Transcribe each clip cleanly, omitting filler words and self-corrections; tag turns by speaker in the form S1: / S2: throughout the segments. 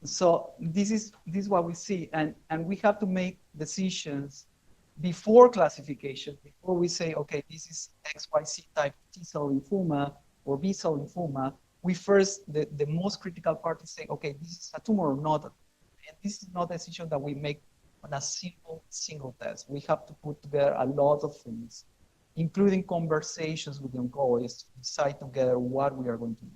S1: So this is what we see, and we have to make decisions before classification, before we say, okay, this is XYZ type T-cell lymphoma or B-cell lymphoma. We first, the most critical part is saying, okay, this is a tumor or not. And this is not a decision that we make on a single test. We have to put together a lot of things, including conversations with the oncologist to decide together what we are going to do.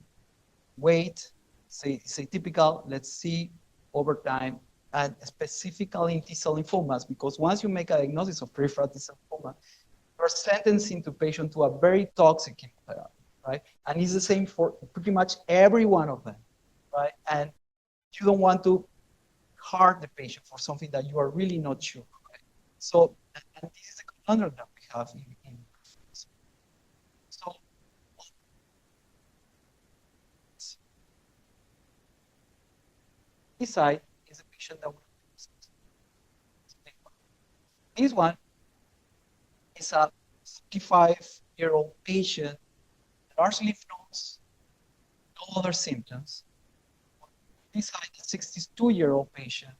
S1: Wait, say typical, let's see over time, and specifically in T-cell lymphomas, because once you make a diagnosis of peripheral T-cell lymphoma, you're sentencing the patient to a very toxic chemotherapy, right? And it's the same for pretty much every one of them, right? And you don't want to hurt the patient for something that you are really not sure, right? So, and this is the conundrum that we have in so this side is a patient that we this one is a 55-year-old patient, large lymph nodes, no other symptoms. This side is a 62-year-old patient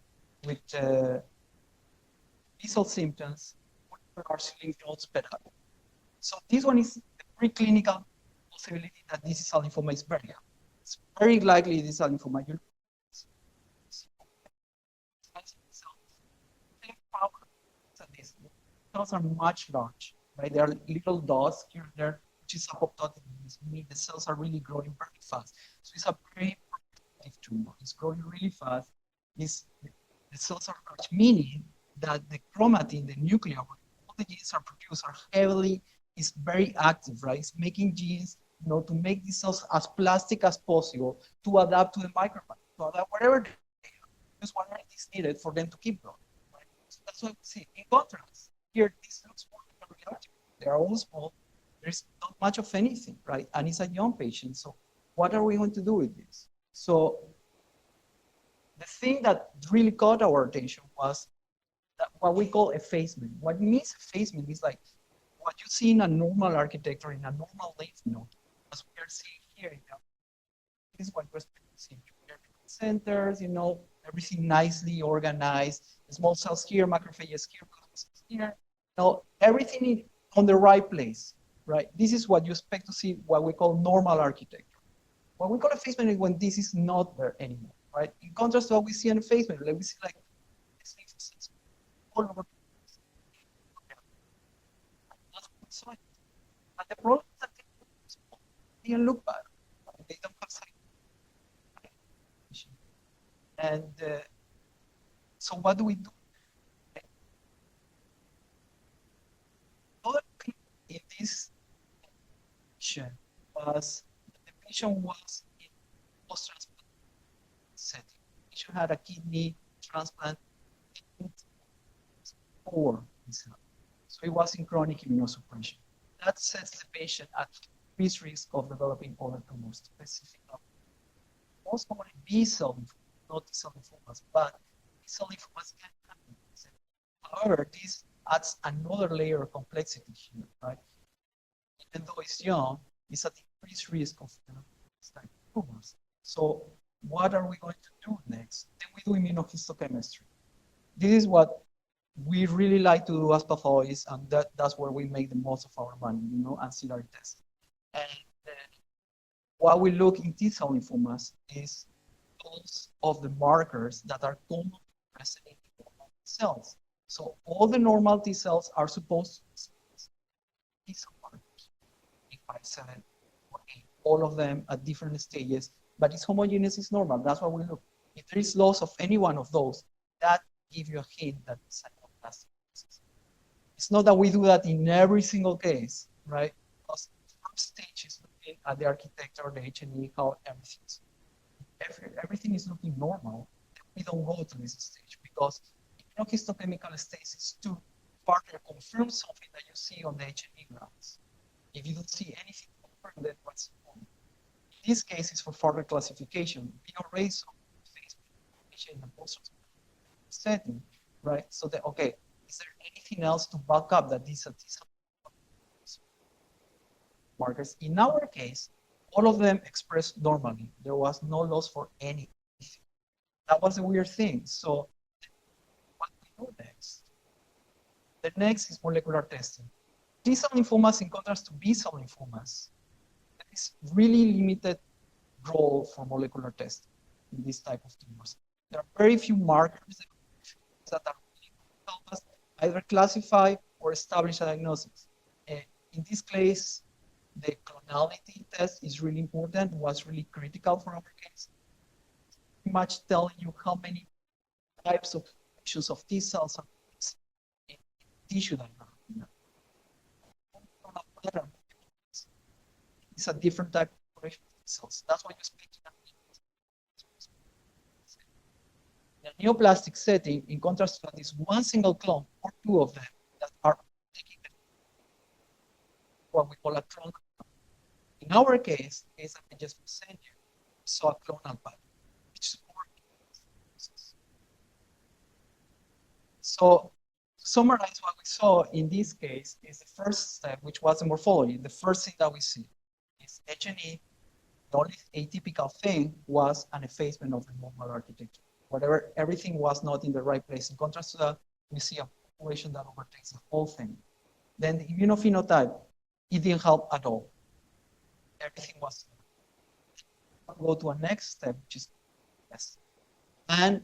S1: with B-cell symptoms, large lymph nodes, but so this one is the preclinical possibility that this is a lymphoma is very high. It's very likely this is a lymphoma. Cells are much large, right? There are little dots here and there, which is apoptotic. Meaning the cells are really growing very fast. So it's a very productive tumor. It's growing really fast. The cells are large, meaning that the chromatin, the nucleus, where all the genes are produced, are heavily, is very active, right? It's making genes, to make these cells as plastic as possible to adapt to the microenvironment, to adapt whatever they are, because whatever is needed for them to keep growing. Right? So that's what we see. In contrast, here, this looks more like a reality. They are all small. There's not much of anything, right? And it's a young patient. So what are we going to do with this? So the thing that really caught our attention was that what we call effacement. What means effacement is like what you see in a normal architecture, in a normal lymph node, as we are seeing here. This is what we're seeing. Centers, everything nicely organized. Small cells here, macrophages here, everything on the right place, right? This is what you expect to see, what we call normal architecture. What we call effacement is when this is not there anymore, right? In contrast to what we see in effacement, like we see like all over. And the problem is that they didn't look bad. They don't have side. And so what do we do? In this patient was the patient was in post-transplant setting. The patient had a kidney transplant before, so it was in chronic immunosuppression. That sets the patient at increased risk of developing other tumors, specifically most commonly B-cell lymphomas, not T-cell lymphomas, but B-cell lymphomas can happen. However, this adds another layer of complexity here, right? Even though it's young, it's at increased risk of tumors. So what are we going to do next? Then we do immunohistochemistry. This is what we really like to do as pathologists, and that's where we make the most of our money, ancillary testing. And what we look in T-cell lymphomas is those of the markers that are commonly present in normal cells. So all the normal T cells are supposed to be T-cell markers, 5, 7, or 8, all of them at different stages, but its homogeneous is normal. That's what we look. If there is loss of any one of those, that gives you a hint that it's a neoplastic disease. It's not that we do that in every single case, right? Because some stages looking at the architecture, the H&E, how everything is looking normal, we don't go to this stage because histochemical stasis to further confirm something that you see on the H&E graphs. If you don't see anything confirmed, then what's wrong? In this case, it's for further classification. We already saw in the post setting, right? So that, okay, is there anything else to back up that these are markers? In our case, all of them expressed normally. There was no loss for anything. that was a weird thing. So what do we do next? The next is molecular testing. T-cell lymphomas, in contrast to B-cell lymphomas, there is really limited role for molecular testing in this type of tumors. There are very few markers that are really help us either classify or establish a diagnosis. In this case, the clonality test is really important, was really critical for our case. Pretty much telling you how many types of issues of T cells are in tissue that you have. It's a different type of T cells. That's why you speak in a neoplastic setting, in contrast to this one single clone or two of them that are taking what we call a clone. In our case, the case that I just presented you, we saw a clonal pattern, which is more. So to summarize what we saw in this case is the first step, which was the morphology. The first thing that we see is H&E. The only atypical thing was an effacement of the normal architecture. Whatever, everything was not in the right place. In contrast to that, we see a population that overtakes the whole thing. Then the immunophenotype, it didn't help at all. Everything was. Go to a next step, which is yes, and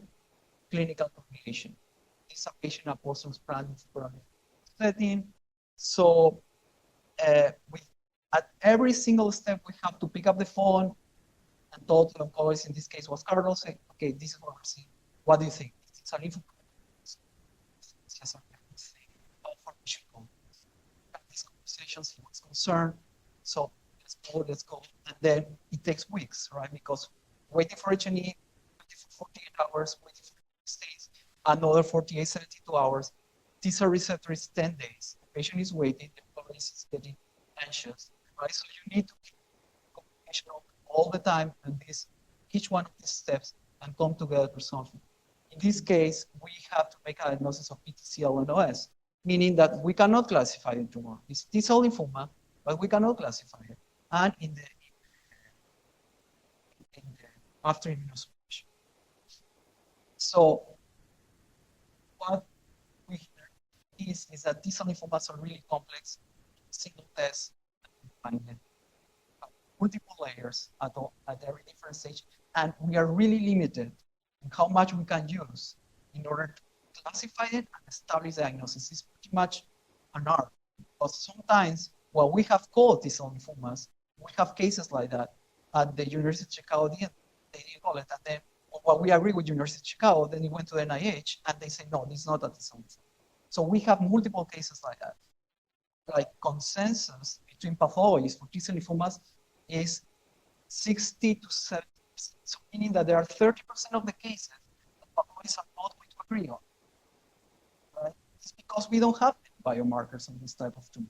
S1: clinical communication. This is a patient a post-transplant setting. So at every single step, we have to pick up the phone and talk to the oncologist. In this case, was Carlos. Say, okay, this is what we're seeing. What do you think? It's a lymph. It's just a thing. How far we should go? Have these conversations. He was concerned. So let's go. And then it takes weeks, right? Because waiting for H&E, waiting for 48 hours, waiting for stays, another 48, 72 hours. T-cell receptor is 10 days. The patient is waiting. The oncologist is getting anxious, right? So you need to keep communication all the time, and each one of these steps and come together for something. In this case, we have to make a diagnosis of PTCL and OS, meaning that we cannot classify the tumor. It's T-cell lymphoma, but we cannot classify it. And in the after immunosuppression. So what we hear is that T-cell lymphomas are really complex, single test, and multiple layers at every different stage, and we are really limited in how much we can use in order to classify it and establish diagnosis. It's pretty much an art, because sometimes what we have called T-cell lymphomas, we have cases like that at the University of Chicago. They didn't call it, and then what we agree with University of Chicago, then it went to the NIH, and they say, no, this is not a T-cell lymphoma. So we have multiple cases like that. Like consensus between pathologists for T-cell lymphomas is 60 to 70%. So meaning that there are 30% of the cases that pathologists are not going to agree on. Right? It's because we don't have biomarkers on this type of tumor.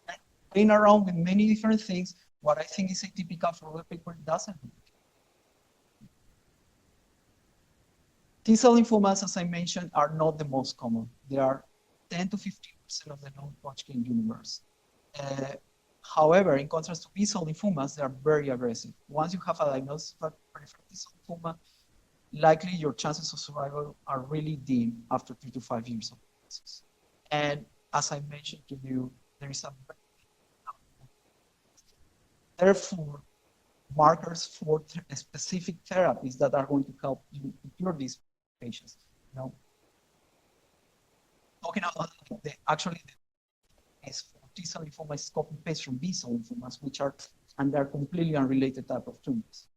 S1: And playing around with many different things, what I think is atypical for the paper doesn't work. T-cell lymphomas, as I mentioned, are not the most common. There are 10 to 15% of the non-Hodgkin universe. However, in contrast to B-cell lymphomas, they are very aggressive. Once you have a diagnosis of peripheral T-cell lymphoma, likely your chances of survival are really dim after 3 to 5 years of diagnosis. And as I mentioned to you, there is a therefore markers for specific therapies that are going to help you cure these patients. You know, talking about actually the T-cell lymphoma is copy paste from B-cell lymphomas, and they're completely unrelated type of tumors.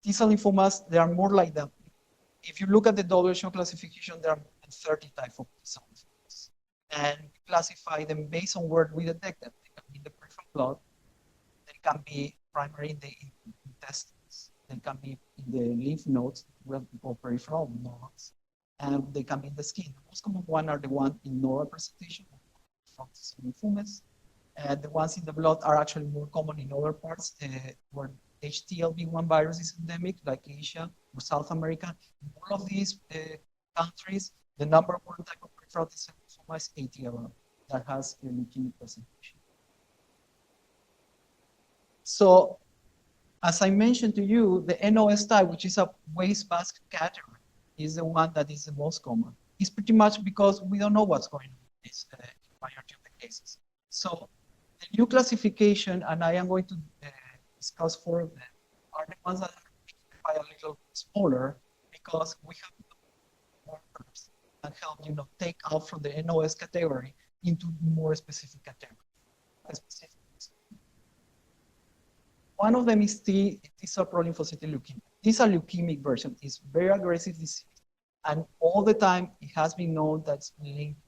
S1: T-cell lymphomas, they are more like them. If you look at the WHO classification, there are 30 types of T-cell lymphomas, and we classify them based on where we detect them. They can be in the peripheral blood, they can be primary in the intestines, they can be in the lymph nodes, what we call peripheral nodes, and they can be in the skin. The most common one are the ones in nodal presentation, from lymphomas. The ones in the blood are actually more common in other parts where HTLV1 virus is endemic, like Asia or South America. In all of these countries, the number one type of peripheral T-cell lymphoma is ATLL that has a leukemic presentation. So As I mentioned to you, the NOS type, which is a wastebasket category, is the one that is the most common. It's pretty much because we don't know what's going on in this majority of the cases. So the new classification, and I am going to discuss four of them, are the ones that are a little smaller because we have markers that help take out from the NOS category into more specific categories. One of them is T-cell prolymphocytic leukemia. This is a leukemic version. It's very aggressive disease. And all the time, it has been known that it's linked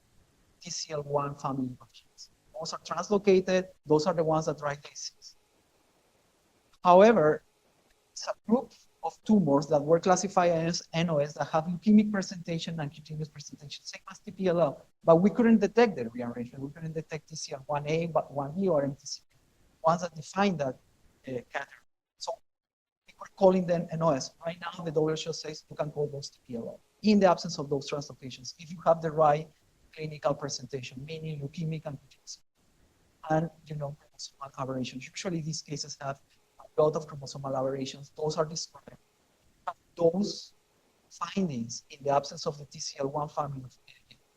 S1: TCL1 family of genes. Those are translocated. Those are the ones that drive disease. However, it's a group of tumors that were classified as NOS that have leukemic presentation and cutaneous presentation, same as TPLL, but we couldn't detect the rearrangement. We couldn't detect TCL1A, but 1B or MTC, ones that define that category. So we were calling them NOS. Right now, the WHO says you can call those TPLL in the absence of those translocations if you have the right clinical presentation, meaning leukemic and cutaneous, and chromosomal aberrations. Usually, these cases have a lot of chromosomal aberrations. Those are described. Those findings in the absence of the TCL1 family of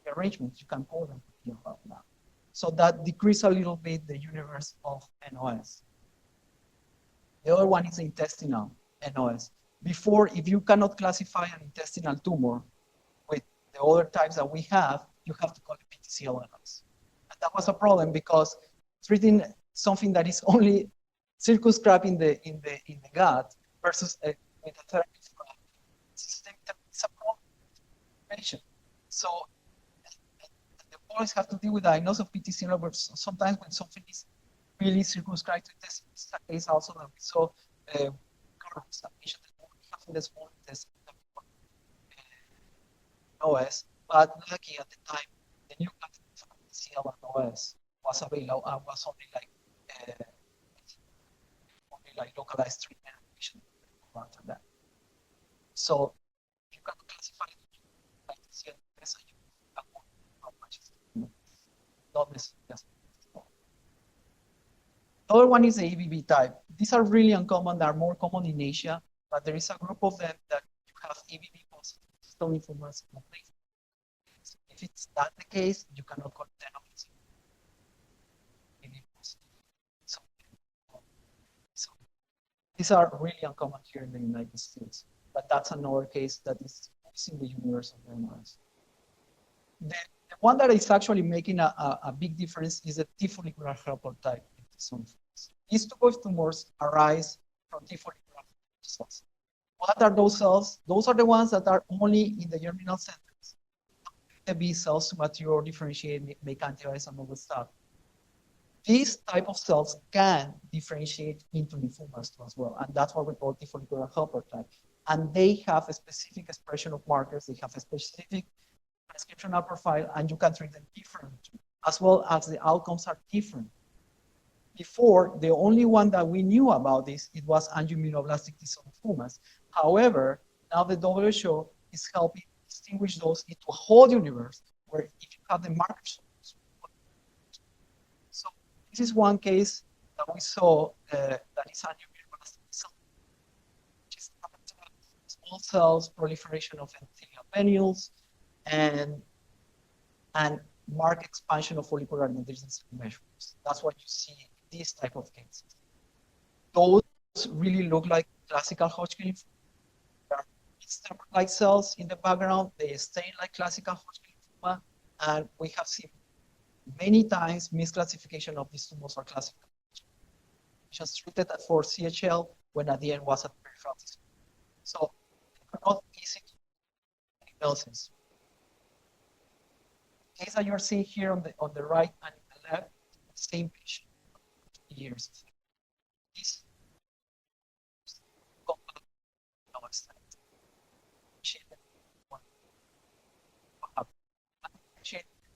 S1: rearrangements, you can call them TPLL now. So that decreases a little bit the universe of NOS. The other one is the intestinal NOS. Before, if you cannot classify an intestinal tumor with the other types that we have, you have to call it PTCL NOS. And that was a problem because treating something that is only circumscribed in the gut versus with a therapy system is a problem. So the boys have to deal with diagnosis of PTCL, but sometimes when something is really circumscribed to intestine, it's a case also that we saw curves that patient that having the small intestine OS, but lucky at the time the new PTCL OS was available and was only like localized treatment after that. So you can classify it like TCL, not necessarily. The other one is the EBV type. These are really uncommon. They are more common in Asia, but there is a group of them that you have EBV positive stone lymphomas. If it's not the case, you cannot call it NOS. So these are really uncommon here in the United States, but that's another case that is in the universe of NOS. The one that is actually making a big difference is the T follicular helper type. These two tumors arise from T follicular cells. What are those cells? Those are the ones that are only in the germinal centers. The B cells to mature, differentiate, make antibodies, and all the stuff. These type of cells can differentiate into lymphomas too as well, and that's what we call T follicular helper type. And they have a specific expression of markers. They have a specific transcriptional profile, and you can treat them differently, as well as the outcomes are different. Before, the only one that we knew about this, it was angioimmunoblastic T-cell lymphomas. However, now the WHO is helping distinguish those into a whole universe where if you have the markers. So this is one case that we saw that is angioimmunoblastic T-cell, which is small cells, proliferation of endothelial venules, and marked expansion of follicular dendritic measures. That's what you see in these type of cases. Those really look like classical Hodgkin lymphoma. There are stemmer-like cells in the background. They stain like classical Hodgkin lymphoma, and we have seen many times misclassification of these tumors are classical. Just treated for CHL when at the end was at peripheral. So they're not easy to diagnose. The case that you're seeing here on the right and the left, same patient, years. This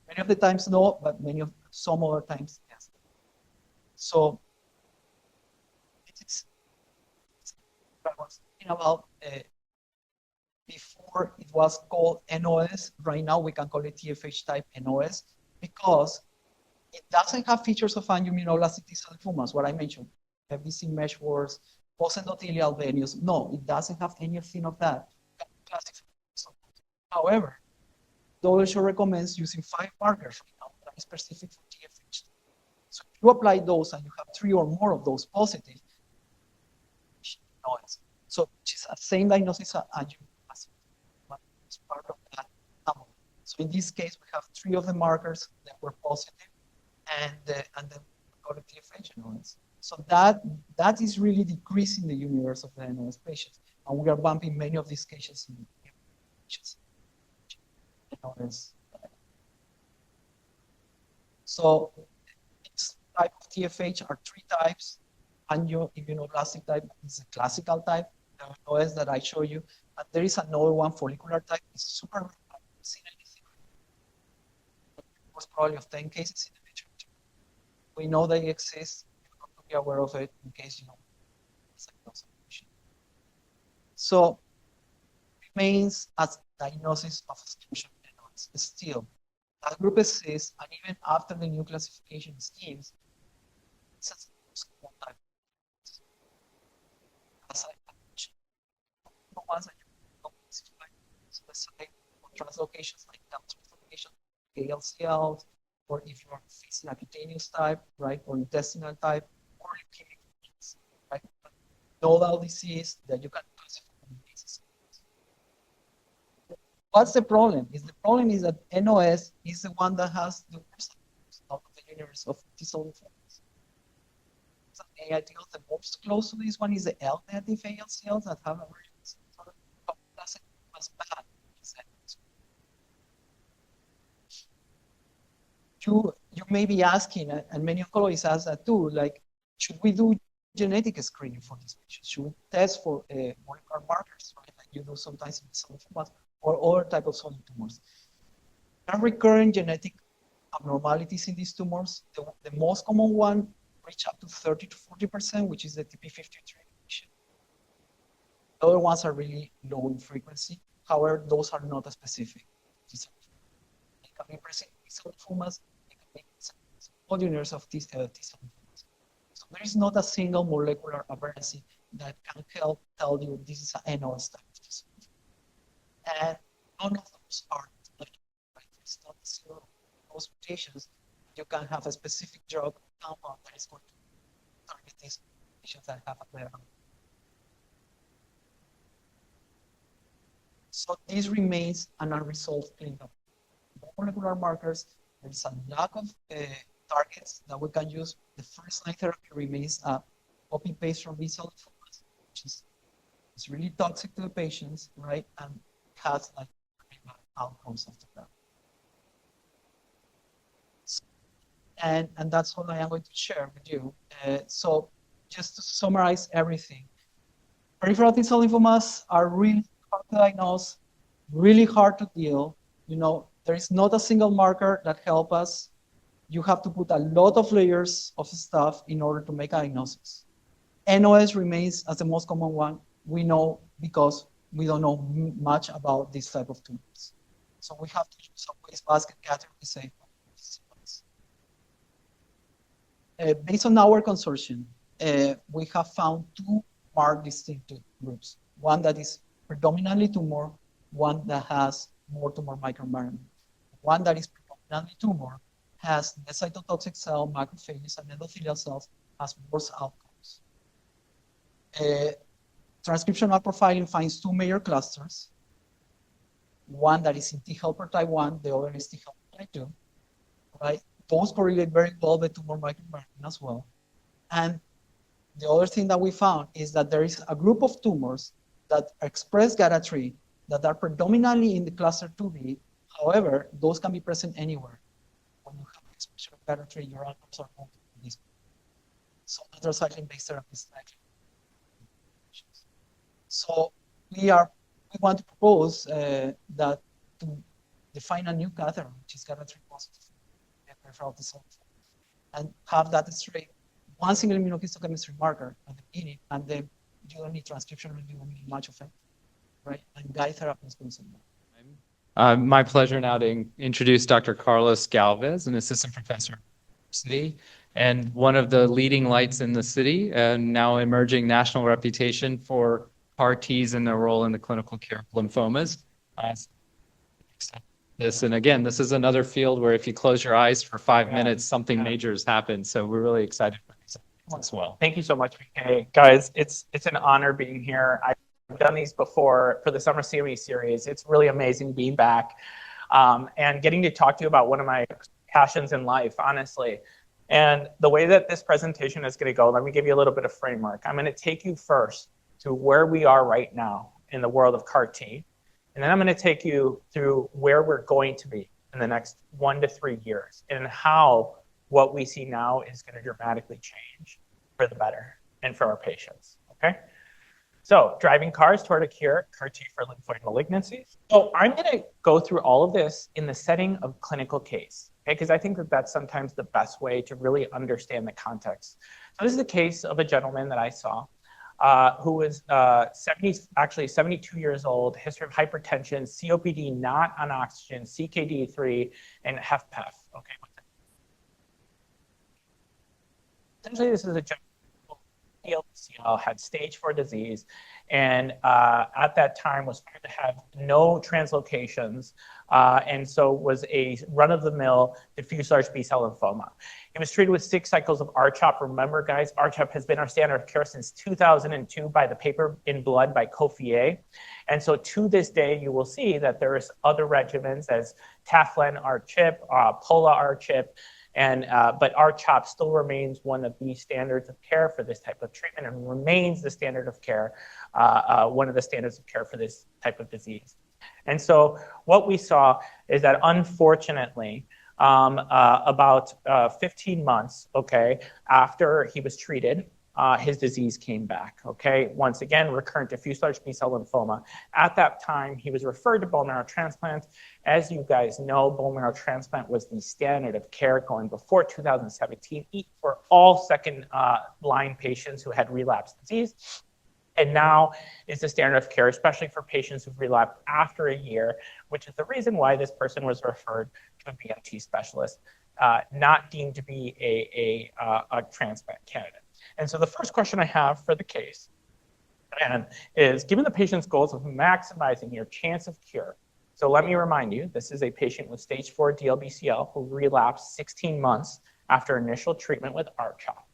S1: many of the times no, but some other times yes. So it's what I was thinking about before it was called NOS. Right now we can call it TFH type NOS because it doesn't have features of angioimmunoblastic T-cell lymphomas, what I mentioned. FBC mesh works, post-endothelial venues. No, it doesn't have anything of that. However, WHO recommends using 5 markers that is specific for TFH. So if you apply those and you have 3 or more of those positive, noise. So it's the same diagnosis as you as part of that sample. So in this case, we have 3 of the markers that were positive, and then we got a TFH NOS. So that is really decreasing the universe of the NOS patients, and we are bumping many of these cases in patients. So this type of TFH are 3 types. Angioimmunoblastic type is a classical type, the NOS that I show you. And there is another one, follicular type. It's super rare. I haven't seen anything. Most probably of 10 cases in the literature. We know they exist. You have to be aware of it in case you know. So remains as diagnosis of exclusion NOS. Still, that group exists, and even after the new classification schemes, it's a small type. As I mentioned, the ones that you specific translocations like translocation, KLCL, or if you are facing a cutaneous type, right, or intestinal type, or leukemic disease, right? Nodal disease that you can classify. What's the problem? The problem is that NOS is the one that has the worst out of the universe of T-cell lymphomas. The most close to this one is the L-negative ALCLs that have a very classic as bad. You may be asking, and many oncologists ask that too, like, should we do genetic screening for these patients? Should we test for molecular markers, right, like you do sometimes in some lymphomas or other type of solid tumors? There are recurrent genetic abnormalities in these tumors. The most common one reach up to 30 to 40%, which is the TP53 mutation. The other ones are really low in frequency. However, those are not specific. They can be present in T-cell lymphomas, they can be present in all units of T-cell lymphomas. So there is not a single molecular aberrancy that can help tell you this is an NOS type of T-cell lymphoma. And none of those are like, right? It's not zero. Those mutations, you can have a specific drug compound that is going to target these mutations that have a better. So this remains an unresolved clinical. Molecular markers, there is a lack of targets that we can use. The first line therapy remains a copy paste from B-cell lymphomas, which is really toxic to the patients, right? And has like outcomes after that. So, and that's all I am going to share with you. So just to summarize everything, peripheral T-cell lymphomas are really hard to diagnose, really hard to deal. There is not a single marker that helps us. You have to put a lot of layers of stuff in order to make a diagnosis. NOS remains as the most common one. We know because we don't know much about this type of tumors. So we have to use a wastebasket catheterization. Based on our consortium, we have found 2 marked distinctive groups. One that is predominantly tumor, one that has more tumor microenvironment. One that is predominantly tumor has the cytotoxic cell, macrophages, and endothelial cells has worse outcomes. Transcriptional profiling finds 2 major clusters. One that is in T helper type 1, the other is T helper type 2, right? Those correlate very well with tumor microenvironment as well. And the other thing that we found is that there is a group of tumors that express GATA3 that are predominantly in the cluster 2B. However, those can be present anywhere. When you have expression of GATA3, your outcomes are going to be this. So anthracycline-based therapy is likely. So we want to propose that to define a new catheter, which is GATA3 positive, peripheral T-cell, and have that straight one single immunohistochemistry marker at the beginning, and then you don't need transcription, you don't need much of it, right? And guide therapy is going to
S2: My pleasure now to introduce Dr. Carlos Galvez, an assistant professor at the university and one of the leading lights in the city, and now emerging national reputation for CAR Ts and their role in the clinical care of lymphomas. And again, this is another field where if you close your eyes for 5 minutes, something major has happened. So we're really excited for these as well.
S3: Thank you so much, BK. Guys, it's an honor being here. I've done these before for the Summer CME Series. It's really amazing being back and getting to talk to you about one of my passions in life, honestly. And the way that this presentation is going to go, let me give you a little bit of framework. I'm going to take you first to where we are right now in the world of CAR T. And then I'm going to take you through where we're going to be in the next 1 to 3 years and how what we see now is going to dramatically change for the better and for our patients, okay? So driving cars toward a cure, CAR T for lymphoid malignancies. So I'm going to go through all of this in the setting of clinical case, okay? Because I think that that's sometimes the best way to really understand the context. So this is the case of a gentleman that I saw who was 72 years old, history of hypertension, COPD, not on oxygen, CKD3, and HFpEF. Okay. Essentially, this is a gentleman who had stage 4 disease, and at that time was found to have no translocations, and so was a run-of-the-mill diffuse large B-cell lymphoma. He was treated with 6 cycles of R-CHOP. Remember, guys, R-CHOP has been our standard of care since 2002 by the paper in Blood by Kofier. And so to this day, you will see that there's other regimens as Taflen R-CHIP, Pola R-CHIP, but R-CHOP still remains one of the standards of care for this type of treatment and remains the standard of care, one of the standards of care for this type of disease. And so what we saw is that unfortunately, about 15 months, okay, after he was treated, his disease came back, okay? Once again, recurrent diffuse large B-cell lymphoma. At that time, he was referred to bone marrow transplant. As you guys know, bone marrow transplant was the standard of care going before 2017 for all second-line patients who had relapsed disease. And now is the standard of care, especially for patients who've relapsed after a year, which is the reason why this person was referred to a BMT specialist, not deemed to be a transplant candidate. And so the first question I have for the case is, given the patient's goals of maximizing your chance of cure, so let me remind you, this is a patient with stage 4 DLBCL who relapsed 16 months after initial treatment with R-CHOP.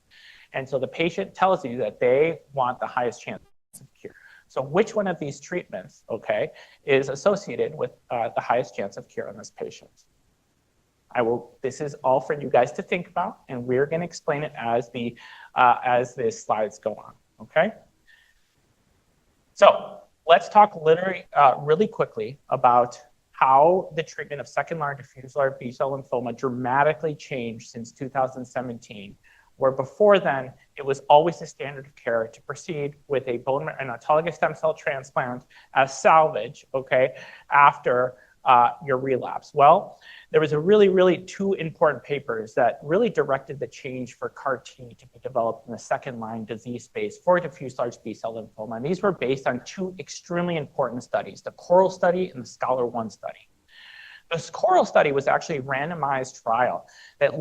S3: And so the patient tells you that they want the highest chance of cure. So which one of these treatments, okay, is associated with the highest chance of cure in this patient? This is all for you guys to think about, and we're going to explain it as the slides go on, okay? So let's talk really quickly about how the treatment of second-line diffuse large B-cell lymphoma dramatically changed since 2017, where before then, it was always the standard of care to proceed with an autologous stem cell transplant as salvage, okay, after your relapse. Well, there was really 2 important papers that really directed the change for CAR T to be developed in the second-line disease space for diffuse large B-cell lymphoma. And these were based on 2 extremely important studies, the CORAL study and the SCHOLAR-1 study. The CORAL study was actually a randomized trial that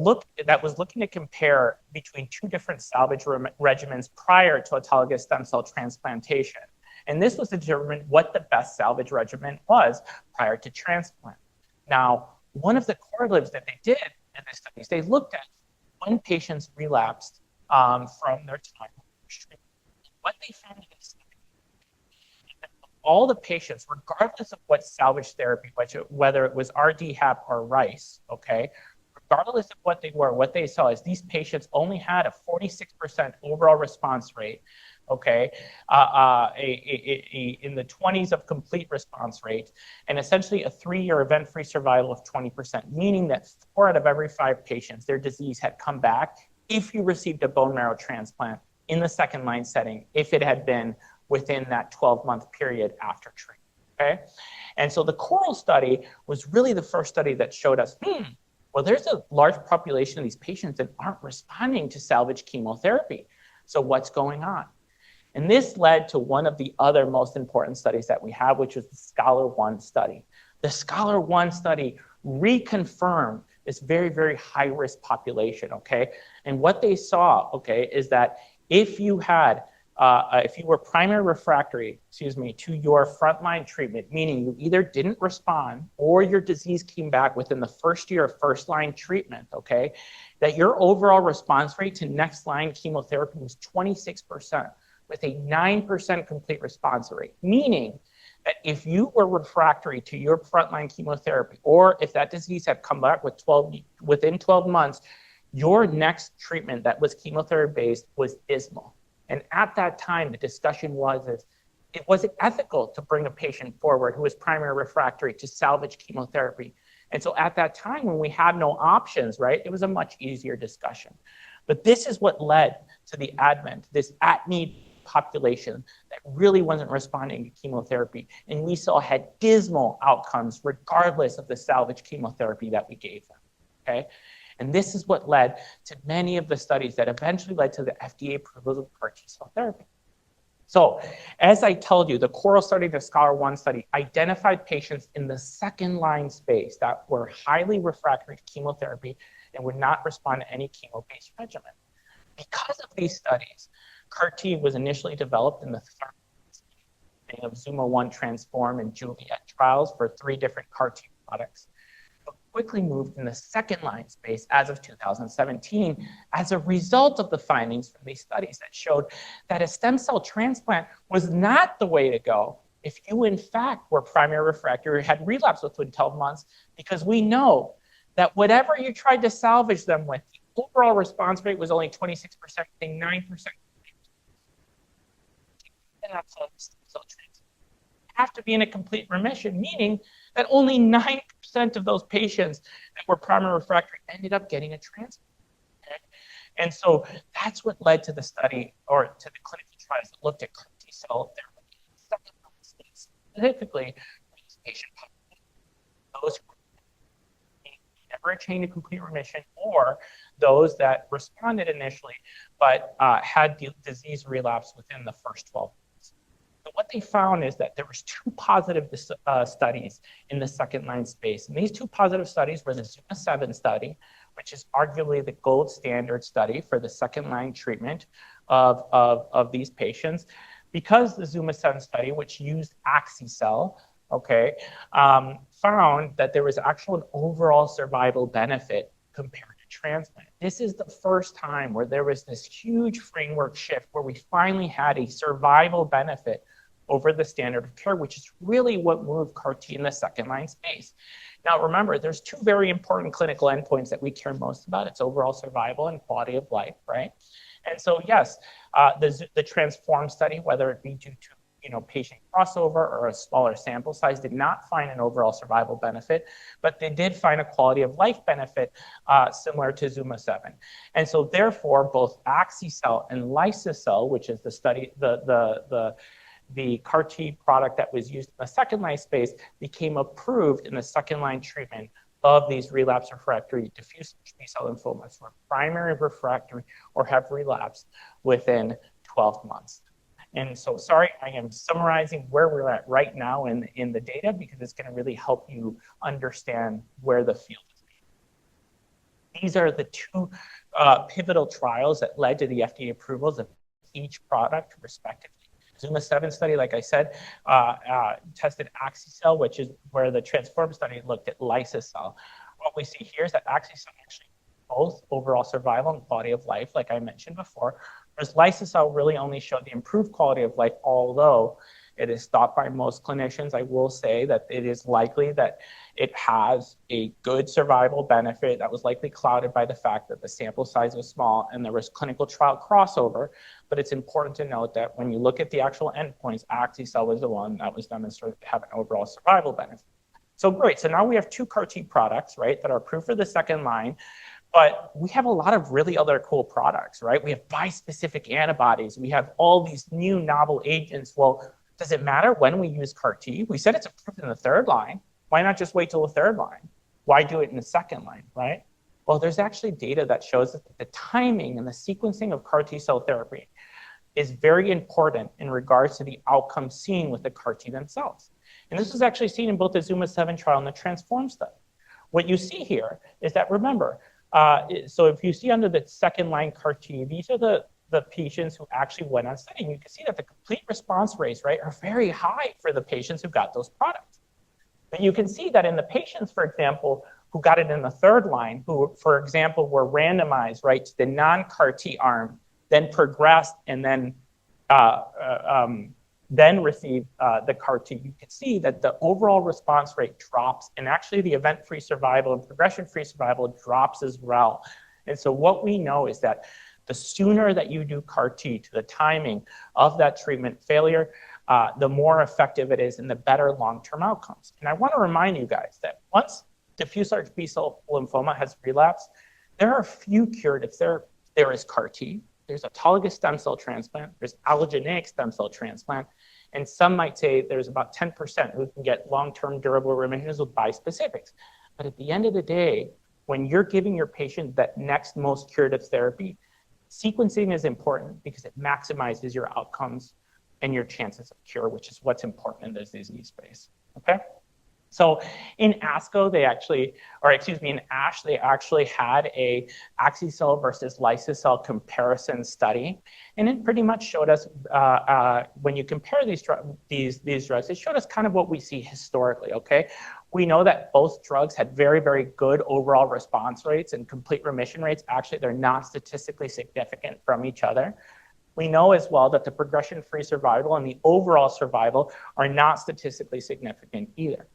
S3: was looking to compare between 2 different salvage regimens prior to autologous stem cell transplantation. And this was to determine what the best salvage regimen was prior to transplant. Now, one of the correlatives that they did in this study is they looked at when patients relapsed from their time of treatment. What they found in this study is that all the patients, regardless of what salvage therapy, whether it was RDHAP or RICE, okay, regardless of what they were, what they saw is these patients only had a 46% overall response rate, okay, in the 20s of complete response rate, and essentially a 3-year event-free survival of 20%, meaning that 4 out of every 5 patients, their disease had come back if you received a bone marrow transplant in the second-line setting, if it had been within that 12-month period after treatment, okay? And so the CORAL study was really the first study that showed us, well, there's a large population of these patients that aren't responding to salvage chemotherapy. So what's going on? And this led to one of the other most important studies that we have, which was the SCHOLAR-1 study. The SCHOLAR-1 study reconfirmed this very, very high-risk population, okay? And what they saw, okay, is that if you were primary refractory, to your frontline treatment, meaning you either didn't respond or your disease came back within the first year of first-line treatment, okay, that your overall response rate to next-line chemotherapy was 26%, with a 9% complete response rate, meaning that if you were refractory to your frontline chemotherapy, or if that disease had come back within 12 months, your next treatment that was chemotherapy-based was dismal. And at that time, the discussion was it wasn't ethical to bring a patient forward who was primary refractory to salvage chemotherapy. And so at that time, when we had no options, right, it was a much easier discussion. But this is what led to the advent, this at-need population that really wasn't responding to chemotherapy. And we saw had dismal outcomes regardless of the salvage chemotherapy that we gave them, okay? And this is what led to many of the studies that eventually led to the FDA approval of CAR T-cell therapy. So as I told you, the CORAL study, the SCHOLAR-1 study, identified patients in the second-line space that were highly refractory to chemotherapy and would not respond to any chemo-based regimen. Because of these studies, CAR T was initially developed in the third study of ZUMA-1, Transform, and Juliet trials for 3 different CAR T products, but quickly moved in the second-line space as of 2017 as a result of the findings from these studies that showed that a stem cell transplant was not the way to go if you, in fact, were primary refractory or had relapse within 12 months, because we know that whatever you tried to salvage them with, the overall response rate was only 26%, being 9%. Have to be in a complete remission, meaning that only 9% of those patients that were primary refractory ended up getting a transplant. Okay? And so that's what led to the study, or to the clinical trials that looked at CAR T-cell therapy, specifically for this patient population, those who never attained a complete remission, or those that responded initially but had the disease relapse within the first 12 months. But what they found is that there was 2 positive studies in the second-line space. And these 2 positive studies were the ZUMA-7 study, which is arguably the gold standard study for the second-line treatment of these patients, because the ZUMA-7 study, which used ACCREDITED, okay, found that there was actually an overall survival benefit compared to transplant. This is the first time where there was this huge framework shift where we finally had a survival benefit over the standard of care, which is really what moved CAR T in the second-line space. Now, remember, there's 2 very important clinical endpoints that we care most about. It's overall survival and quality of life, right? And so, yes, the Transform study, whether it be due to patient crossover or a smaller sample size, did not find an overall survival benefit, but they did find a quality of life benefit similar to ZUMA-7. And so therefore, both ACCREDITED and Lysocell, which is the study, the CAR T product that was used in the second-line space, became approved in the second-line treatment of these relapse refractory diffuse B-cell lymphomas who are primary refractory or have relapsed within 12 months. And so, sorry, I am summarizing where we're at right now in the data, because it's going to really help you understand where the field is being. These are the 2 pivotal trials that led to the FDA approvals of each product, respectively. ZUMA-7 study, like I said, tested ACCREDITED, which is where the Transform study looked at Lysocell. What we see here is that ACCREDITED actually both overall survival and quality of life, like I mentioned before, whereas Lysocell really only showed the improved quality of life, although it is thought by most clinicians, I will say, that it is likely that it has a good survival benefit that was likely clouded by the fact that the sample size was small and there was clinical trial crossover. But it's important to note that when you look at the actual endpoints, ACCREDITED was the one that was demonstrated to have an overall survival benefit. So great, so now we have 2 CAR T products, right, that are approved for the second line. But we have a lot of really other cool products, right? We have bispecific antibodies. We have all these new novel agents. Well, does it matter when we use CAR T? We said it's approved in the third line. Why not just wait till the third line? Why do it in the second line, right? Well, there's actually data that shows that the timing and the sequencing of CAR T-cell therapy is very important in regards to the outcome seen with the CAR T themselves. And this was actually seen in both the ZUMA-7 trial and the Transform study, what you see here is that, remember, so if you see under the second line CAR T, these are the patients who actually went on study. And you can see that the complete response rates, right, are very high for the patients who got those products. But you can see that in the patients, for example, who got it in the third line, who, for example, were randomized, right, to the non-CAR T arm, then progressed, and then received the CAR T, you can see that the overall response rate drops, and actually the event-free survival and progression-free survival drops as well. And so what we know is that the sooner that you do CAR T to the timing of that treatment failure, the more effective it is and the better long-term outcomes. And I want to remind you guys that once diffuse large B-cell lymphoma has relapsed, there are a few curatives. There is CAR T, there's autologous stem cell transplant, there's allogeneic stem cell transplant, and some might say there's about 10% who can get long-term durable remissions with bispecifics. But at the end of the day, when you're giving your patient that next most curative therapy, sequencing is important because it maximizes your outcomes and your chances of cure, which is what's important in this disease space, okay? So in ASCO, in ASH, they actually had a axi-cel versus liso-cel comparison study. And it pretty much showed us, when you compare these drugs, it showed us kind of what we see historically, okay? We know that both drugs had very, very good overall response rates and complete remission rates. Actually, they're not statistically significant from each other. We know as well that the progression-free survival and the overall survival are not statistically significant either.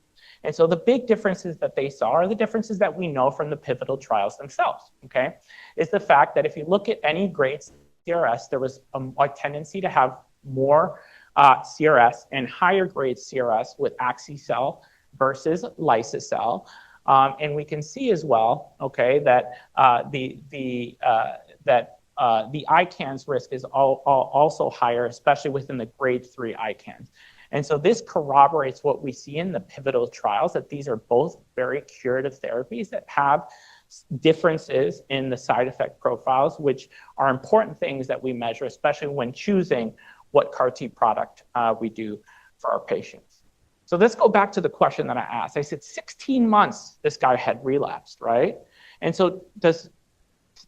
S3: And so the big differences that they saw are the differences that we know from the pivotal trials themselves, okay? Is the fact that if you look at any grade CRS, there was a tendency to have more CRS and higher grade CRS with axi-cel versus liso-cel. And we can see as well, okay, that the ICANS risk is also higher, especially within the grade 3 ICANS. And so this corroborates what we see in the pivotal trials, that these are both very curative therapies that have differences in the side effect profiles, which are important things that we measure, especially when choosing what CAR T product we do for our patients. So let's go back to the question that I asked. I said 16 months this guy had relapsed, right? And so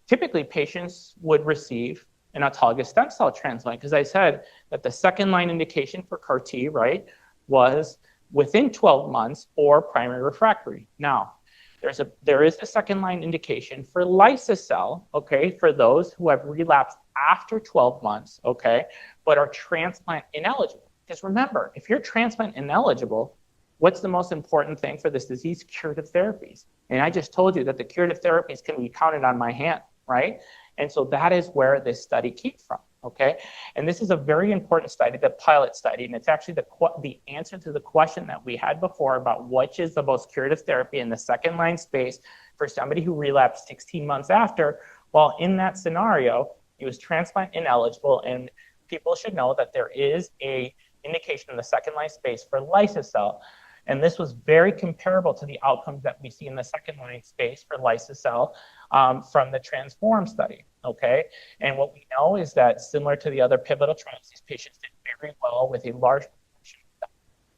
S3: typically patients would receive an autologous stem cell transplant, because I said that the second line indication for CAR T, right, was within 12 months or primary refractory. Now, there is a second line indication for liso-cel, okay, for those who have relapsed after 12 months, okay, but are transplant ineligible. Because remember, if you're transplant ineligible, what's the most important thing for this disease? Curative therapies. And I just told you that the curative therapies can be counted on my hand, right? And so that is where this study came from, okay? And this is a very important study, the pilot study, and it's actually the answer to the question that we had before about which is the most curative therapy in the second line space for somebody who relapsed 16 months after. Well, in that scenario, he was transplant ineligible, and people should know that there is a indication in the second line space for liso-cel. And this was very comparable to the outcomes that we see in the second line space for liso-cel from the Transform study, okay? And what we know is that similar to the other pivotal trials, these patients did very well with a large proportion of them,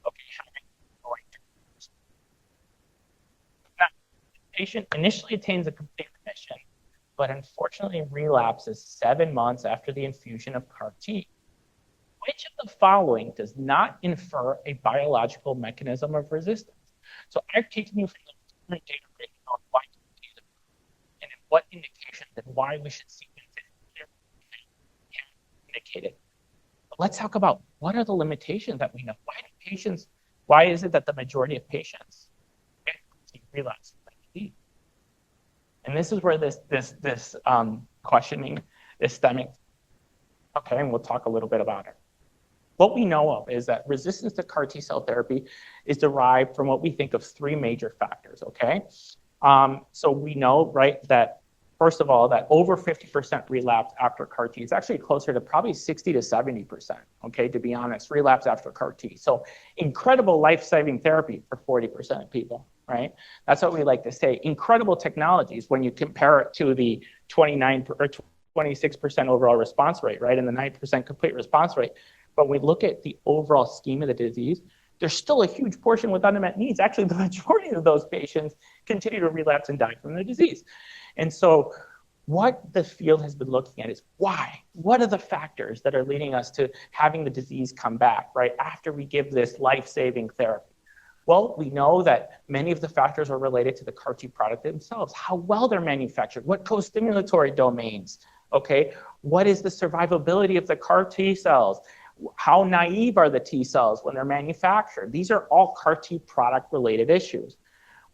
S3: okay, having going through. Now, the patient initially attains a complete remission, but unfortunately relapses 7 months after the infusion of CAR T. Which of the following does not infer a biological mechanism of resistance? So I've taken you from the current data breaking on why and in what indications and why we should sequence it indicated. But let's talk about what are the limitations that we know. Why is it that the majority of patients relapse? And this is where this questioning is stemming. Okay, and we'll talk a little bit about it. What we know of is that resistance to CAR T cell therapy is derived from what we think of 3 major factors, okay? So we know, right, that first of all, that over 50% relapse after CAR T is actually closer to probably 60 to 70%, okay, to be honest, relapse after CAR T. So incredible life-saving therapy for 40% of people, right? That's what we like to say. Incredible technologies when you compare it to the 26% overall response rate, right, and the 9% complete response rate. But when we look at the overall scheme of the disease, there's still a huge portion with unmet needs. Actually, the majority of those patients continue to relapse and die from the disease. And so what the field has been looking at is why? What are the factors that are leading us to having the disease come back, right, after we give this life-saving therapy? Well, we know that many of the factors are related to the CAR T product themselves, how well they're manufactured, what co-stimulatory domains, okay? What is the survivability of the CAR T cells? How naive are the T cells when they're manufactured? These are all CAR T product related issues.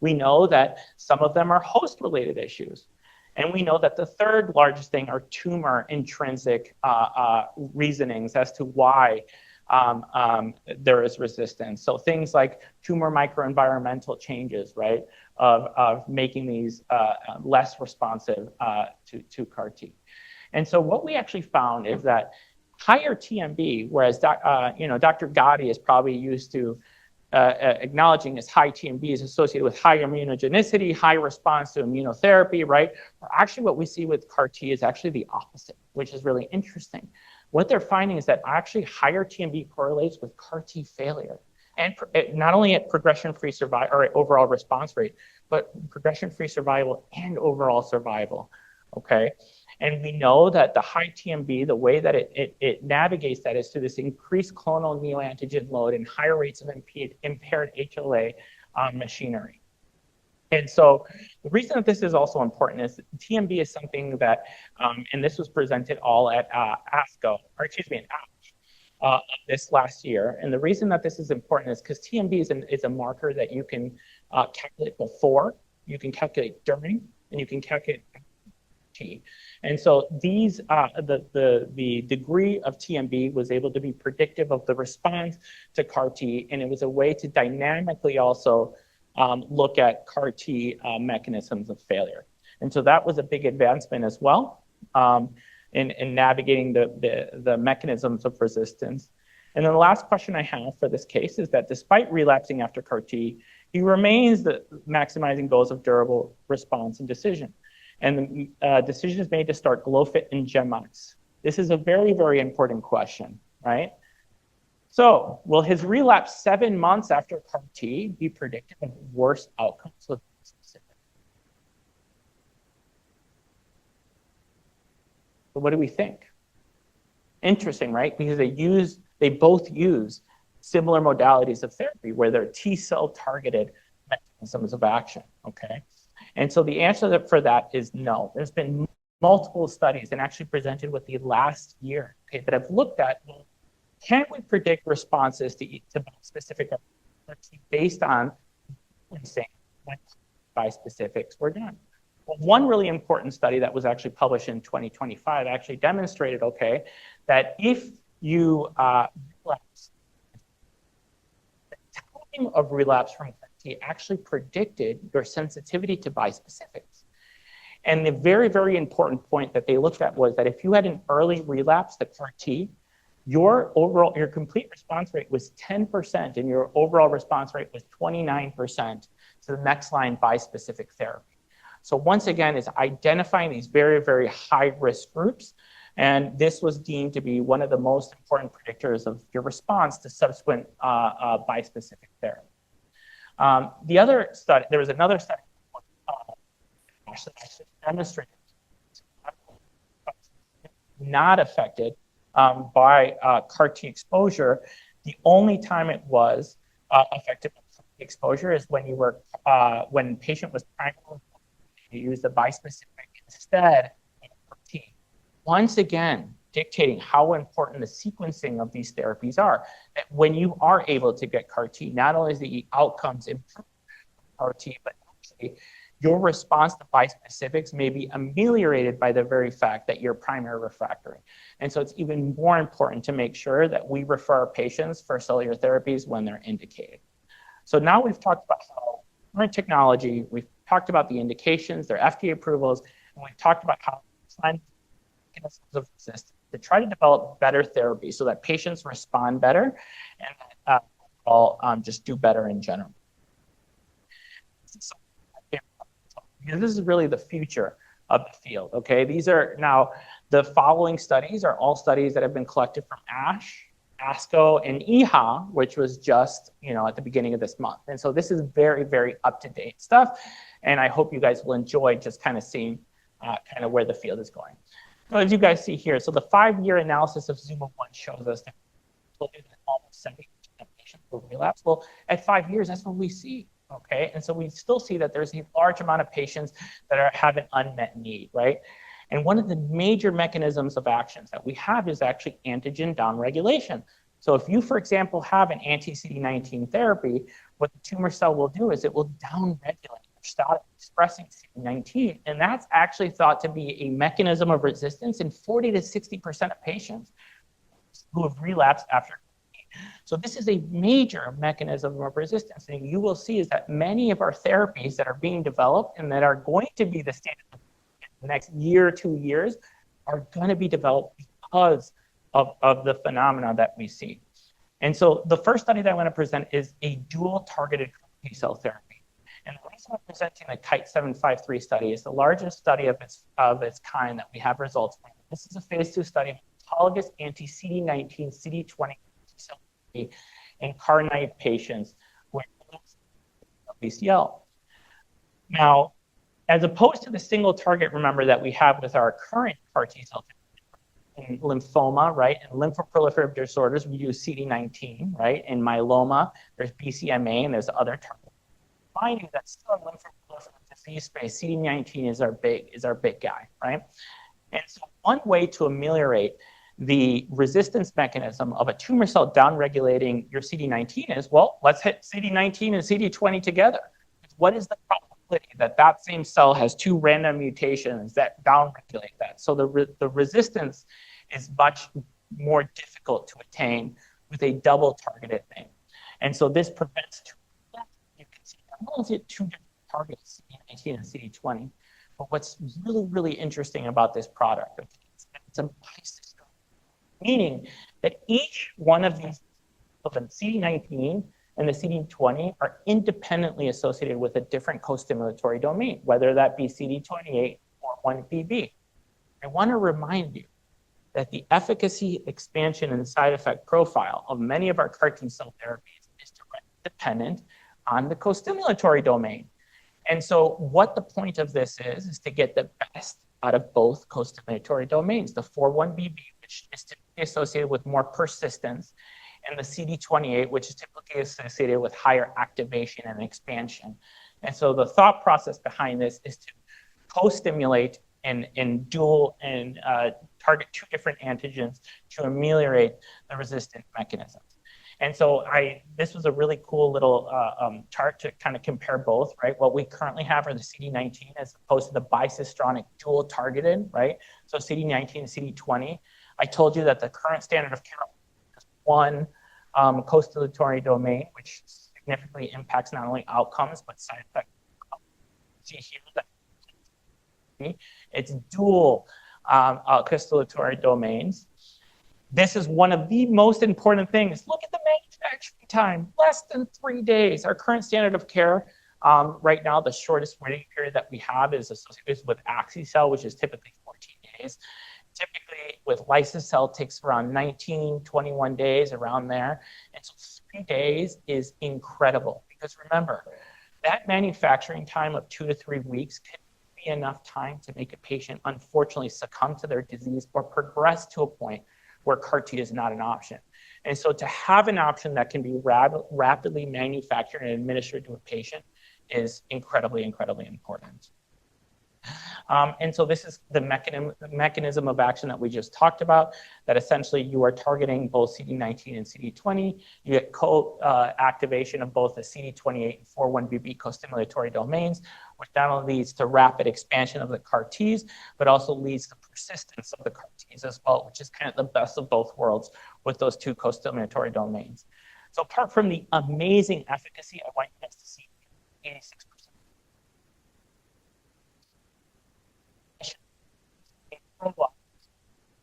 S3: We know that some of them are host related issues. And we know that the third largest thing are tumor intrinsic reasonings as to why there is resistance. So things like tumor microenvironmental changes, right, of making these less responsive to CAR T. And so what we actually found is that higher TMB, whereas Dr. Gotti is probably used to acknowledging as high TMB is associated with high immunogenicity, high response to immunotherapy, right? Or actually what we see with CAR T is actually the opposite, which is really interesting. What they're finding is that actually higher TMB correlates with CAR T failure. And not only at progression-free survival or overall response rate, but progression-free survival and overall survival, okay? And we know that the high TMB, the way that it navigates that is through this increased clonal neoantigen load and higher rates of impaired HLA machinery. And so the reason that this is also important is TMB is something that, and this was presented all at ASCO, or excuse me, at ASH this last year. And the reason that this is important is because TMB is a marker that you can calculate before, you can calculate during, and you can calculate T. And so these, the degree of TMB was able to be predictive of the response to CAR T, and it was a way to dynamically also look at CAR T mechanisms of failure. And so that was a big advancement as well in navigating the mechanisms of resistance. And then the last question I have for this case is that despite relapsing after CAR T, he remains maximizing goals of durable response and decision. And the decision is made to start GlowFit and GemOx. This is a very, very important question, right? So will his relapse 7 months after CAR T be predictive of worse outcomes with specific? So what do we think? Interesting, right? Because they both use similar modalities of therapy where they're T cell targeted mechanisms of action, okay? And so the answer for that is no. There's been multiple studies and actually presented with the last year, okay, that have looked at, well, can we predict responses to specific based on when bispecifics were done? Well, one really important study that was actually published in 2025 actually demonstrated, okay, that if you relapse, the time of relapse from CAR T actually predicted your sensitivity to bispecifics. And the very, very important point that they looked at was that if you had an early relapse to CAR T, your complete response rate was 10% and your overall response rate was 29% to the next line bispecific therapy. So once again, it's identifying these very, very high risk groups. And this was deemed to be one of the most important predictors of your response to subsequent bispecific therapy. The other study, there was another study that actually demonstrated not affected by CAR T exposure. The only time it was affected by CAR T exposure is when when the patient was primarily to use the bispecific instead of CAR T. Once again, dictating how important the sequencing of these therapies are. That when you are able to get CAR T, not only is the outcomes improve CAR T, but actually your response to bispecifics may be ameliorated by the very fact that you're primary refractory. And so it's even more important to make sure that we refer our patients for cellular therapies when they're indicated. So now we've talked about how current technology, we've talked about the indications, their FDA approvals, and we've talked about how mechanisms of resistance to try to develop better therapies so that patients respond better and all just do better in general. Because this is really the future of the field, okay? These are now, the following studies are all studies that have been collected from ASH, ASCO and EHA, which was just, at the beginning of this month. And so this is very, very up-to-date stuff. And I hope you guys will enjoy just kind of seeing kind of where the field is going. So as you guys see here, so the 5-year analysis of ZUMA-1 shows us that looking at almost 70% of patients will relapse. Well, at 5 years, that's what we see. Okay, and so we still see that there's a large amount of patients that have an unmet need, right? And one of the major mechanisms of actions that we have is actually antigen downregulation. So if you, for example, have an anti-CD19 therapy, what the tumor cell will do is it will downregulate or start expressing CD19. And that's actually thought to be a mechanism of resistance in 40 to 60% of patients who have relapsed after. So this is a major mechanism of resistance. And you will see is that many of our therapies that are being developed and that are going to be the standard in the next year, 2 years, are going to be developed because of the phenomena that we see. And so the first study that I want to present is a dual targeted T-cell therapy. And the reason I'm presenting the KITE-753 study is the largest study of its kind that we have results from. This is a phase 2 study of autologous anti-CD19, CD20 T-cell therapy in CAR-naive patients who are BCL. Now, as opposed to the single target, remember, that we have with our current CAR T-cell therapy in lymphoma, right? In lymphoproliferative disorders, we use CD19, right? In myeloma, there's BCMA and there's other targets. Finding that still in lymphoproliferative disease space, CD19 is our big guy, right? And so one way to ameliorate the resistance mechanism of a tumor cell downregulating your CD19 is, well, let's hit CD19 and CD20 together. What is the probability that that same cell has 2 random mutations that downregulate that? So the resistance is much more difficult to attain with a double targeted thing. And so this prevents you can see not only is it 2 different targets, CD19 and CD20, but what's really, really interesting about this product is that it's a bispecific, meaning that each one of these of the CD19 and the CD20 are independently associated with a different co-stimulatory domain, whether that be CD28 or 1BB. I want to remind you that the efficacy, expansion, and side effect profile of many of our CAR T-cell therapies is directly dependent on the co-stimulatory domain. And so what the point of this is to get the best out of both co-stimulatory domains, the 4-1BB, which is typically associated with more persistence, and the CD28, which is typically associated with higher activation and expansion. And so the thought process behind this is to co-stimulate and dual and target 2 different antigens to ameliorate the resistant mechanisms. And so this was a really cool little chart to kind of compare both, right? What we currently have are the CD19 as opposed to the bicistronic dual targeted, right? So CD19 and CD20. I told you that the current standard of care is 1 co-stimulatory domain, which significantly impacts not only outcomes, but side effects. See here that it's dual co-stimulatory domains. This is one of the most important things. Look at the manufacturing time, less than 3 days. Our current standard of care right now, the shortest waiting period that we have is associated with ACCREDITED, which is typically 14 days. Typically with Lysocell takes around 19, 21 days, around there. And so 3 days is incredible because remember, that manufacturing time of 2 to 3 weeks can be enough time to make a patient unfortunately succumb to their disease or progress to a point where CAR T is not an option. And so to have an option that can be rapidly manufactured and administered to a patient is incredibly, incredibly important. And so this is the mechanism of action that we just talked about, that essentially you are targeting both CD19 and CD20. You get co-activation of both the CD28 and 4-1BB co-stimulatory domains, which not only leads to rapid expansion of the CAR Ts, but also leads to persistence of the CAR Ts as well, which is kind of the best of both worlds with those 2 co-stimulatory domains. So apart from the amazing efficacy, I want you guys to see 86%.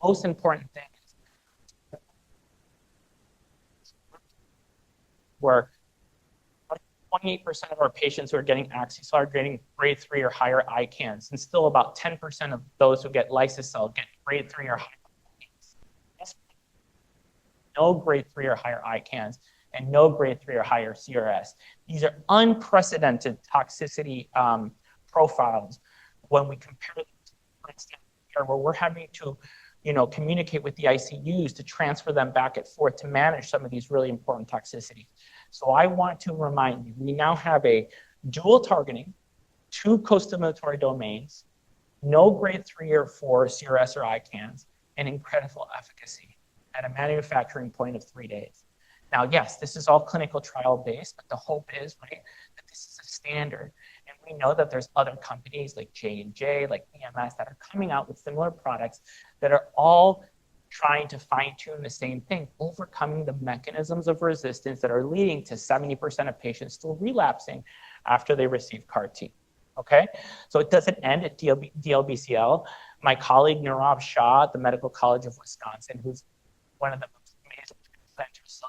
S3: Most important thing is where 28% of our patients who are getting ACCREDITED are getting grade 3 or higher ICANS, and still about 10% of those who get Lysocell get grade 3 or higher ICANS. no grade 3 or higher ICANS, and no grade 3 or higher CRS. These are unprecedented toxicity profiles when we compare them to current standard of care, where we're having to communicate with the ICUs to transfer them back and forth to manage some of these really important toxicities. So I want to remind you, we now have a dual targeting, 2 costimulatory domains, no grade 3 or 4 CRS or ICANS, and incredible efficacy at a manufacturing point of 3 days. Now, yes, this is all clinical trial based, but the hope is, right, that this is a standard. And we know that there's other companies like J&J, like BMS, that are coming out with similar products that are all trying to fine-tune the same thing, overcoming the mechanisms of resistance that are leading to 70% of patients still relapsing after they receive CAR T. Okay, so it doesn't end at DLBCL. My colleague Nirav Shah at the Medical College of Wisconsin, who's one of the most amazing centers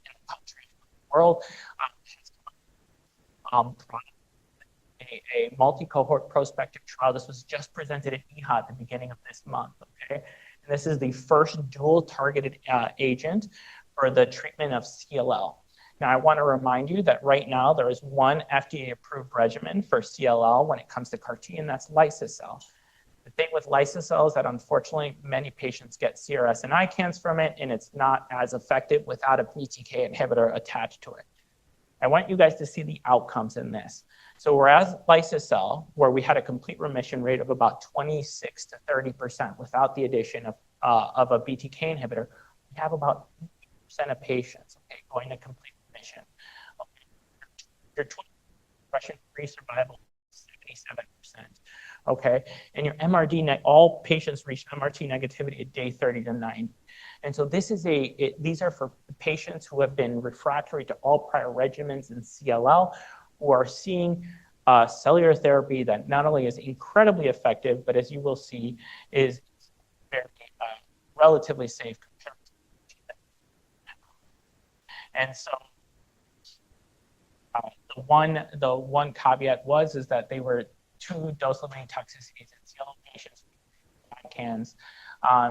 S3: in the country, in the world, a multi-cohort prospective trial. This was just presented at EHA at the beginning of this month. Okay, and this is the first dual targeted agent for the treatment of CLL. Now, I want to remind you that right now there is one FDA-approved regimen for CLL when it comes to CAR T, and that's liso-cel. The thing with liso-cel is that unfortunately many patients get CRS and ICANS from it, and it's not as effective without a BTK inhibitor attached to it. I want you guys to see the outcomes in this. So whereas liso-cel, where we had a complete remission rate of about 26 to 30% without the addition of a BTK inhibitor, we have about 80% of patients going to complete remission. Your progression-free survival is 77%. Okay, and your MRD, all patients reach MRD negativity at day 30 to 90. And so this is these are for patients who have been refractory to all prior regimens in CLL, who are seeing cellular therapy that not only is incredibly effective, but as you will see, is very relatively safe compared to and so the one caveat is that they were 2 dose-limiting toxicities in CLL patients with ICANS.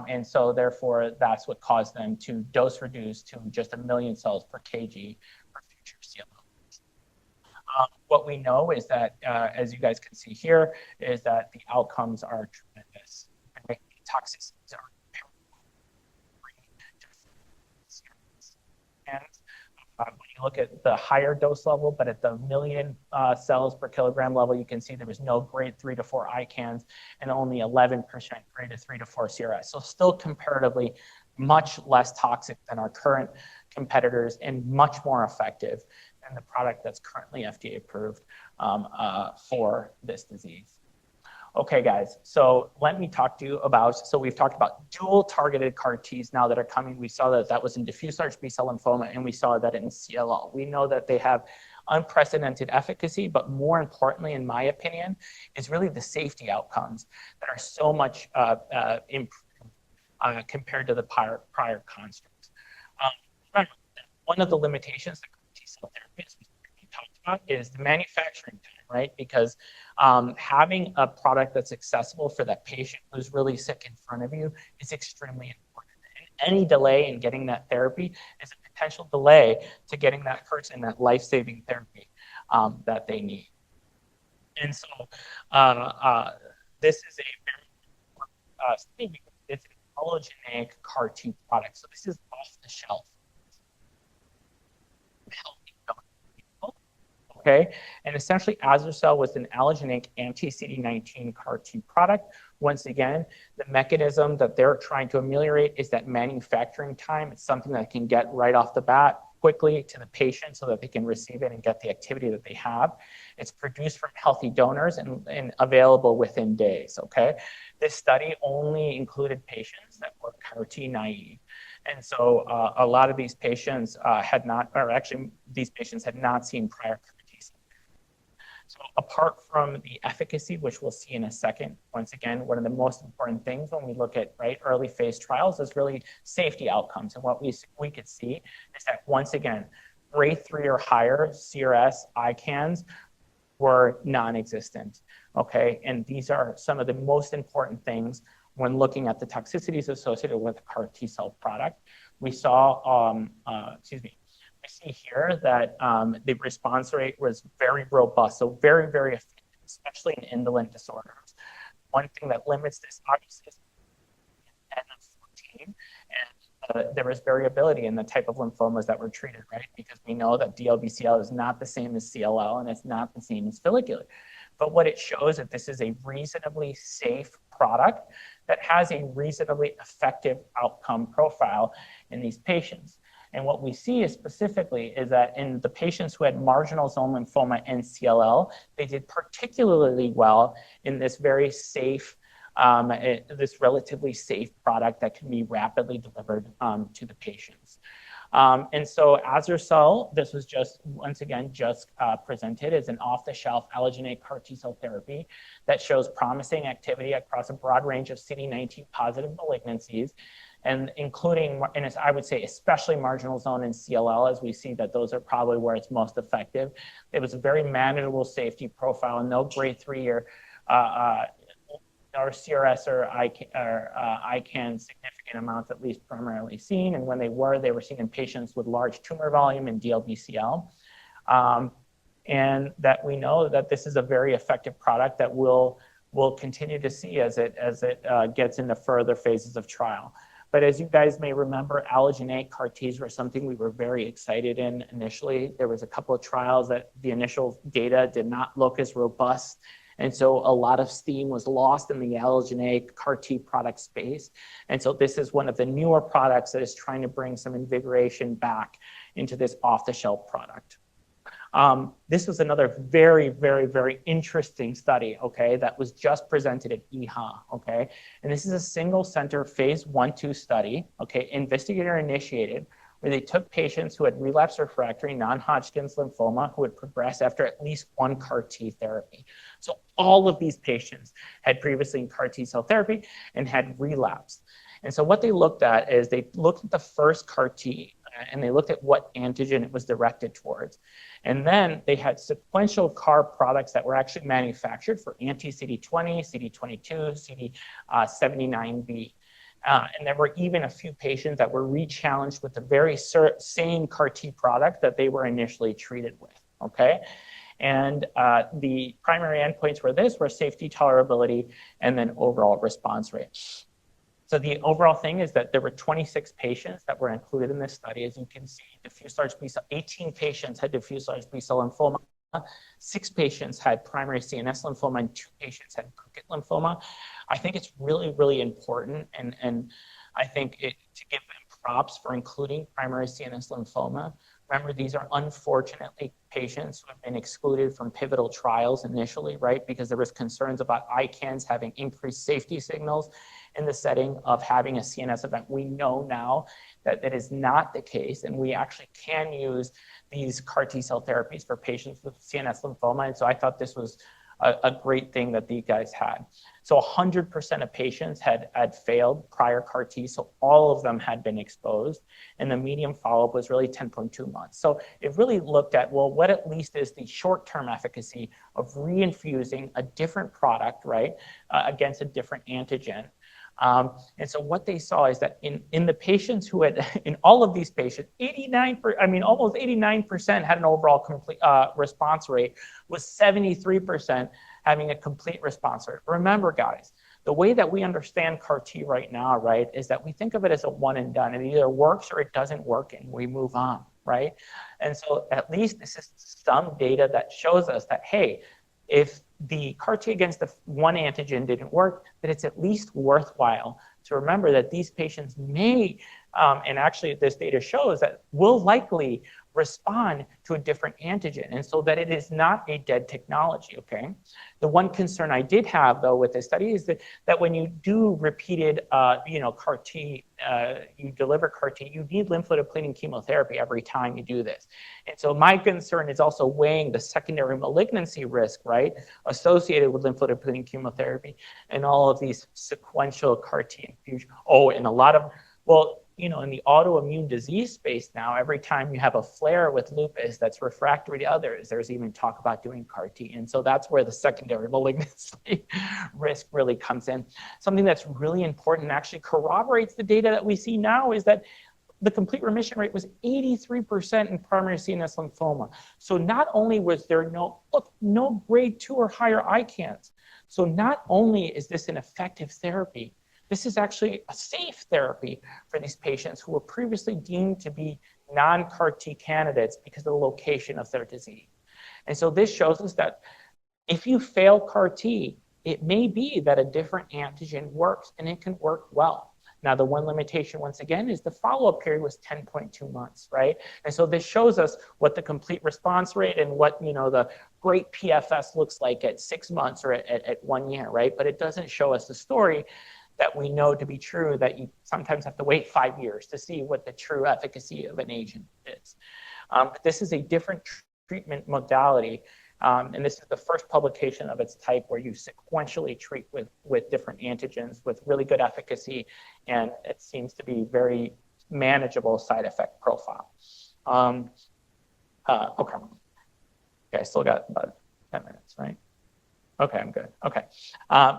S3: And so therefore, that's what caused them to dose reduce to just 1 million cells per kg for future CLL. What we know is that, as you guys can see here, is that the outcomes are tremendous. Okay? Toxicities are and when you look at the higher dose level, but at the 1 million cells per kilogram level, you can see there was no grade 3 to 4 ICANS and only 11% grade 3 to 4 CRS. So still comparatively much less toxic than our current competitors and much more effective than the product that's currently FDA approved for this disease. Okay, guys, so let me talk to you about, so we've talked about dual targeted CAR Ts now that are coming. We saw that that was in diffuse large B-cell lymphoma, and we saw that in CLL. We know that they have unprecedented efficacy, but more importantly, in my opinion, is really the safety outcomes that are so much improved compared to the prior constructs. One of the limitations that CAR T-cell therapy, as we talked about, is the manufacturing time, right? Because having a product that's accessible for that patient who's really sick in front of you is extremely important. And any delay in getting that therapy is a potential delay to getting that person that life-saving therapy that they need. And so this is a very important study because it's an allogeneic CAR T product. So this is off the shelf. Okay, and essentially Azer-cel was an allogeneic anti-CD19 CAR T product. Once again, the mechanism that they're trying to ameliorate is that manufacturing time. It's something that can get right off the bat quickly to the patient so that they can receive it and get the activity that they have. It's produced from healthy donors and available within days, okay? This study only included patients that were CAR T naive. And so a lot of these patients had not, or actually these patients had not seen prior CAR T cell therapy. So apart from the efficacy, which we'll see in a second, once again, one of the most important things when we look at early phase trials is really safety outcomes. And what we could see is that once again, grade 3 or higher CRS ICANS were non-existent, okay? And these are some of the most important things when looking at the toxicities associated with a CAR T-cell product. we saw, we see here that the response rate was very robust, so very, very effective, especially in indolent disorders. One thing that limits this, obviously, is N of 14, and there is variability in the type of lymphomas that were treated, right? Because we know that DLBCL is not the same as CLL, and it's not the same as follicular. But what it shows is that this is a reasonably safe product that has a reasonably effective outcome profile in these patients. And what we see is specifically is that in the patients who had marginal zone lymphoma and CLL, they did particularly well in this very safe, this relatively safe product that can be rapidly delivered to the patients. And so Azercel, this was just, once again, just presented as an off-the-shelf allogeneic CAR T-cell therapy that shows promising activity across a broad range of CD19 positive malignancies, and including, and I would say especially marginal zone and CLL, as we see that those are probably where it's most effective. It was a very manageable safety profile, no grade 3 or CRS or ICANS significant amounts, at least primarily seen. And when they were seen in patients with large tumor volume and DLBCL. And that we know that this is a very effective product that we'll continue to see as it gets into further phases of trial. But as you guys may remember, allogeneic CAR Ts were something we were very excited in initially. There was a couple of trials that the initial data did not look as robust. And so a lot of steam was lost in the allogeneic CAR T product space. And so this is one of the newer products that is trying to bring some invigoration back into this off-the-shelf product. This was another very, very, very interesting study, okay, that was just presented at EHA, okay? And this is a single center phase 1/2 study, okay, investigator initiated, where they took patients who had relapsed refractory non-Hodgkin's lymphoma who had progressed after at least one CAR T therapy. So all of these patients had previously CAR T cell therapy and had relapsed. And so what they looked at is they looked at the first CAR T and they looked at what antigen it was directed towards. And then they had sequential CAR products that were actually manufactured for anti-CD20, CD22, CD79B. And there were even a few patients that were re-challenged with the very same CAR T product that they were initially treated with, okay? And the primary endpoints were safety, tolerability, and then overall response rate. So the overall thing is that there were 26 patients that were included in this study. As you can see, diffuse large B-cell, 18 patients had diffuse large B-cell lymphoma, 6 patients had primary CNS lymphoma, and 2 patients had Burkitt lymphoma. I think it's really, really important, and I think to give them props for including primary CNS lymphoma. Remember, these are unfortunately patients who have been excluded from pivotal trials initially, right? Because there was concerns about ICANS having increased safety signals in the setting of having a CNS event. We know now that that is not the case, and we actually can use these CAR T-cell therapies for patients with CNS lymphoma. And so I thought this was a great thing that these guys had. So 100% of patients had failed prior CAR T, so all of them had been exposed, and the median follow-up was really 10.2 months. So it really looked at, well, what at least is the short-term efficacy of reinfusing a different product, right, against a different antigen. And so what they saw is that in the patients who had, in all of these patients, almost 89% had an overall complete response rate, with 73% having a complete response rate. Remember, guys, the way that we understand CAR T right now, right, is that we think of it as a one and done. It either works or it doesn't work, and we move on, right? And so at least this is some data that shows us that, hey, if the CAR T against the one antigen didn't work, that it's at least worthwhile to remember that these patients may, and actually this data shows that will likely respond to a different antigen, and so that it is not a dead technology, okay? The one concern I did have, though, with this study is that when you do repeated, CAR T, you deliver CAR T, you need lymphodepleting chemotherapy every time you do this. And so my concern is also weighing the secondary malignancy risk, right, associated with lymphodepleting chemotherapy and all of these sequential CAR T infusion. Oh, and a lot of, well, in the autoimmune disease space now, every time you have a flare with lupus that's refractory to others, there's even talk about doing CAR T. And so that's where the secondary malignancy risk really comes in. Something that's really important and actually corroborates the data that we see now is that the complete remission rate was 83% in primary CNS lymphoma. So not only was there no grade 2 or higher ICANS, so not only is this an effective therapy, this is actually a safe therapy for these patients who were previously deemed to be non-CAR T candidates because of the location of their disease. And so this shows us that if you fail CAR T, it may be that a different antigen works and it can work well. Now, the one limitation, once again, is the follow-up period was 10.2 months, right? And so this shows us what the complete response rate and what, the great PFS looks like at 6 months or at 1 year, right? But it doesn't show us the story that we know to be true, that you sometimes have to wait 5 years to see what the true efficacy of an agent is. But this is a different treatment modality. And this is the first publication of its type where you sequentially treat with different antigens with really good efficacy, and it seems to be very manageable side effect profile. Okay, I still got about 10 minutes, right? Okay, I'm good. Okay,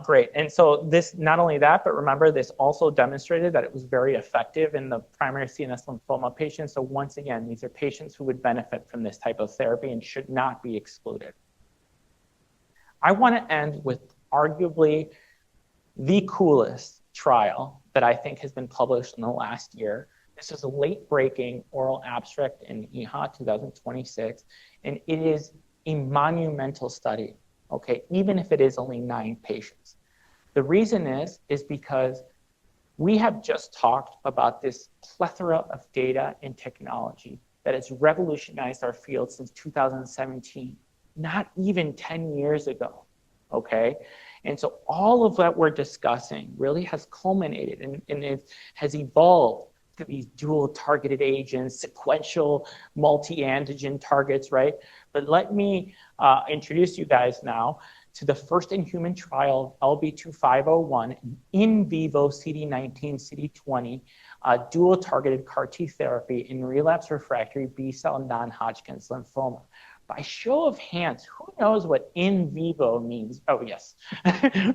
S3: great. And so this, not only that, but remember, this also demonstrated that it was very effective in the primary CNS lymphoma patients. So once again, these are patients who would benefit from this type of therapy and should not be excluded. I want to end with arguably the coolest trial that I think has been published in the last year. This is a late-breaking oral abstract in EHA 2026, and it is a monumental study. Okay, even if it is only 9 patients. The reason is because we have just talked about this plethora of data and technology that has revolutionized our field since 2017, not even 10 years ago, okay? And so all of that we're discussing really has culminated and it has evolved to these dual targeted agents, sequential multi-antigen targets, right? But let me introduce you guys now to the first in human trial of LB2501, in vivo CD19, CD20, dual targeted CAR T therapy in relapse refractory B-cell non-Hodgkin's lymphoma. By show of hands, who knows what in vivo means? Oh, yes,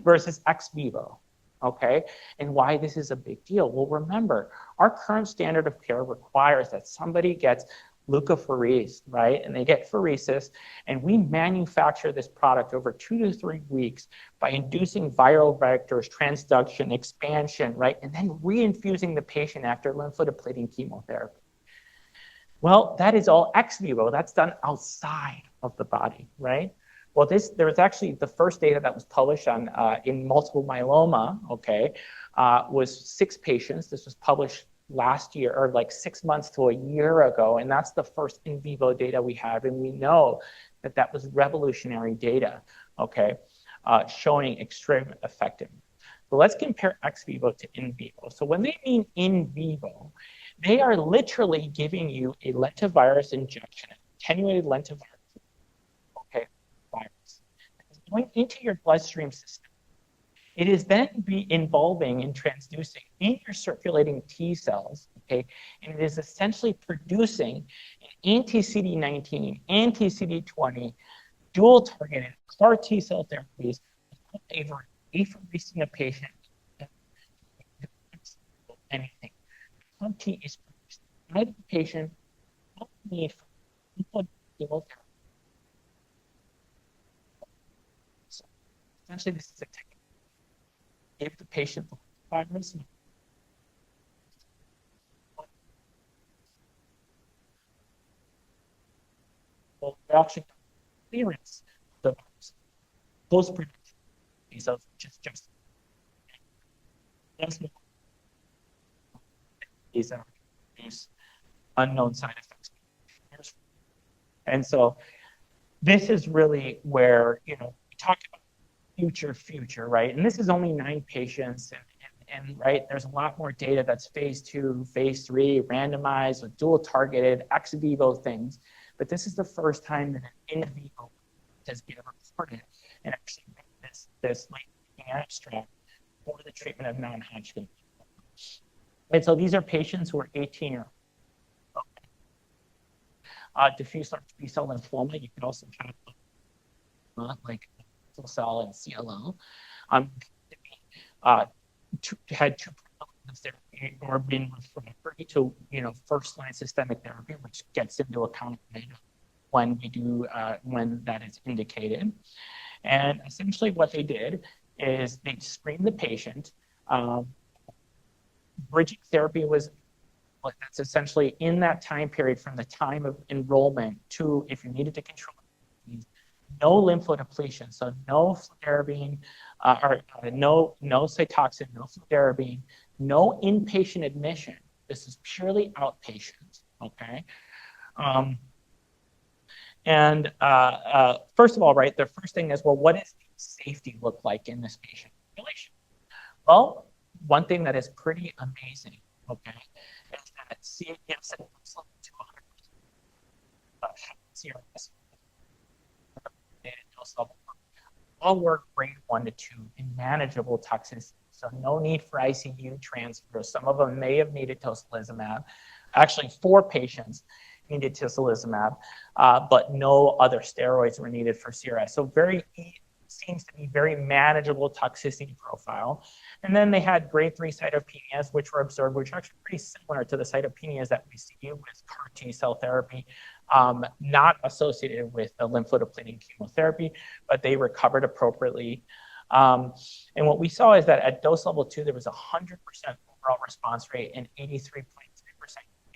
S3: versus ex vivo. Okay, and why this is a big deal? Well, remember, our current standard of care requires that somebody gets leukapheresis, right? And they get pheresis, and we manufacture this product over 2 to 3 weeks by inducing viral vectors, transduction, expansion, right? And then reinfusing the patient after lymphodepleting chemotherapy. Well, that is all ex vivo. That's done outside of the body, right? Well, there was actually the first data that was published on in multiple myeloma, okay, was 6 patients. This was published last year, or like 6 months to a year ago, and that's the first in vivo data we have, and we know that that was revolutionary data, okay, showing extreme effectiveness. So let's compare ex vivo to in vivo. So when they mean in vivo, they are literally giving you a lentivirus injection, attenuated lentivirus, virus. It's going into your bloodstream system. It is then involving and transducing in your circulating T cells, okay? And it is essentially producing an anti-CD19, anti-CD20, dual targeted CAR T cell therapies without apheresing a patient. Anything. CAR T is produced by the patient, no need for chemotherapy. Essentially, this is a technique. Give the patient the virus. Well, they're actually clearance the virus. Those production of just these are these unknown side effects. And so this is really where, we talk about future, right? And this is only 9 patients, and right, there's a lot more data that's phase 2, phase 3, randomized with dual targeted ex vivo things. But this is the first time that an in vivo has been reported and actually made this late abstract for the treatment of non-Hodgkin. And so these are patients who are 18 years old. Diffuse large B-cell lymphoma, you can also have like cell and CLL. Had 2 of therapy or been refractory to, first-line systemic therapy, which gets into account when we do, when that is indicated. And essentially what they did is they screened the patient. Bridging therapy was, that's essentially in that time period from the time of enrollment to, if you needed to control disease, no lymphodepletion, so no fludarabine, no Cytoxan, no fludarabine, no inpatient admission. This is purely outpatient, okay? First of all, right, the first thing is, well, what does safety look like in this patient population? Well, one thing that is pretty amazing, okay, is that CAPS at level 2 CRS all were grade 1 to 2 in manageable toxicity. So no need for ICU transfer. Some of them may have needed tocilizumab. Actually, 4 patients needed tocilizumab, but no other steroids were needed for CRS. So seems to be very manageable toxicity profile. And then they had grade 3 cytopenias, which were observed, which are actually pretty similar to the cytopenias that we see with CAR T cell therapy, not associated with the lymphodepleting chemotherapy, but they recovered appropriately. And what we saw is that at dose level 2, there was 100% overall response rate and 83.3%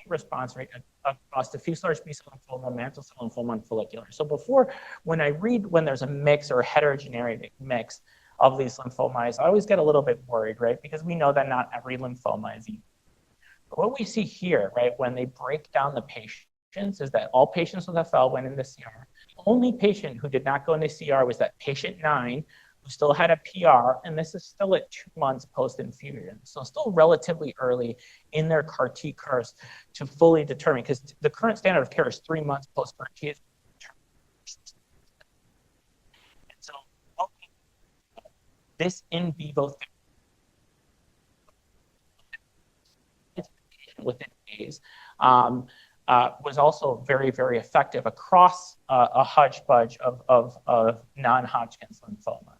S3: response rate across diffuse large B-cell lymphoma, mantle cell lymphoma, and follicular. So before, when I read when there's a mix or a heterogeneity mix of these lymphomas, I always get a little bit worried, right? Because we know that not every lymphoma is equal. But what we see here, right, when they break down the patients is that all patients with FL went into CR. The only patient who did not go into CR was that patient 9, who still had a PR, and this is still at 2 months post-infusion. So still relatively early in their CAR T course to fully determine, because the current standard of care is 3 months post-CAR T. And so this in vivo within days was also very, very effective across a hodgepodge of non-Hodgkin's lymphomas.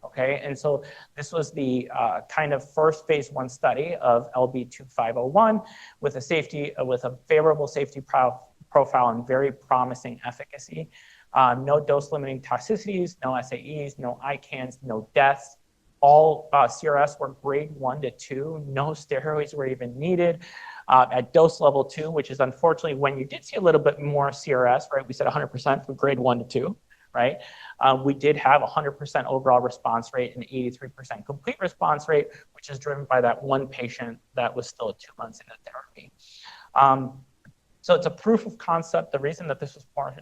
S3: Okay, and so this was the kind of first phase 1 study of LB2501 with a favorable safety profile and very promising efficacy. No dose-limiting toxicities, no SAEs, no ICANS, no deaths. All CRS were grade 1 to 2. No steroids were even needed. At dose level 2, which is unfortunately when you did see a little bit more CRS, right? We said 100% from grade 1 to 2. Right? We did have 100% overall response rate and 83% complete response rate, which is driven by that one patient that was still at 2 months into therapy. So it's a proof of concept. The reason that this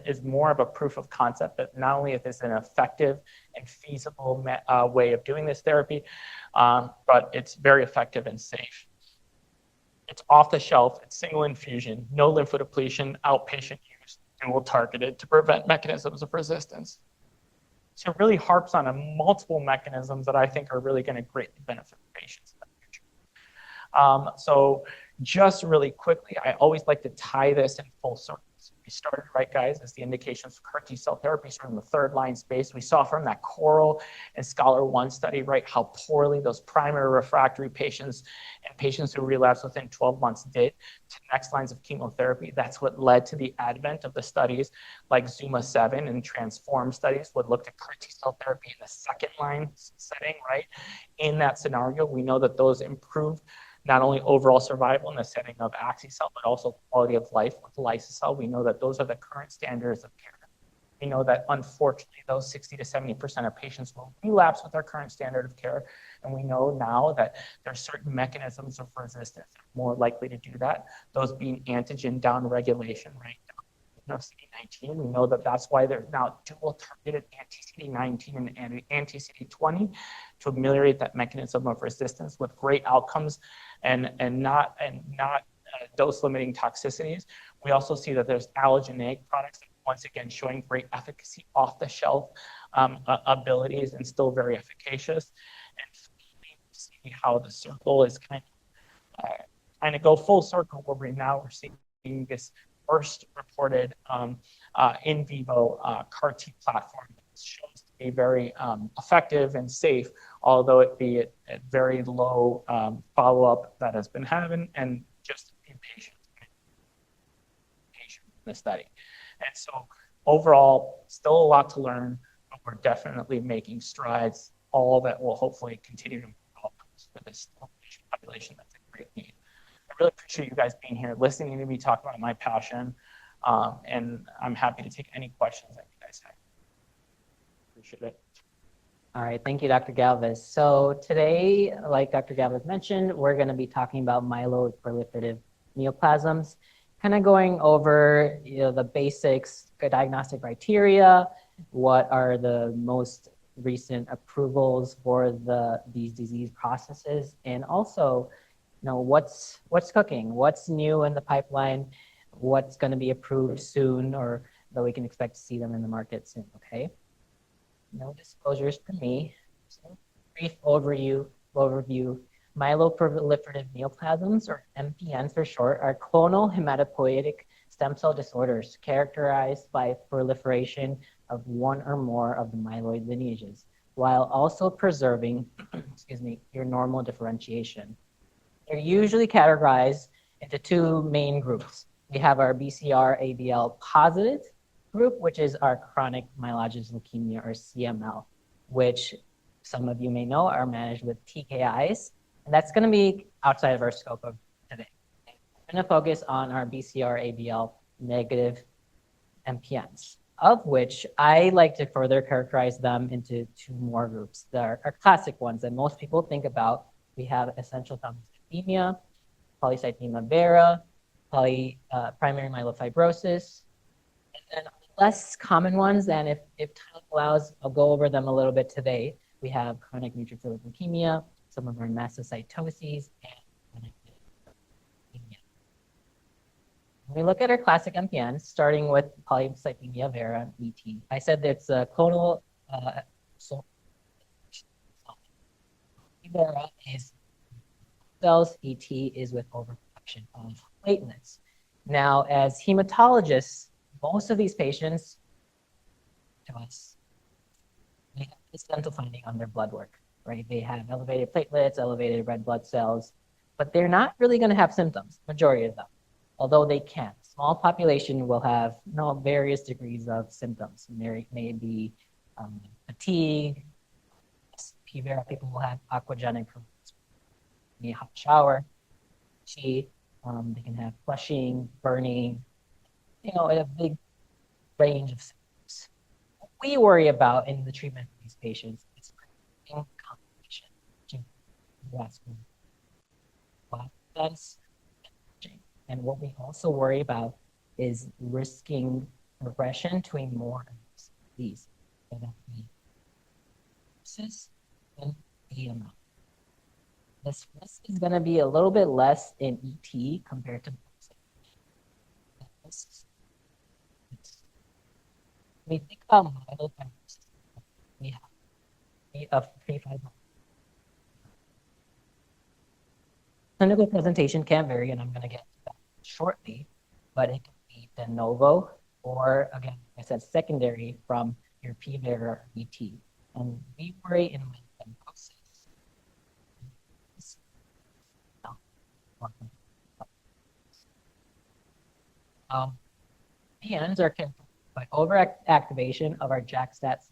S3: is more of a proof of concept that not only is this an effective and feasible way of doing this therapy, but it's very effective and safe. It's off the shelf, it's single infusion, no lymphodepletion, outpatient use, dual targeted to prevent mechanisms of resistance. So it really harps on multiple mechanisms that I think are really going to greatly benefit patients in the future. So just really quickly, I always like to tie this in full circle. We started, right, guys, as the indications for CAR T cell therapy from the 3rd-line space. We saw from that Coral and Scholar 1 study, right, how poorly those primary refractory patients and patients who relapsed within 12 months did to next lines of chemotherapy. That's what led to the advent of the studies like ZUMA-7 and Transform studies would look at CAR T cell therapy in the 2nd-line setting, right? In that scenario, we know that those improved not only overall survival in the setting of ACCREDITED, but also quality of life with liso-cel. We know that those are the current standards of care. We know that unfortunately, those 60 to 70% of patients will relapse with our current standard of care. And we know now that there are certain mechanisms of resistance that are more likely to do that, those being antigen downregulation, right? CD19. We know that that's why there's now dual targeted anti-CD19 and anti-CD20 to ameliorate that mechanism of resistance with great outcomes and not dose-limiting toxicities. We also see that there's allogeneic products that once again showing great efficacy off-the-shelf abilities and still very efficacious. And see how the circle is kind of go full circle where we're seeing this first reported in vivo CAR T platform that shows be very effective and safe, although it be at very low follow-up that has been having and just in patients in the study. And so overall, still a lot to learn, but we're definitely making strides, all that will hopefully continue to improve outcomes for this patient population. That's a great need. I really appreciate you guys being here, listening to me talk about my passion, and I'm happy to take any questions that you guys have. Appreciate it.
S4: All right, thank you, Dr. Galvez. So today, like Dr. Galvez mentioned, we're going to be talking about myeloproliferative neoplasms, kind of going over the basics, diagnostic criteria, what are the most recent approvals for these disease processes, and also, what's cooking, what's new in the pipeline, what's going to be approved soon, or that we can expect to see them in the market soon. Okay. No disclosures for me. So brief overview. Myeloproliferative neoplasms, or MPNs for short, are clonal hematopoietic stem cell disorders characterized by proliferation of one or more of the myeloid lineages, while also preserving, your normal differentiation. They're usually categorized into two main groups. We have our BCR-ABL positive group, which is our chronic myelogenous leukemia, or CML, which some of you may know are managed with TKIs. And that's going to be outside of our scope of today. I'm going to focus on our BCR-ABL negative MPNs, of which I like to further characterize them into two more groups. There are classic ones that most people think about. We have essential thrombocythemia, polycythemia vera, primary myelofibrosis, and then less common ones, and if time allows, I'll go over them a little bit today. We have chronic neutrophilic leukemia, some of our mastocytoses, and chronic leukemia. When we look at our classic MPNs, starting with polycythemia vera, ET, I said that it's a clonal vera is cells, ET is with overproduction of platelets. Now, as hematologists, most of these patients to us, they have this dental finding on their blood work, right? They have elevated platelets, elevated red blood cells, but they're not really going to have symptoms, majority of them, although they can. Small population will have various degrees of symptoms. There may be fatigue, P. vera, people will have aquagenic, hot shower, they can have flushing, burning, a big range of symptoms. What we worry about in the treatment of these patients is complication, and what we also worry about is risking progression to a more advanced disease, so that we and AML. This risk is going to be a little bit less in ET compared to we think about myelofibrosis. We have a clinical presentation can vary, and I'm going to get to that shortly, but it can be de novo, or again, like I said, secondary from your P. vera ET. And we worry in myelofibrosis. PNs are confirmed by overactivation of our JAK-STAT.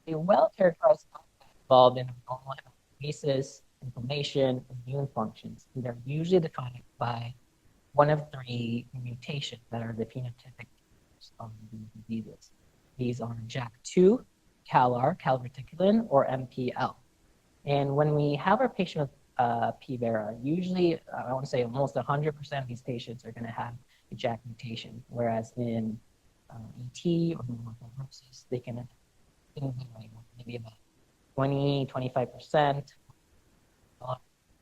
S4: A well-characterized involved in normal hematopoiesis, inflammation, immune functions. And they're usually defined by one of three mutations that are the phenotypic of these diseases. These are JAK2, CALR, calreticulin, or MPL. And when we have our patient with P. vera, usually, I want to say almost 100% of these patients are going to have a JAK mutation, whereas in ET or myelofibrosis, they can maybe about 20-25%,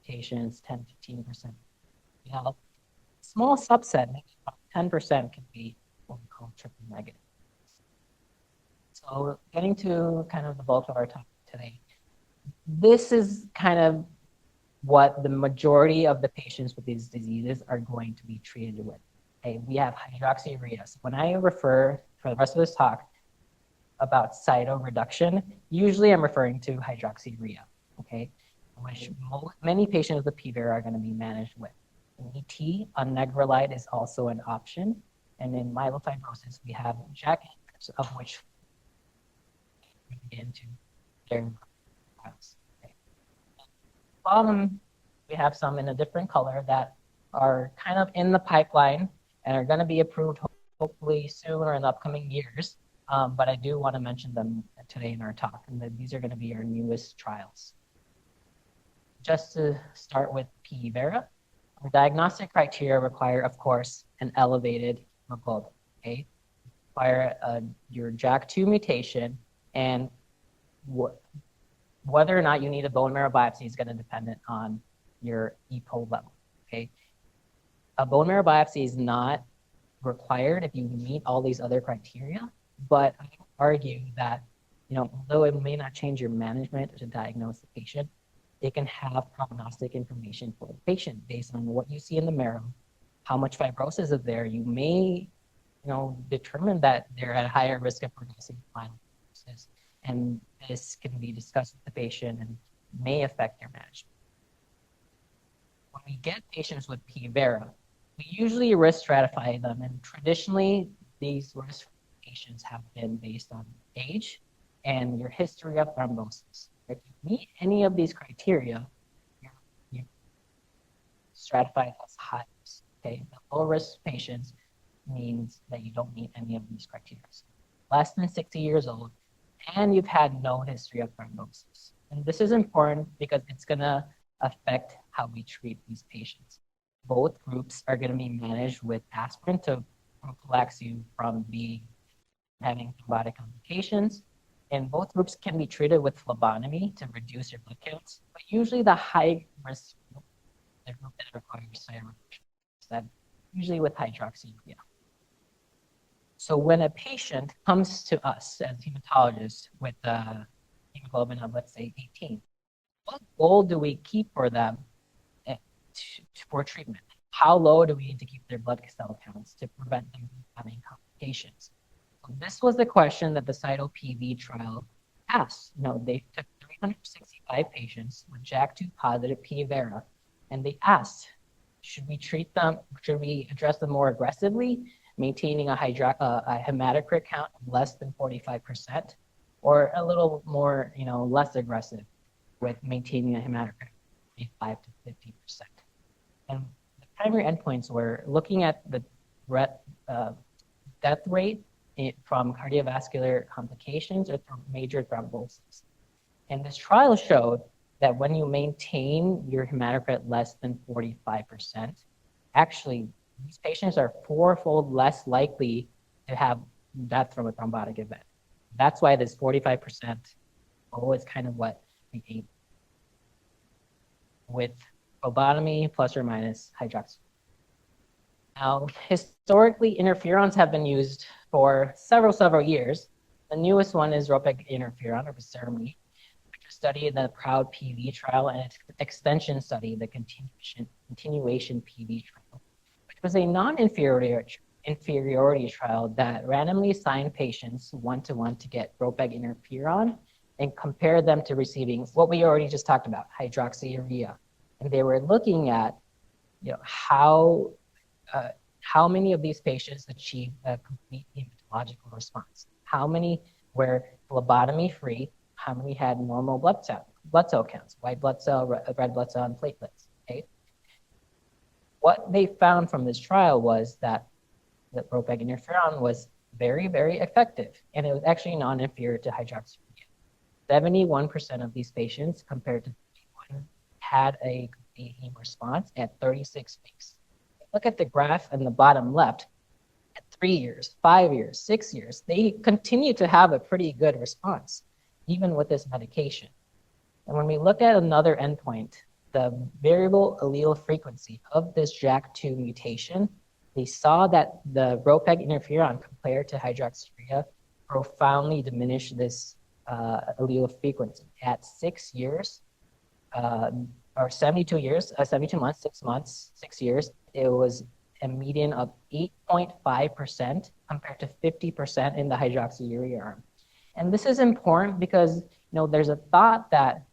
S4: mutations 10-15%. Now, a small subset, maybe about 10%, can be what we call triple negative. So getting to kind of the bulk of our topic today, this is kind of what the majority of the patients with these diseases are going to be treated with. Okay, we have hydroxyurea. So when I refer for the rest of this talk, about cytoreduction, usually I'm referring to hydroxyurea, okay, which many patients with PVER are going to be managed with. In ET, anagrelide is also an option. And in myelofibrosis, we have JAK inhibitors, of which we get into their trials. Okay. Bottom, we have some in a different color that are kind of in the pipeline and are going to be approved hopefully soon or in the upcoming years. But I do want to mention them today in our talk, and these are going to be our newest trials. Just to start with PVERA, the diagnostic criteria require, of course, an elevated hemoglobin. Okay, require your JAK2 mutation, and whether or not you need a bone marrow biopsy is going to depend on your EPO level. Okay, a bone marrow biopsy is not required if you meet all these other criteria, but I would argue that, you know, although it may not change your management to diagnose the patient, it can have prognostic information for the patient based on what you see in the marrow, how much fibrosis is there. You may, you know, determine that they're at a higher risk of progressing to myelofibrosis, and this can be discussed with the patient and may affect their management. When we get patients with PVERA, we usually risk stratify them, and traditionally these risk patients have been based on age and your history of thrombosis. If you meet any of these criteria, you're stratified as high risk. Okay, the low risk patients means that you don't meet any of these criteria. Less than 60 years old, and you've had no history of thrombosis. And this is important because it's gonna affect how we treat these patients. Both groups are gonna be managed with aspirin to prophylax you from having thrombotic complications. And both groups can be treated with phlebotomy to reduce your blood counts. But usually the high risk group, the group that requires cytoreduction, is that usually with hydroxyurea. So when a patient comes to us as hematologists with a hemoglobin of, let's say, 18, what goal do we keep for them for treatment? How low do we need to keep their blood cell counts to prevent them from having complications? So this was the question that the CYTO-PV trial asked. You know, they took 365 patients with JAK2 positive PVERA, and they asked, should we treat them, should we address them more aggressively, maintaining a hematocrit count of less than 45%, or a little more, you know, less aggressive with maintaining a hematocrit of 45 to 50%. And the primary endpoints were looking at the death rate from cardiovascular complications or from major thrombosis. And this trial showed that when you maintain your hematocrit less than 45%, actually these patients are fourfold less likely to have death from a thrombotic event. That's why this 45% goal is kind of what we aim with phlebotomy plus or minus hydroxyurea. Now, historically, interferons have been used for several years. The newest one is ropeg interferon, or CME, which was studied in the PROUD PV trial and its extension study, the continuation PV trial, which was a non-inferiority trial that randomly assigned patients one-to-one to get ropeg interferon and compare them to receiving what we already just talked about, hydroxyurea. And they were looking at, you know, how many of these patients achieved a complete hematological response? How many were phlebotomy free? How many had normal blood cell counts, white blood cell, red blood cell, and platelets? Okay. What they found from this trial was that the ropeg interferon was very effective, and it was actually non-inferior to hydroxyurea. 71% of these patients, compared to 51, had a complete heme response at 36 weeks. Look at the graph in the bottom left. At 3 years, 5 years, 6 years, they continue to have a pretty good response, even with this medication. And when we look at another endpoint, the variable allele frequency of this JAK2 mutation, they saw that the ropeg interferon compared to hydroxyurea profoundly diminished this allele frequency. At 6 years, or 72 years, 72 months, 6 months, 6 years, it was a median of 8.5% compared to 50% in the hydroxyurea arm. And this is important because, there's a thought that,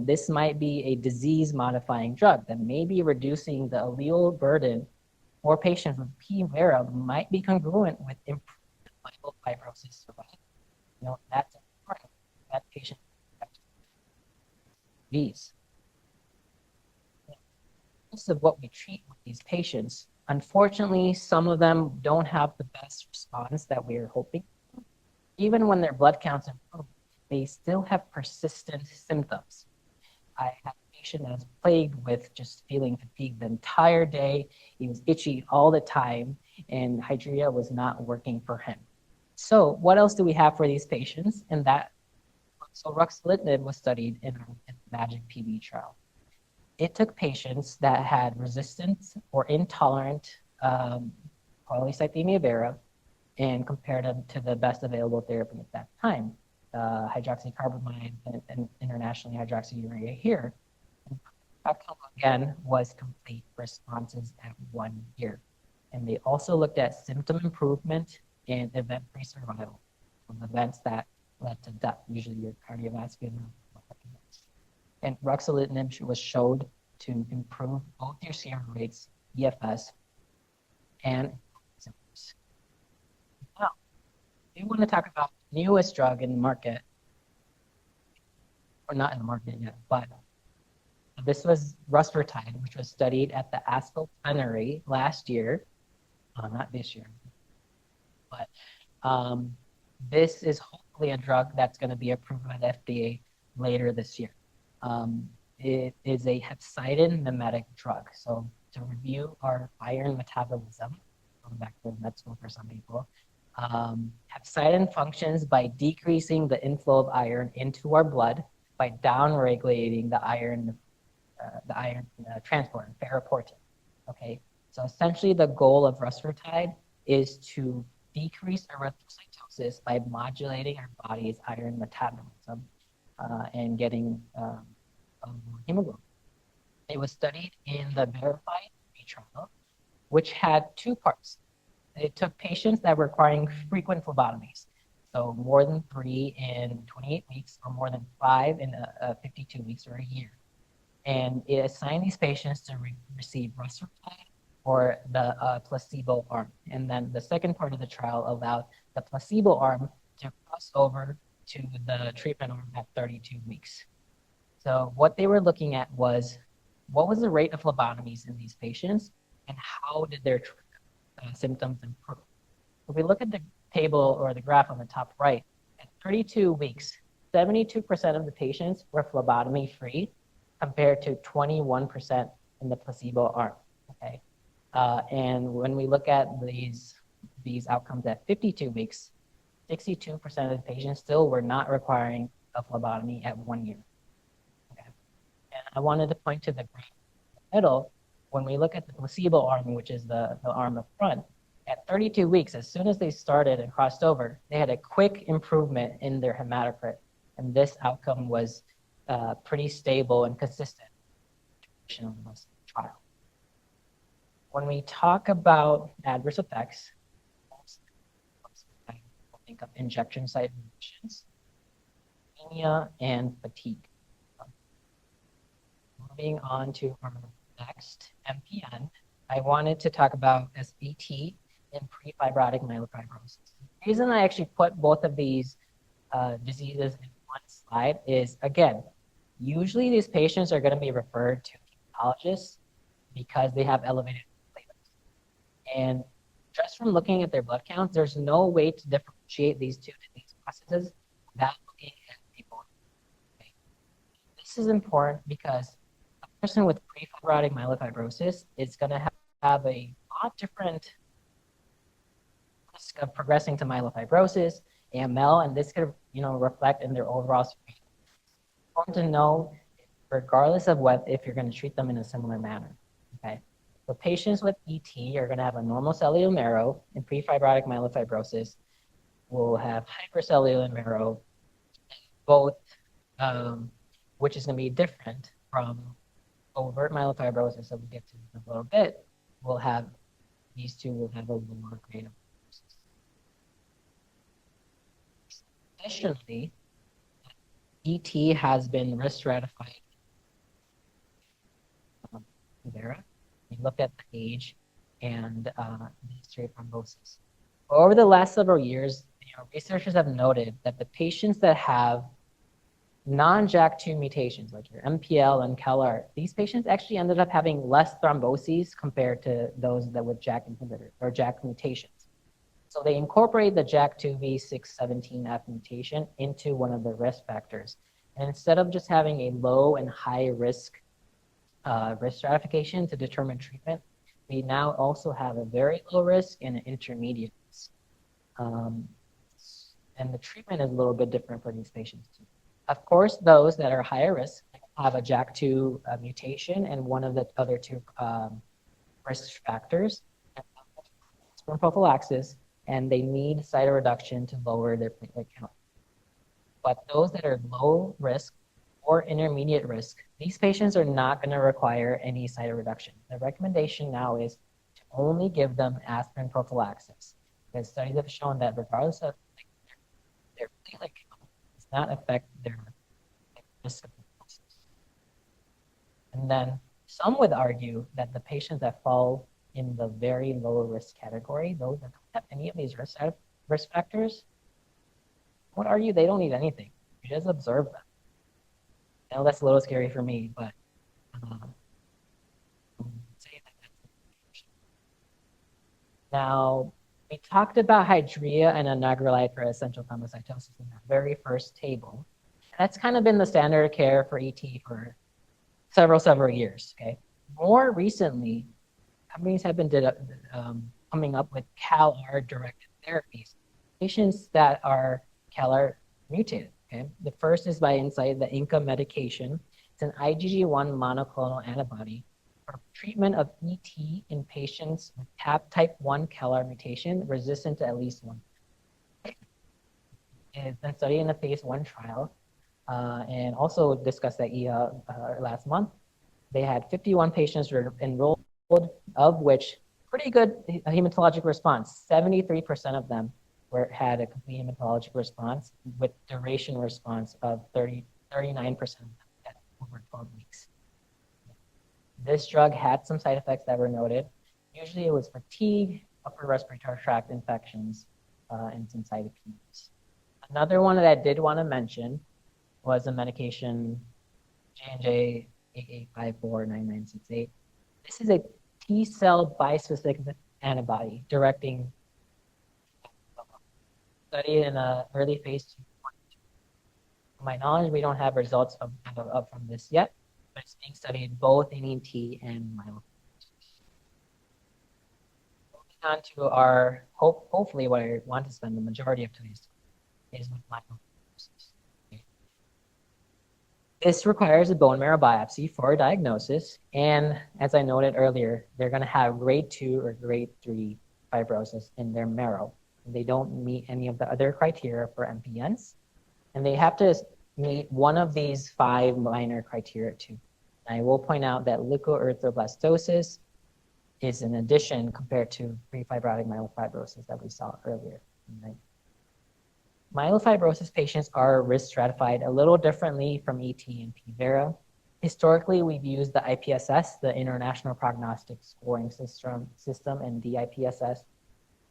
S4: this might be a disease-modifying drug that may be reducing the allele burden for patients with P-Vera might be congruent with improved myelofibrosis survival. That's important. That patient disease. Most of what we treat with these patients, unfortunately, some of them don't have the best response that we are hoping. Even when their blood counts improve, they still have persistent symptoms. I had a patient that was plagued with just feeling fatigued the entire day. He was itchy all the time, and Hydrea was not working for him. So what else do we have for these patients? So ruxolitinib was studied in the MAGIC PB trial. It took patients that had resistant or intolerant polycythemia vera and compared them to the best available therapy at that time, hydroxycarbamide and internationally hydroxyurea here. And outcome again was complete responses at 1 year. And they also looked at symptom improvement and event-free survival from events that led to death, usually your cardiovascular. And ruxolitinib was showed to improve both your CR rates, EFS, and symptoms. Now, we want to talk about the newest drug in the market, or not in the market yet, but this was rusfertide, which was studied at the ASCO plenary last year, not this year, but this is hopefully a drug that's going to be approved by the FDA later this year. It is a hepcidin mimetic drug. So to review our iron metabolism, going back to med school for some people, hepcidin functions by decreasing the inflow of iron into our blood by downregulating the iron transport, ferroportin. Okay, so essentially the goal of rusfertide is to decrease erythrocytosis by modulating our body's iron metabolism and getting hemoglobin. It was studied in the verified trial, which had two parts. It took patients that were requiring frequent phlebotomies, so more than 3 in 28 weeks or more than 5 in 52 weeks or a year. And it assigned these patients to receive rusfertide or the placebo arm. And then the second part of the trial allowed the placebo arm to cross over to the treatment arm at 32 weeks. So what they were looking at was what was the rate of phlebotomies in these patients and how did their symptoms improve. If we look at the table or the graph on the top right, at 32 weeks, 72% of the patients were phlebotomy free compared to 21% in the placebo arm. Okay, and when we look at these outcomes at 52 weeks, 62% of the patients still were not requiring a phlebotomy at 1 year. Okay, and I wanted to point to the graph in the middle. When we look at the placebo arm, which is the arm up front, at 32 weeks, as soon as they started and crossed over, they had a quick improvement in their hematocrit, and this outcome was pretty stable and consistent in the trial. When we talk about adverse effects, I think of injection site reactions, anemia, and fatigue. Moving on to our next MPN, I wanted to talk about SBT and pre-fibrotic myelofibrosis. The reason I actually put both of these diseases in one slide is, again, usually these patients are going to be referred to hematologists because they have elevated platelets. And just from looking at their blood counts, there's no way to differentiate these two disease processes without looking at people. Okay. This is important because a person with pre-fibrotic myelofibrosis is going to have a lot different risk of progressing to myelofibrosis, AML, and this could, reflect in their overall survival. It's important to know, regardless of if you're going to treat them in a similar manner. Okay, so patients with ET are going to have a normal cellular marrow, and pre-fibrotic myelofibrosis will have hypercellular marrow, both, which is going to be different from overt myelofibrosis that we'll get to in a little bit. These two will have a lower grade of fibrosis. Additionally, ET has been risk stratified. Vera, you look at the age and the history of thrombosis. Over the last several years, researchers have noted that the patients that have non-JAK2 mutations, like your MPL and CALR, these patients actually ended up having less thromboses compared to those that with JAK inhibitors or JAK mutations. So they incorporate the JAK2 V617F mutation into one of the risk factors. And instead of just having a low and high risk stratification to determine treatment, we now also have a very low risk and an intermediate risk. And the treatment is a little bit different for these patients too. Of course, those that are higher risk have a JAK2 mutation and one of the other two risk factors, aspirin prophylaxis, and they need cytoreduction to lower their platelet count. But those that are low risk or intermediate risk, these patients are not going to require any cytoreduction. The recommendation now is to only give them aspirin prophylaxis, because studies have shown that regardless of their platelet count, does not affect their risk of thrombosis. And then some would argue that the patients that fall in the very low risk category, those that don't have any of these risk factors, I would argue they don't need anything. You just observe them. I know that's a little scary for me, but now we talked about hydrea and anagrelide for essential thrombocytosis in the very first table. That's kind of been the standard of care for ET for several years. Okay. More recently, companies have been coming up with CALR-directed therapies, patients that are CALR mutated. Okay. The first is by Incyte, the Inca medication. It's an IgG1 monoclonal antibody for treatment of ET in patients with type 1 CALR mutation resistant to at least one. It's been studied in a phase 1 trial and also discussed at EHA last month. They had 51 patients enrolled, of which pretty good hematologic response. 73% of them had a complete hematologic response with duration response of 39% at over 12 weeks. This drug had some side effects that were noted. Usually it was fatigue, upper respiratory tract infections, and some cytopenias. Another one that I did want to mention was a medication, J&J 88549968. This is a T-cell bispecific antibody directing study in an early phase 2. To my knowledge, we don't have results from this yet, but it's being studied both in ET and myelofibrosis. Moving on to our, hopefully what I want to spend the majority of today's time is with myelofibrosis. This requires a bone marrow biopsy for diagnosis, and as I noted earlier, they're going to have grade 2 or grade 3 fibrosis in their marrow. They don't meet any of the other criteria for MPNs, and they have to meet one of these 5 minor criteria too. And I will point out that leukoerythroblastosis is an addition compared to pre-fibrotic myelofibrosis that we saw earlier. Right? Myelofibrosis patients are risk stratified a little differently from ET and P-Vera. Historically, we've used the IPSS, the International Prognostic Scoring System, and DIPSS.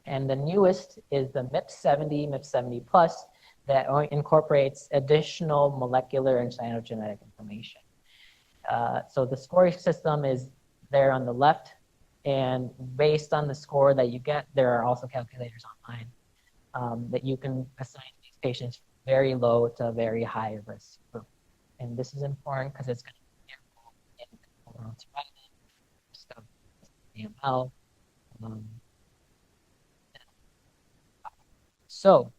S4: And the newest is the MIP70, MIP70 Plus, that incorporates additional molecular and cytogenetic information. So the scoring system is there on the left, and based on the score that you get, there are also calculators online that you can assign these patients very low to very high risk group. And this is important because it's going to be in overall survival, AML. So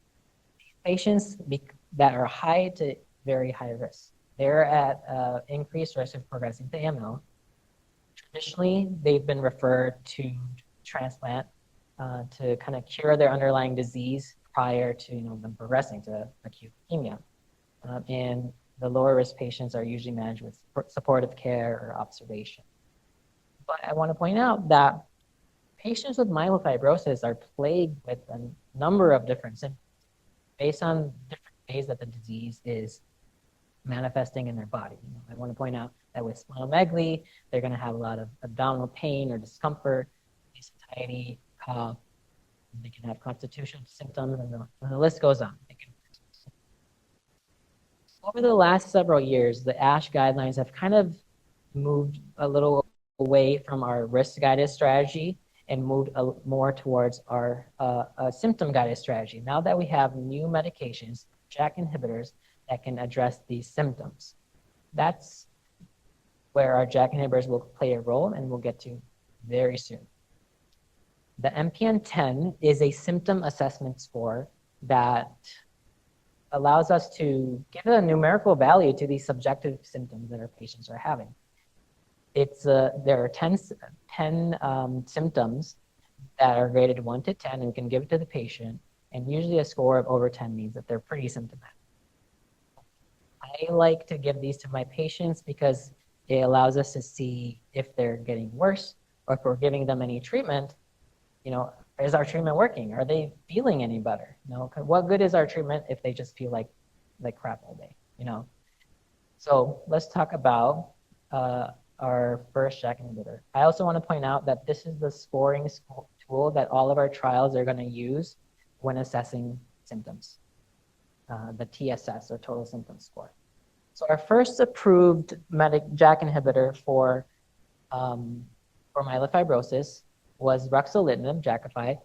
S4: patients that are high to very high risk, they're at increased risk of progressing to AML. Traditionally, they've been referred to transplant to kind of cure their underlying disease prior to them progressing to acute leukemia. And the lower risk patients are usually managed with supportive care or observation. But I want to point out that patients with myelofibrosis are plagued with a number of different symptoms based on different ways that the disease is manifesting in their body. I want to point out that with splenomegaly, they're going to have a lot of abdominal pain or discomfort, satiety, cough. They can have constitutional symptoms, and the list goes on. Over the last several years, the ASH guidelines have kind of moved a little away from our risk-guided strategy and moved more towards our symptom-guided strategy. Now that we have new medications, JAK inhibitors, that can address these symptoms, that's where our JAK inhibitors will play a role, and we'll get to very soon. The MPN-10 is a symptom assessment score that allows us to give a numerical value to these subjective symptoms that our patients are having. There are 10 symptoms that are graded 1 to 10, and we can give it to the patient, and usually a score of over 10 means that they're pretty symptomatic. I like to give these to my patients because it allows us to see if they're getting worse, or if we're giving them any treatment, is our treatment working? Are they feeling any better? What good is our treatment if they just feel like crap all day? So let's talk about our first JAK inhibitor. I also want to point out that this is the scoring tool that all of our trials are going to use when assessing symptoms, the TSS, or total symptom score. So our first approved JAK inhibitor for myelofibrosis was ruxolitinib, Jakafi,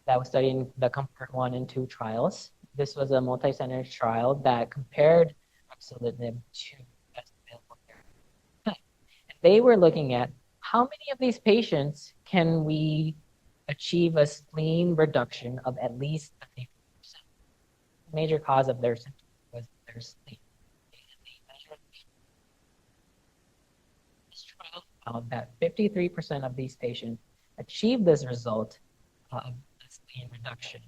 S4: that was studied in the COMFORT 1 and 2 trials. This was a multi-center trial that compared ruxolitinib to best available therapy. They were looking at how many of these patients can we achieve a spleen reduction of at least 30%. The major cause of their symptoms was their spleen. This trial found that 53% of these patients achieved this result of spleen reduction.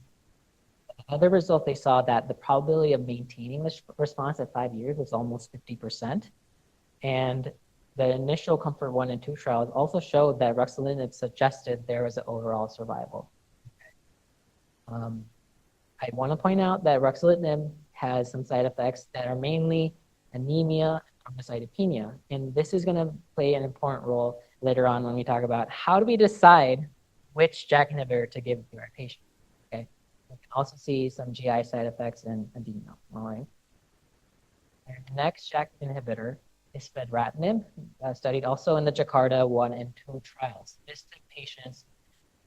S4: The other result, they saw that the probability of maintaining this response at 5 years was almost 50%. And the initial COMFORT 1 and 2 trials also showed that ruxolitinib suggested there was an overall survival. I want to point out that ruxolitinib has some side effects that are mainly anemia and thrombocytopenia. And this is going to play an important role later on when we talk about how do we decide which JAK inhibitor to give to our patient. Okay, we can also see some GI side effects and edema. All right. The next JAK inhibitor is fedratinib, studied also in the Jakarta 1 and 2 trials. This took patients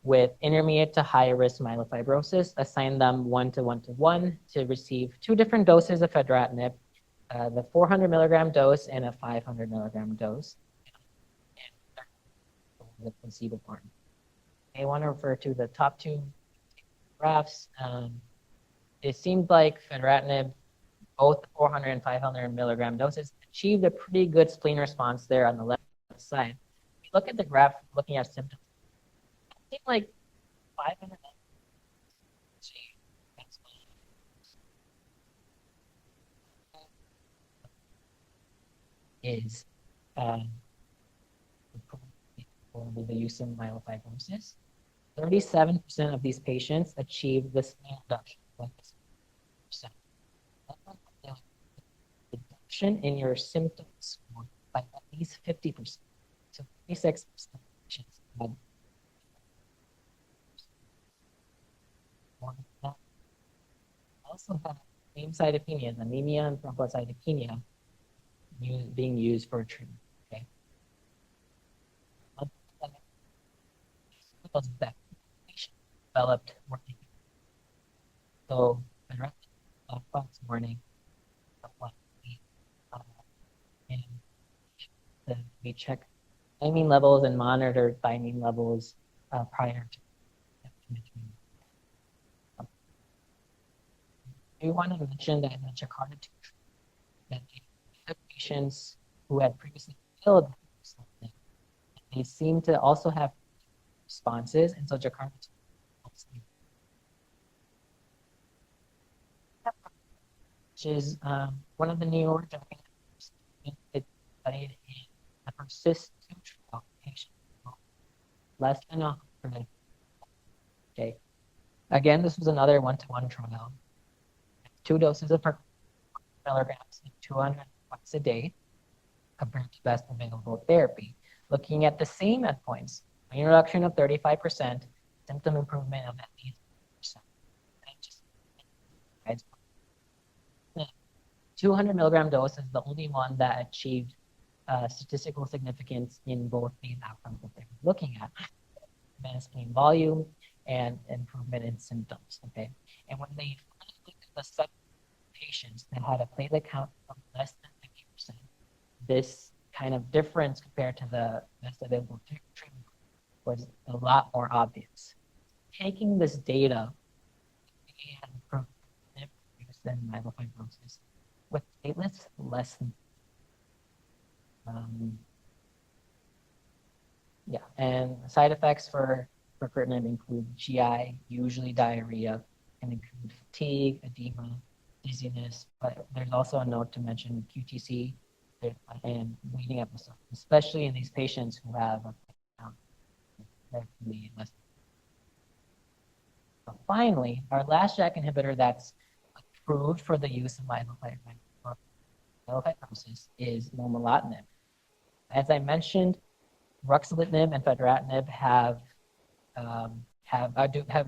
S4: with intermediate to high risk myelofibrosis, assigned them 1:1:1 to receive 2 different doses of fedratinib, the 400 milligram dose and a 500 milligram dose, and the placebo arm. I want to refer to the top 2 graphs. It seemed like fedratinib, both 400 and 500 milligram doses, achieved a pretty good spleen response there on the left side. If you look at the graph looking at symptoms, it seemed like 500 is the use of myelofibrosis. 37% of these patients achieved the spleen reduction. Reduction in your symptom score by at least 50%. So 36% of patients had more than that. Also have same cytopenias, anemia and thrombocytopenia, being used for treatment. Okay. That patient developed morning. So morning. And we check thiamine levels and monitor thiamine levels prior to. We want to mention that in the Jakarta 2 that the patients who had previously failed something, they seem to also have responses, and so Jakarta 2 which is one of the newer it's studied in a persistent trial patient, less than 100. Okay. Again, this was another 1:1 trial. 2 doses of milligrams and 200 twice a day compared to best available therapy. Looking at the same endpoints, pain reduction of 35%, symptom improvement of at least 50%. And just 200 milligram dose is the only one that achieved statistical significance in both these outcomes that they're looking at, advanced spleen volume and improvement in symptoms. Okay, and when they looked at the sub patients that had a platelet count of less than 50%, this kind of difference compared to the best available treatment was a lot more obvious. Taking this data, we had improved than myelofibrosis with platelets less than. Yeah, and side effects for pacritinib include GI, usually diarrhea, and include fatigue, edema, dizziness, but there's also a note to mention QTC and bleeding episodes, especially in these patients who have a less. So finally, our last JAK inhibitor that's approved for the use of myelofibrosis is momelotinib. As I mentioned, ruxolitinib and fedratinib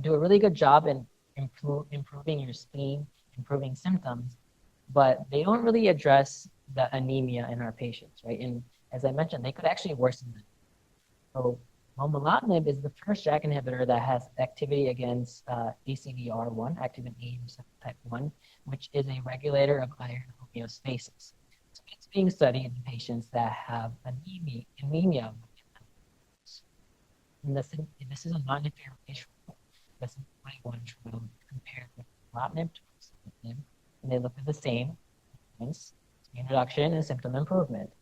S4: do a really good job in improving your spleen, improving symptoms, but they don't really address the anemia in our patients, right? And as I mentioned, they could actually worsen it. So momelotinib is the first JAK inhibitor that has activity against ACVR1, activin A receptor type 1, which is a regulator of iron homeostasis. So it's being studied in patients that have anemia. And this is a non-inferiority trial. This is one trial compared with momelotinib to ruxolitinib, and they looked at the same things, spleen reduction and symptom improvement.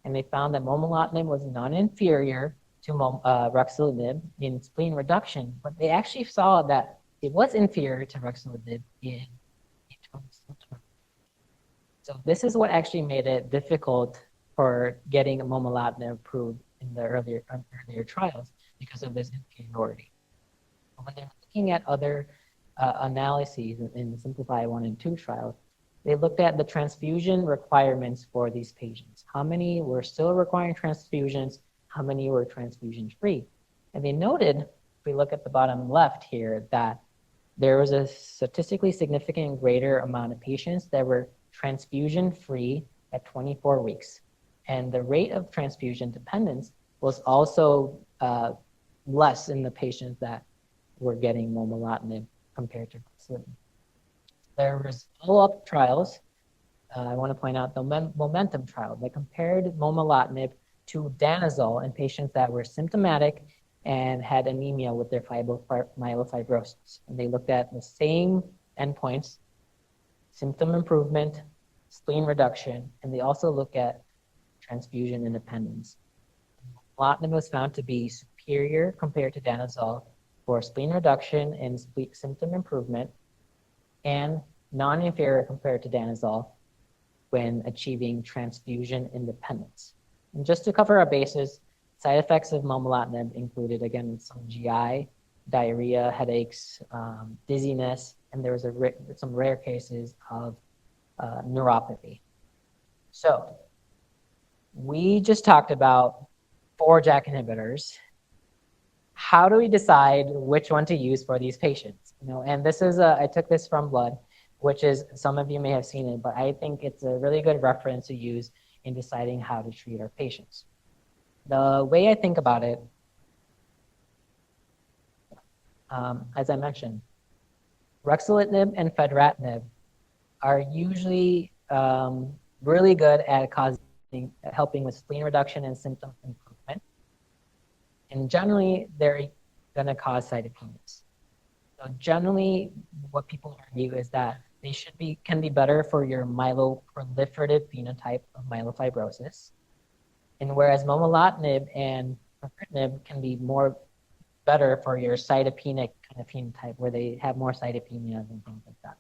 S4: And they found that momelotinib was non-inferior to ruxolitinib in spleen reduction, but they actually saw that it was inferior to ruxolitinib in symptom. So this is what actually made it difficult for getting momelotinib approved in the earlier trials because of this inferiority. When they're looking at other analyses in the Simplify 1 and 2 trials, they looked at the transfusion requirements for these patients. How many were still requiring transfusions? How many were transfusion-free? And they noted, if we look at the bottom left here, that there was a statistically significant greater amount of patients that were transfusion-free at 24 weeks. And the rate of transfusion dependence was also less in the patients that were getting momelotinib compared to ruxolitinib. There was follow-up trials. I want to point out the Momentum trial. They compared momelotinib to danazol in patients that were symptomatic and had anemia with their myelofibrosis. And they looked at the same endpoints, symptom improvement, spleen reduction, and they also look at transfusion independence. Momelotinib was found to be superior compared to danazol for spleen reduction and symptom improvement, and non-inferior compared to danazol when achieving transfusion independence. And just to cover our bases, side effects of momelotinib included, again, some GI, diarrhea, headaches, dizziness, and there was some rare cases of neuropathy. So we just talked about 4 JAK inhibitors. How do we decide which one to use for these patients? And this is I took this from Blood, which is, some of you may have seen it, but I think it's a really good reference to use in deciding how to treat our patients. The way I think about it, as I mentioned, ruxolitinib and fedratinib are usually really good at helping with spleen reduction and symptom improvement. And generally, they're going to cause cytopenias. So generally, what people argue is that they can be better for your myeloproliferative phenotype of myelofibrosis. And whereas momelotinib and pacritinib can be better for your cytopenic kind of phenotype, where they have more cytopenias and things like that.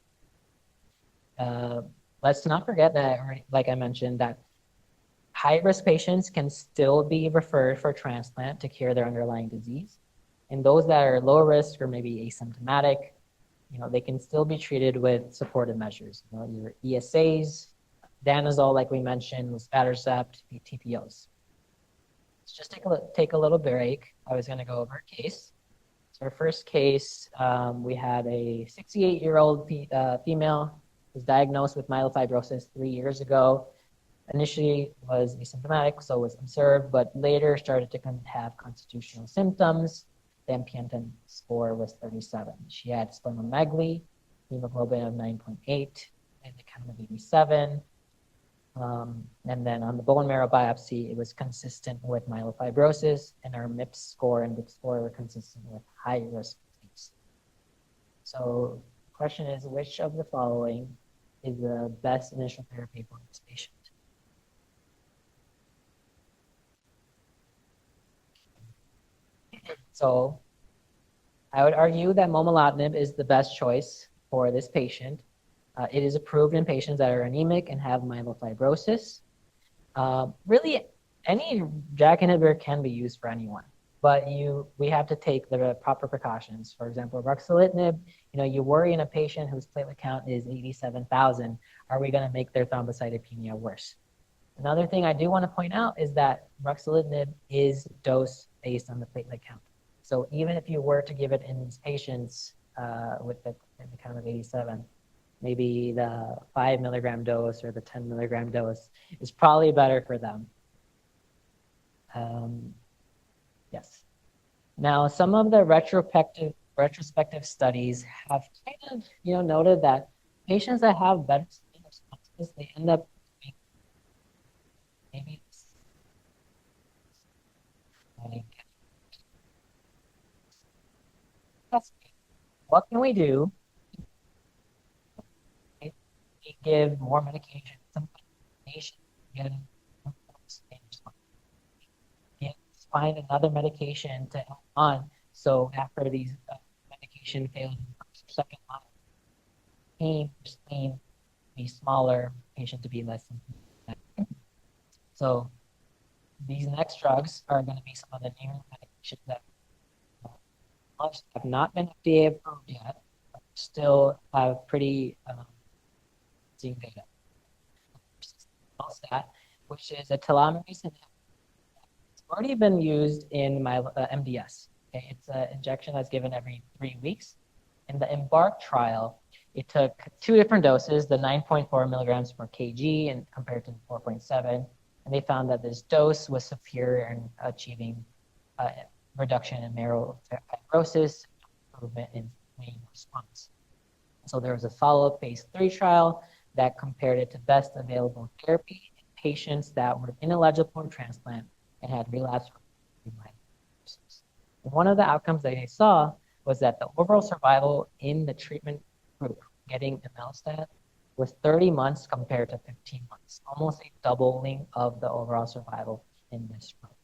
S4: Let's not forget that, like I mentioned, that high-risk patients can still be referred for transplant to cure their underlying disease. And those that are low risk or maybe asymptomatic, they can still be treated with supportive measures, your ESAs, danazol, like we mentioned, luspatercept, TPOs. Let's just take a little break. I was going to go over a case. So our first case, we had a 68-year-old female who was diagnosed with myelofibrosis 3 years ago. Initially was asymptomatic, so was observed, but later started to have constitutional symptoms. The MPN score was 37. She had splenomegaly, hemoglobin of 9.8, and the count of 87. And then on the bone marrow biopsy, it was consistent with myelofibrosis, and our MIPS score and DIP score were consistent with high risk disease. So the question is, which of the following is the best initial therapy for this patient? So I would argue that momelotinib is the best choice for this patient. It is approved in patients that are anemic and have myelofibrosis. Really, any JAK inhibitor can be used for anyone, but we have to take the proper precautions. For example, ruxolitinib, you worry in a patient whose platelet count is 87,000, are we going to make their thrombocytopenia worse? Another thing I do want to point out is that ruxolitinib is dosed based on the platelet count. So even if you were to give it in these patients with the count of 87, maybe the 5 milligram dose or the 10 milligram dose is probably better for them. Yes. Now, some of the retrospective studies have kind of, noted that patients that have better spleen responses, they end up maybe what can we do? We give more medication, some medication, get find another medication to help on. So after these medication failed second line, pain for spleen be smaller, patient to be less. So these next drugs are going to be some of the new medications that have not been FDA approved yet, but still have pretty seeing data. That, which is a telomerase inhibitor. It's already been used in my MDS. Okay? It's an injection that's given every 3 weeks. In the EMBARK trial, it took 2 different doses, the 9.4 milligrams per kg and compared to the 4.7, and they found that this dose was superior in achieving reduction in marrow fibrosis, improvement in spleen response. So there was a follow-up phase 3 trial that compared it to best available therapy in patients that were ineligible for transplant and had relapsed from myelofibrosis. One of the outcomes that they saw was that the overall survival in the treatment group getting imetelstat was 30 months compared to 15 months, almost a doubling of the overall survival in this group.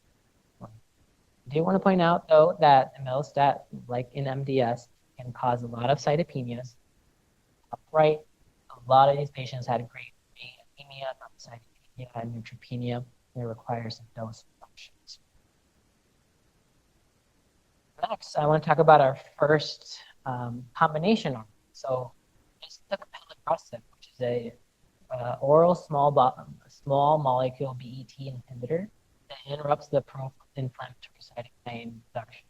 S4: I do want to point out, though, that imetelstat, like in MDS, can cause a lot of cytopenias. Upright, a lot of these patients had grade 3 anemia, cytopenia, and neutropenia. They require some dose reductions. Next, I want to talk about our first combination arm. So this is the pelabresib, which is a oral small molecule BET inhibitor that interrupts the pro-inflammatory cytokine production.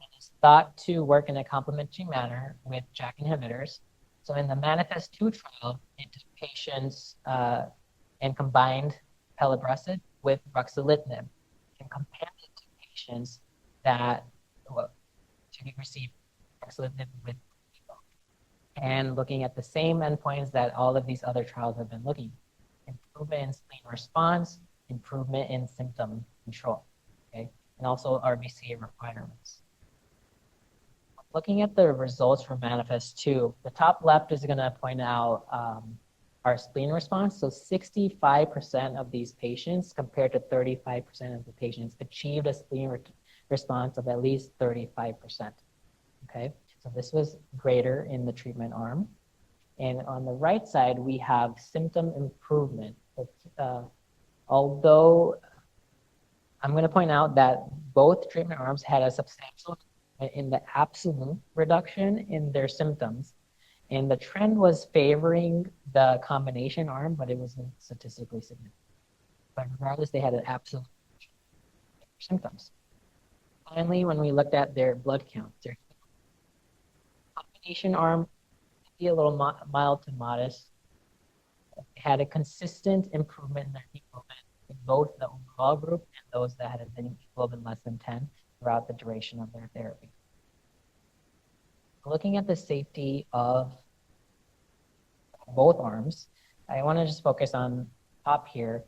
S4: And it's thought to work in a complementary manner with JAK inhibitors. So in the MANIFEST-2 trial, it took patients and combined pelabresib with ruxolitinib and compared it to patients that received ruxolitinib with placebo. And looking at the same endpoints that all of these other trials have been looking: improvement in spleen response, improvement in symptom control, okay, and also RBC requirements. Looking at the results from MANIFEST-2, the top left is going to point out our spleen response. So 65% of these patients compared to 35% of the patients achieved a spleen response of at least 35%. Okay, so this was greater in the treatment arm. And on the right side, we have symptom improvement. Although I'm going to point out that both treatment arms had a substantial in the absolute reduction in their symptoms. And the trend was favoring the combination arm, but it wasn't statistically significant. But regardless, they had an absolute symptoms. Finally, when we looked at their blood count, their combination arm be a little mild to modest. They had a consistent improvement in their hemoglobin in both the overall group and those that had a hemoglobin less than 10 throughout the duration of their therapy. Looking at the safety of both arms, I want to just focus on top here.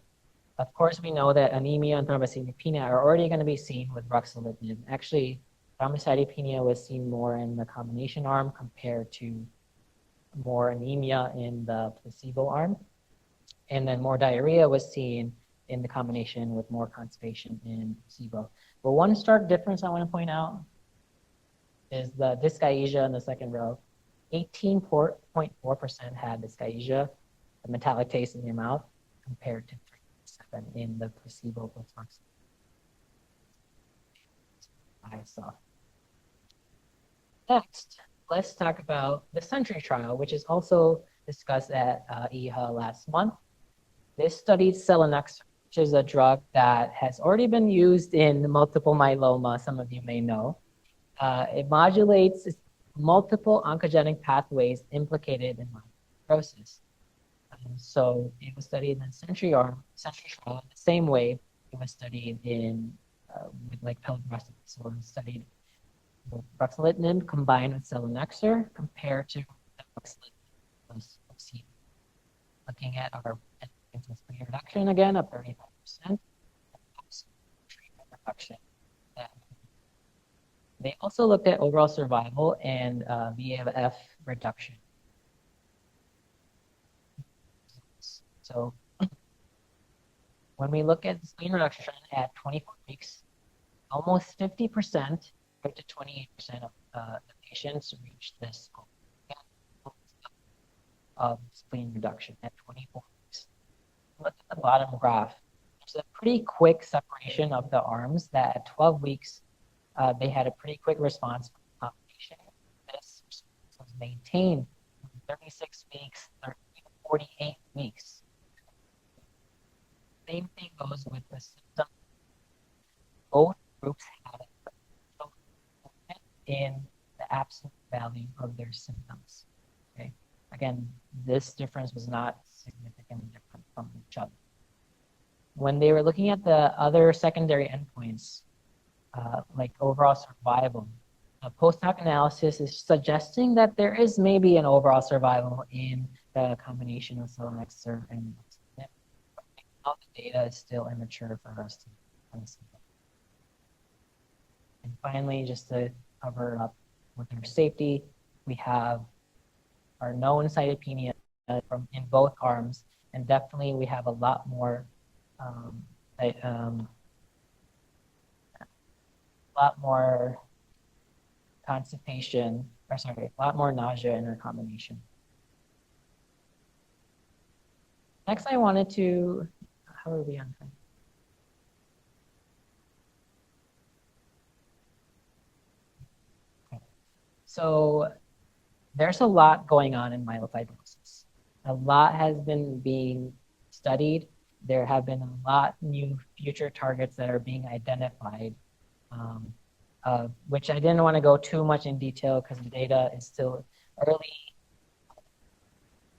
S4: Of course, we know that anemia and thrombocytopenia are already going to be seen with ruxolitinib. Actually, thrombocytopenia was seen more in the combination arm compared to more anemia in the placebo arm. And then more diarrhea was seen in the combination with more constipation in placebo. But one stark difference I want to point out is the dysgeusia in the second row. 18.4% had dysgeusia, a metallic taste in your mouth, compared to 3.7% in the placebo plus I saw. Next, let's talk about the Sentry trial, which is also discussed at EHA last month. This studied selinexor, which is a drug that has already been used in multiple myeloma, some of you may know. It modulates multiple oncogenic pathways implicated in myelofibrosis. So it was studied in the Sentry trial the same way it was studied in with like pelabresib. So it was studied with ruxolitinib combined with selinexor compared to ruxolitinib plus placebo. Looking at our spleen reduction again of 35%, and treatment reduction. They also looked at overall survival and VAF reduction. So when we look at spleen reduction at 24 weeks, almost 50%, up to 28% of the patients reached this goal of spleen reduction at 24 weeks. Look at the bottom graph. There's a pretty quick separation of the arms that at 12 weeks, they had a pretty quick response from the combination. This was maintained from 36 weeks, 48 weeks. Same thing goes with the symptom. Both groups had a in the absolute value of their symptoms. Okay. Again, this difference was not significantly different from each other. When they were looking at the other secondary endpoints, like overall survival, a post-hoc analysis is suggesting that there is maybe an overall survival in the combination of selinexor and ruxolitinib. But the data is still immature for us to understand. And finally, just to cover up with our safety, we have our known cytopenia from in both arms, and definitely we have a lot more constipation, or sorry, a lot more nausea in our combination. Next, I wanted to, how are we on time? Okay. So there's a lot going on in myelofibrosis. A lot has been being studied. There have been a lot new future targets that are being identified, which I didn't want to go too much in detail because the data is still early.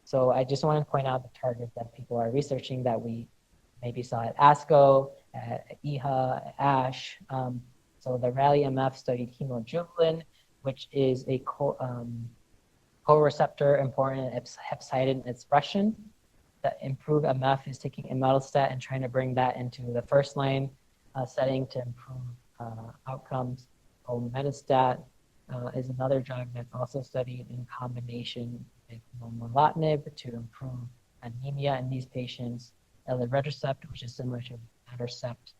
S4: So I just want to point out the targets that people are researching that we maybe saw at ASCO, at EHA, at ASH. So the RALLY-MF studied hemojuvelin, which is a co-receptor important hepcidin expression. That improved MF is taking imetelstat and trying to bring that into the first line setting to improve outcomes. Imetelstat is another drug that's also studied in combination with momelotinib to improve anemia in these patients. Elritercept, which is similar to etanercept,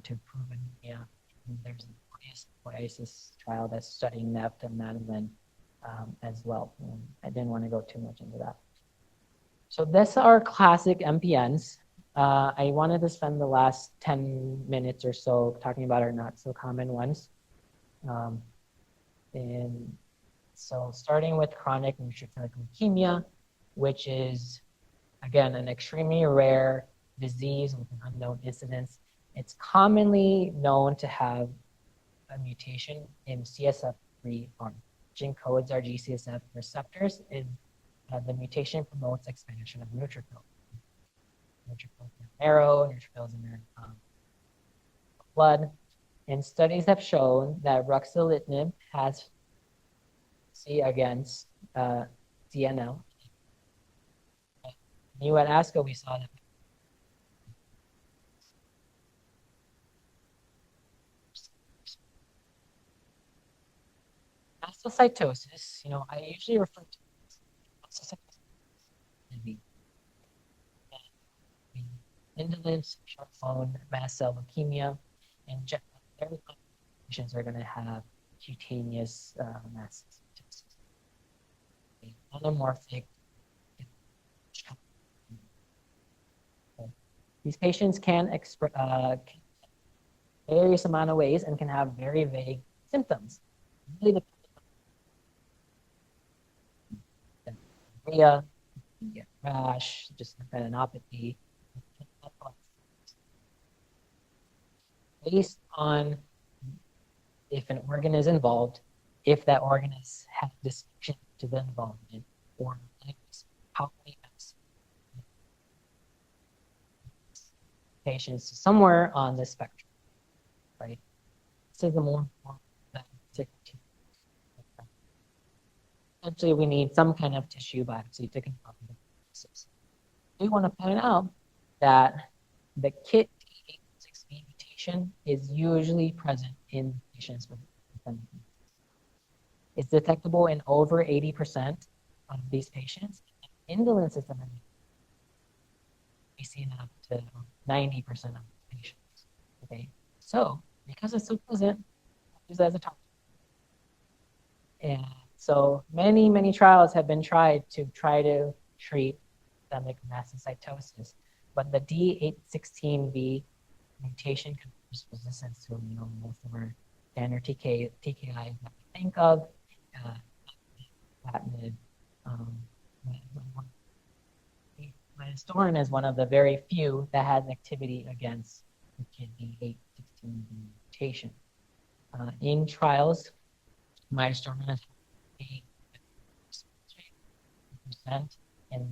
S4: to improve anemia. And there's an OASIS trial that's studying neftamanimin as well. And I didn't want to go too much into that. So that's our classic MPNs. I wanted to spend the last 10 minutes or so talking about our not so common ones. And So starting with chronic neutrophilic leukemia, which is, again, an extremely rare disease with an unknown incidence. It's commonly known to have a mutation in CSF3 arm, which encodes our GCSF receptors, and the mutation promotes expansion of neutrophils. Neutrophils in the marrow, neutrophils in their blood. And studies have shown that ruxolitinib has against CNL. New at ASCO, we saw that mastocytosis, I usually refer to mastocytosis indolent short-bone mast cell leukemia, and very patients are going to have cutaneous mastocytosis. Monomorphic. These patients can express various amount of ways and can have very vague symptoms. Really diarrhea, get rash, just lymphadenopathy. Based on if an organ is involved, if that organ has had dysfunction to the involvement, or how many patients somewhere on the spectrum, right? This is the more essentially we need some kind of tissue biopsy to confirm the diagnosis. We want to point out that the KIT D816V mutation is usually present in patients with lymphadenopathy. It's detectable in over 80% of these patients. Indolent system we see up to 90% of patients. Okay, so because it's so present, use that as a topic. And so many trials have been tried to treat systemic mastocytosis, but the D816V mutation confers resistance to most of our standard TKIs that we think of. Midostaurin is one of the very few that has activity against the D816V mutation. In trials, midostaurin has 8% in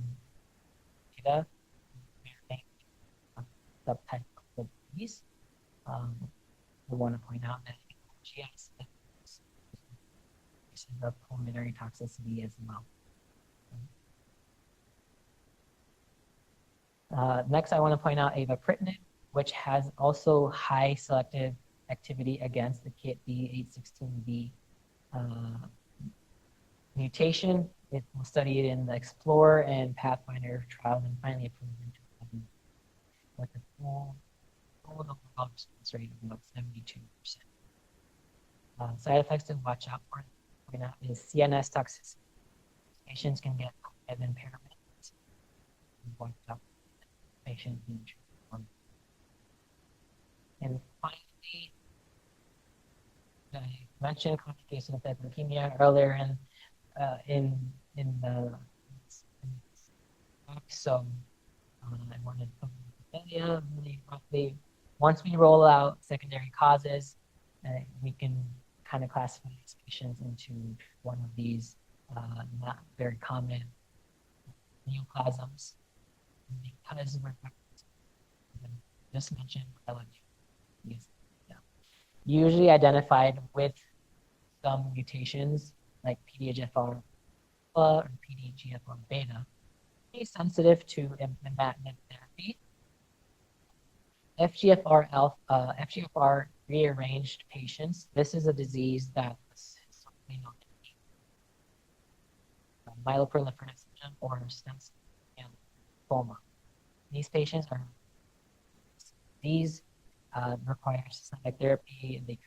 S4: data subtype of the disease. We want to point out that GS is the pulmonary toxicity as well. Next, I want to point out avapritinib, which has also high selective activity against the KIT D816V mutation. It was studied in the Explorer and Pathfinder trials and finally approved in 2000 with a full overall response rate of about 72%. Side effects to watch out for is CNS toxicity. Patients can get cognitive impairment. Watch out for patient injury. And finally, I mentioned complications of leukemia earlier in the talk, so I wanted to tell you really roughly. Once we roll out secondary causes, we can kind of classify these patients into one of these not very common neoplasms, because we're just mentioned usually identified with some mutations like PDGFR or PDGFR beta, be sensitive to imatinib therapy. FGFR rearranged patients. This is a disease that is known as myeloproliferative syndrome or stem cell lymphoma. These patients are require systemic therapy, and they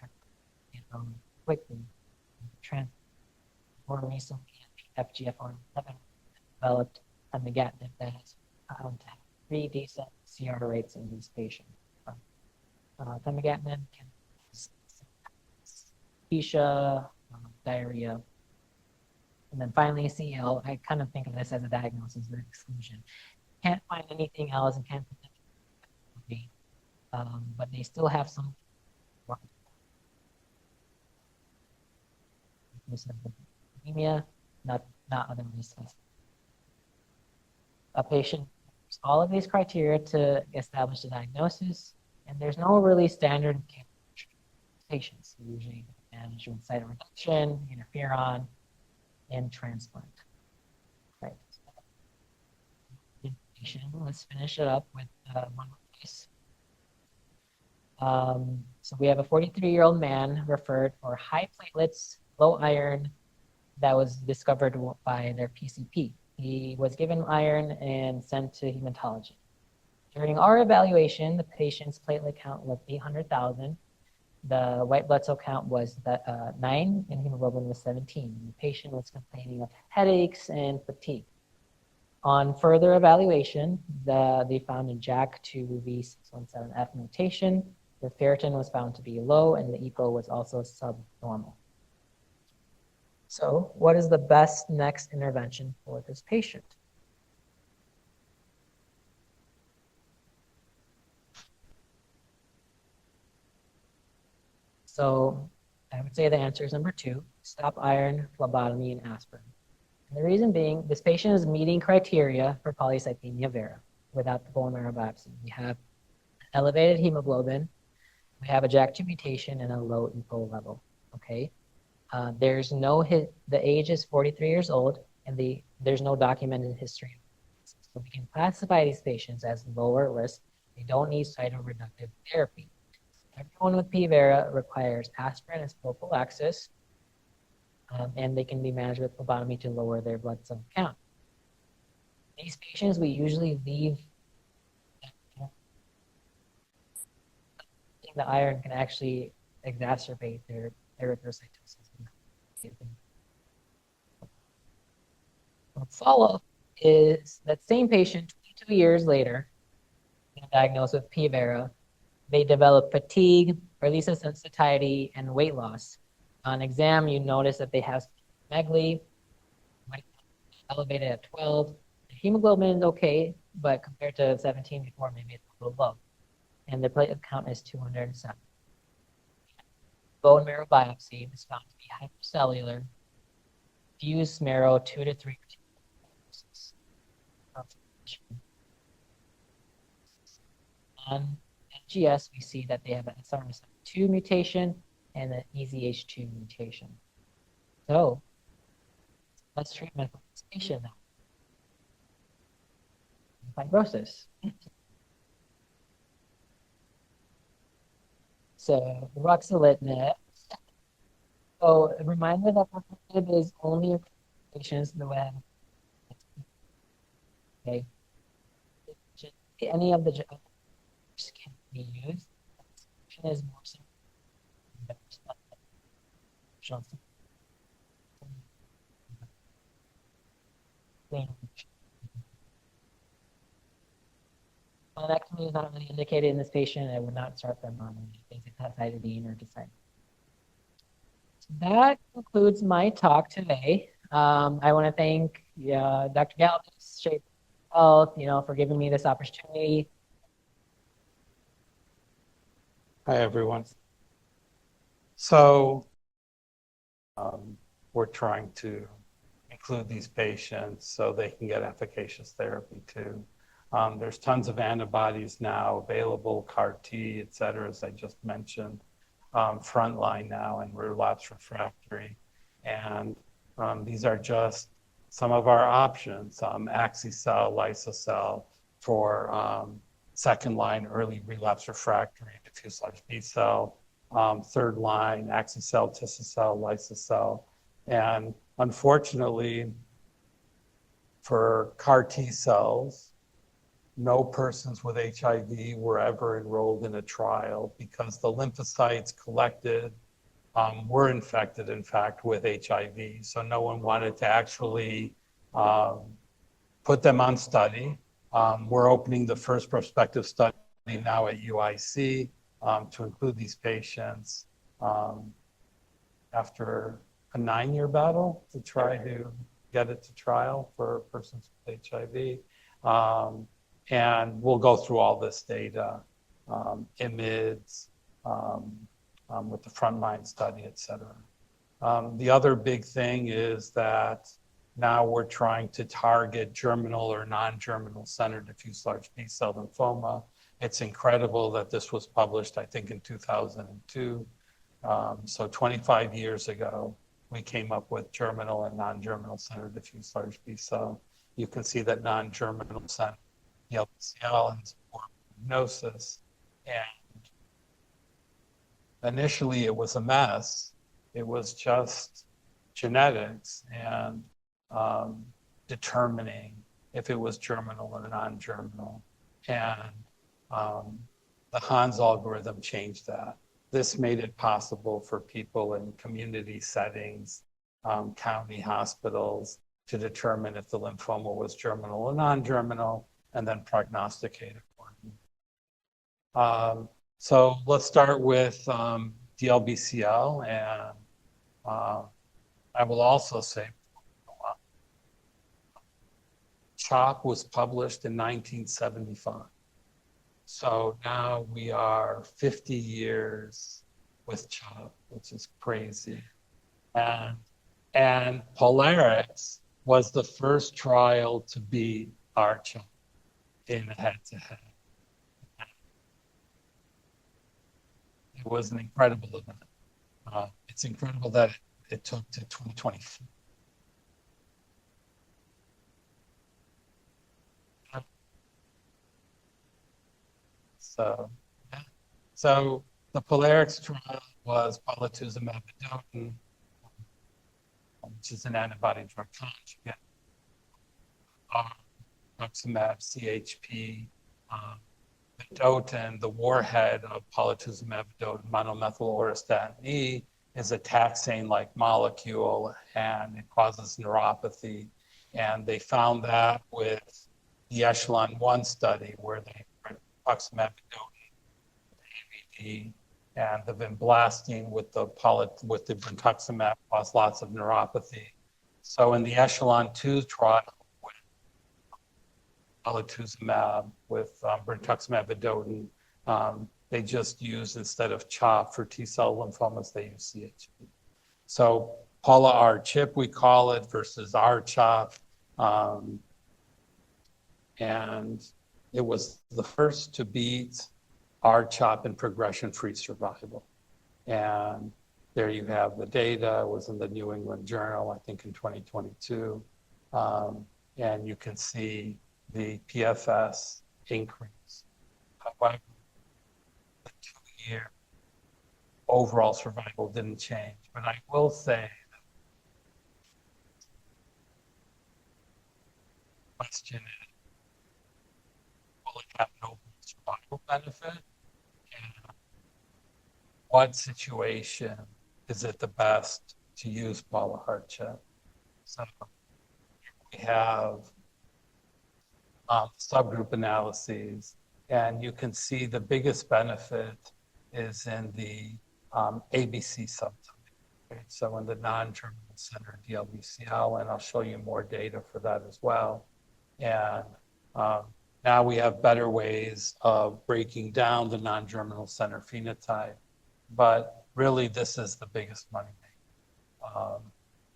S4: quickly more recently FGFR developed amigatinib that has found to have 3 decent CR rates in these patients. Amigatinib can cause alopecia, diarrhea. And then finally, CL, I kind of think of this as a diagnosis of exclusion. Can't find anything else and can't find anything, but they still have some anemia, not otherwise specified. A patient meets all of these criteria to establish the diagnosis, and there's no really standard patients. Usually managed with cytoreduction, interferon, and transplant. Right. Let's finish it up with one more case. So we have a 43-year-old man referred for high platelets, low iron, that was discovered by their PCP. He was given iron and sent to hematology. During our evaluation, the patient's platelet count was 800,000. The white blood cell count was 9 and hemoglobin was 17. The patient was complaining of headaches and fatigue. On further evaluation, they found a JAK2V617F mutation. The ferritin was found to be low and the EPO was also subnormal. So what is the best next intervention for this patient? So I would say the answer is number 2, stop iron, phlebotomy, and aspirin. And the reason being, this patient is meeting criteria for polycythemia vera without the bone marrow biopsy. We have elevated hemoglobin, we have a JAK2 mutation, and a low EPO level, okay? There's no the age is 43 years old, and there's no documented history. So we can classify these patients as lower risk. They don't need cytoreductive therapy. Everyone with P. vera requires aspirin as prophylaxis, and they can be managed with phlebotomy to lower their blood cell count. These patients, we usually leave. The iron can actually exacerbate their erythrocytosis. Follow-up is that same patient 22 years later, diagnosed with P. vera, they develop fatigue, release of satiety, and weight loss. On exam, you notice that they have megaly, elevated at 12. The hemoglobin is okay, but compared to 17 before, maybe it's a little low. And the platelet count is 207. Bone marrow biopsy is found to be hypercellular, fused marrow 2 to 3. On NGS, we see that they have an SRS2 mutation and an EZH2 mutation. So let's treatment for this patient now. Fibrosis. So ruxolitinib. So a reminder that ruxolitinib is only patients that have, okay, any of the can be used. Is more simple. Splenectomy is not really indicated in this patient. I would not start them on azacitidine or decide. So that concludes my talk today. I want to thank Dr. Galvis, Shafer Health, for giving me this opportunity.
S5: Hi, everyone. So we're trying to include these patients so they can get efficacious therapy too. There's tons of antibodies now available, CAR T, et cetera, as I just mentioned, frontline now and relapse refractory. And these are just some of our options, axi-cel, liso-cel for second line early relapse refractory diffuse large B-cell, third line axi-cel, tisocel, liso-cel. And unfortunately, for CAR T cells, no persons with HIV were ever enrolled in a trial because the lymphocytes collected were infected, in fact, with HIV. So no one wanted to actually put them on study. We're opening the first prospective study now at UIC to include these patients after a 9-year battle to try to get it to trial for persons with HIV. And we'll go through all this data, IMIDs, with the frontline study, et cetera. The other big thing is that now we're trying to target germinal or non-germinal center diffuse large B-cell lymphoma. It's incredible that this was published, I think, in 2002. So 25 years ago, we came up with germinal and non-germinal center diffuse large B-cell. You can see that non-germinal center DLBCL has poor prognosis. And initially, it was a mess. It was just genetics and determining if it was germinal or non-germinal. And the Hans algorithm changed that. This made it possible for people in community settings, county hospitals, to determine if the lymphoma was germinal or non-germinal, and then prognosticate accordingly. So let's start with DLBCL, and I will also say CHOP was published in 1975. So now we are 50 years with CHOP, which is crazy. And Polarix was the first trial to beat R-CHOP in a head-to-head. It was an incredible event. It's incredible that it took to 2024. So, yeah. So the Polarix trial was polatuzumab vedotin, which is an antibody drug conjugate, rituximab CHP, vedotin, the warhead of polatuzumab vedotin, monomethyl auristatin E, is a taxane-like molecule, and it causes neuropathy. And they found that with the Echelon-1 study, where they rituximab vedotin, AVD, and the vinblastine with the brentuximab caused lots of neuropathy. So in the Echelon-2 trial with polatuzumab with brentuximab vedotin, they just used, instead of CHOP for T-cell lymphomas, they use CHP. So Paula R-CHIP, we call it, versus R-CHOP. And it was the first to beat R-CHOP in progression-free survival. And there you have the data. It was in the New England Journal, I think, in 2022. And you can see the PFS increase. However, the 2-year overall survival didn't change. But I will say that the question is, will it have an overall survival benefit? And what situation is it the best to use Paula R-CHIP? So we have subgroup analyses, and you can see the biggest benefit is in the ABC subtype. Okay? So in the non-germinal center DLBCL, and I'll show you more data for that as well. And now we have better ways of breaking down the non-germinal center phenotype, but really this is the biggest money maker,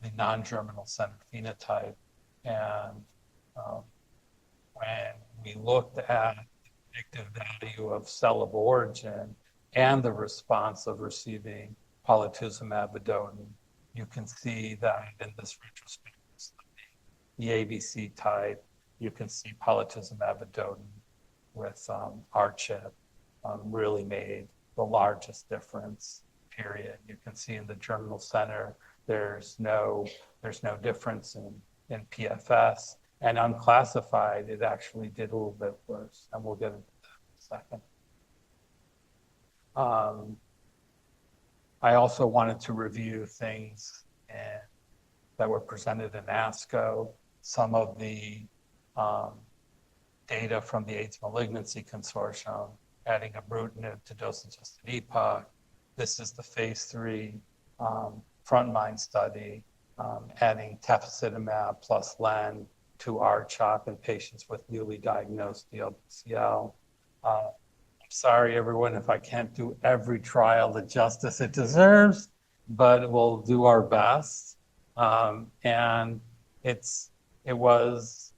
S5: the non-germinal center phenotype. And when we looked at the predictive value of cell of origin and the response of receiving polatuzumab vedotin, you can see that in this retrospective study, the ABC type, you can see polatuzumab vedotin with R-CHIP really made the largest difference, period. You can see in the germinal center, there's no difference in PFS. And unclassified, it actually did a little bit worse. And we'll get into that in a second. I also wanted to review things that were presented in ASCO, some of the data from the AIDS Malignancy Consortium, adding ibrutinib to dose-adjusted EPOCH. This is the phase 3 frontline study, adding tafasitamab plus len to R-CHOP in patients with newly diagnosed DLBCL. I'm sorry, everyone, if I can't do every trial the justice it deserves, but we'll do our best. And it was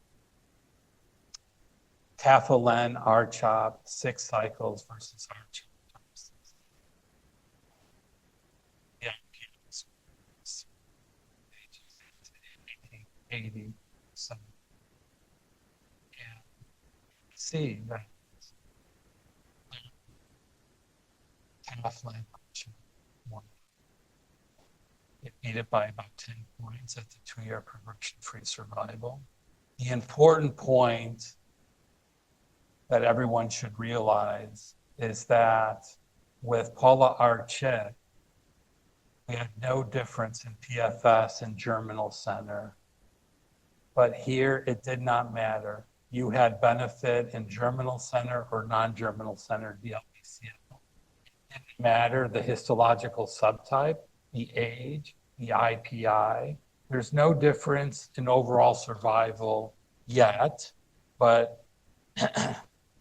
S5: Tafa-len, R-CHOP, 6 cycles versus R-CHOP. Yeah, 80. So, yeah, see that Tafa-len, R-CHOP won. It beat it by about 10 points at the 2-year progression-free survival. The important point that everyone should realize is that with Paula Archet, we had no difference in PFS in germinal center. But here it did not matter. You had benefit in germinal center or non-germinal center DLBCL. It didn't matter the histological subtype, the age, the IPI. There's no difference in overall survival yet, but